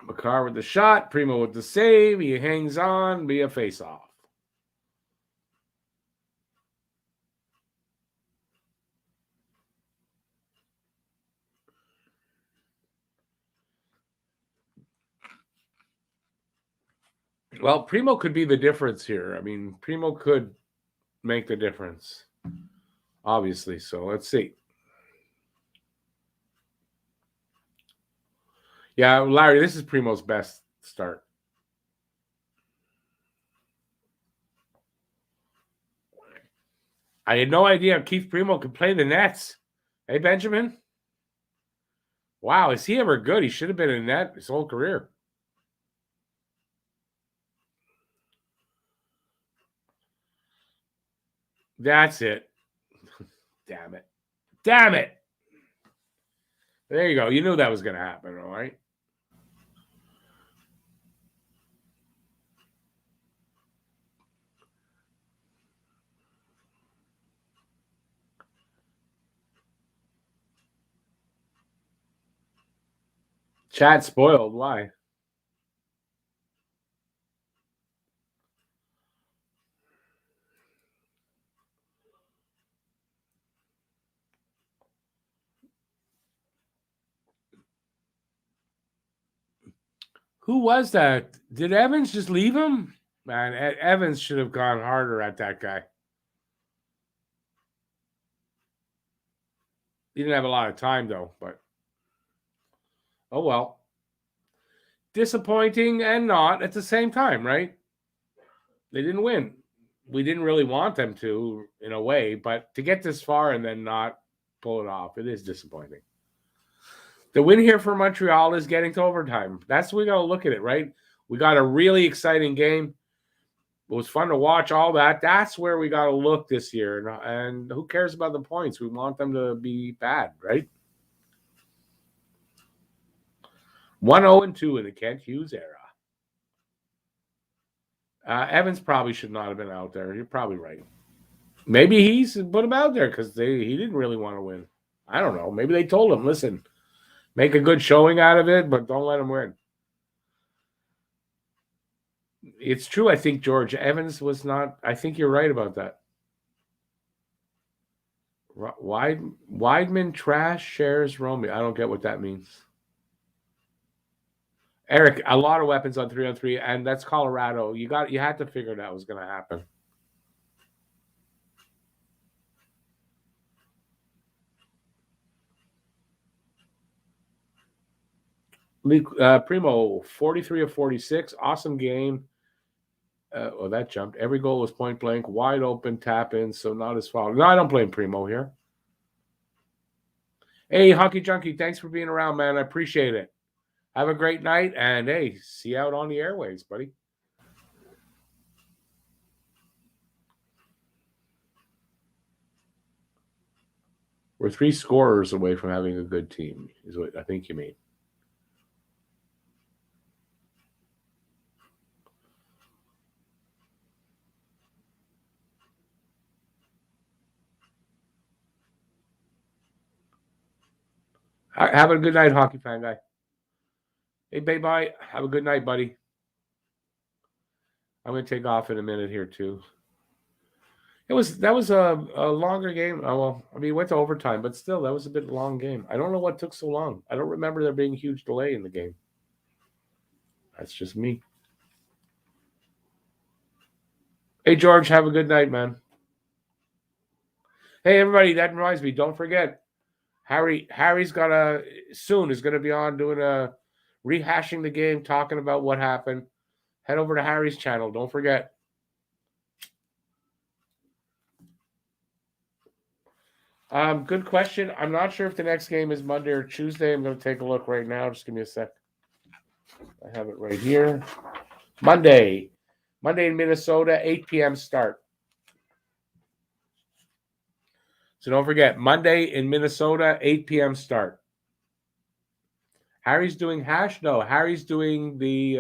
Speaker 1: Makar with the shot. Primo with the save. He hangs on. Be a face-off. Well, Primo could be the difference here. I mean, Primo could make the difference, obviously. So let's see. Yeah, Larry, this is Primo's best start. I had no idea Keith Primo could play the Nets. Hey, Benjamin? Wow, is he ever good? He should have been in net his whole career. That's it. Damn it. There you go. You knew that was going to happen, all right? Chat spoiled. Why? Who was that? Did Evans just leave him? Man, Evans should have gone harder at that guy. He didn't have a lot of time, though, but oh well. Disappointing and not at the same time, right? They didn't win. we didn't really want them to, in a way, but to get this far and then not pull it off, it is disappointing. The win here for Montreal is getting to overtime. That's we got to look at it, right? We got a really exciting game. It was fun to watch all that. That's where we got to look this year. And who cares about the points? We want them to be bad, right? 1-0-2 in the Kent Hughes era. Evans probably should not have been out there. You're probably right. Maybe he's put him out there because he didn't really want to win. I don't know. Maybe they told him, listen, make a good showing out of it, but don't let him win. It's true, I think George Evans was not. I think you're right about that. Weidman trash shares Romeo. I don't get what that means. Eric, a lot of weapons on 3-on-3, and that's Colorado. You had to figure that was going to happen. Primo, 43 of 46. Awesome game. That jumped. Every goal was point blank, wide open, tap in, so not his fault. No, I don't blame Primo here. Hey, Hockey Junkie, thanks for being around, man. I appreciate it. Have a great night, and hey, see you out on the airwaves, buddy. We're 3 scorers away from having a good team, is what I think you mean. Have a good night, hockey fan guy. Hey, bye. Have a good night, buddy. I'm going to take off in a minute here, too. That was a longer game. Oh, well, I mean, it went to overtime, but still, that was a bit long game. I don't know what took so long. I don't remember there being a huge delay in the game. That's just me. Hey, George, have a good night, man. Hey, everybody, that reminds me, don't forget, Harry's is going to be on doing a rehashing the game, talking about what happened. Head over to Harry's channel. Don't forget. Good question. I'm not sure if the next game is Monday or Tuesday. I'm going to take a look right now. Just give me a sec. I have it right here. Monday in Minnesota, 8 p.m. start. So don't forget, Monday in Minnesota, 8 p.m. start. Harry's doing hash? No, Harry's doing the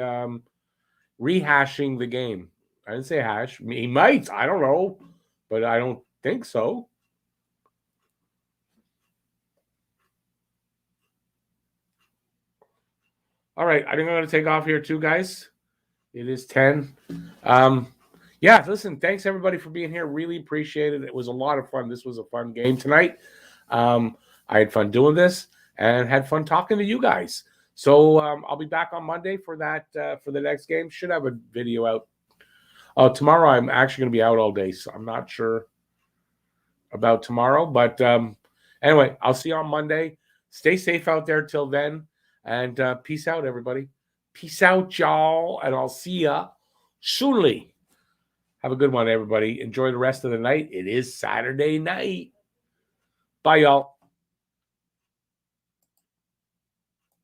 Speaker 1: rehashing the game. I didn't say hash. He might. I don't know. But I don't think so. All right. I think I'm going to take off here too, guys. It is 10. Yeah, listen, thanks everybody for being here. Really appreciate it. It was a lot of fun. This was a fun game tonight. I had fun doing this and had fun talking to you guys. So I'll be back on Monday for that for the next game. Should have a video out. Tomorrow I'm actually going to be out all day, so I'm not sure about tomorrow. But anyway, I'll see you on Monday. Stay safe out there till then, and peace out, everybody. Peace out, y'all, and I'll see ya soonly. Have a good one, everybody. Enjoy the rest of the night. It is Saturday night. Bye, y'all.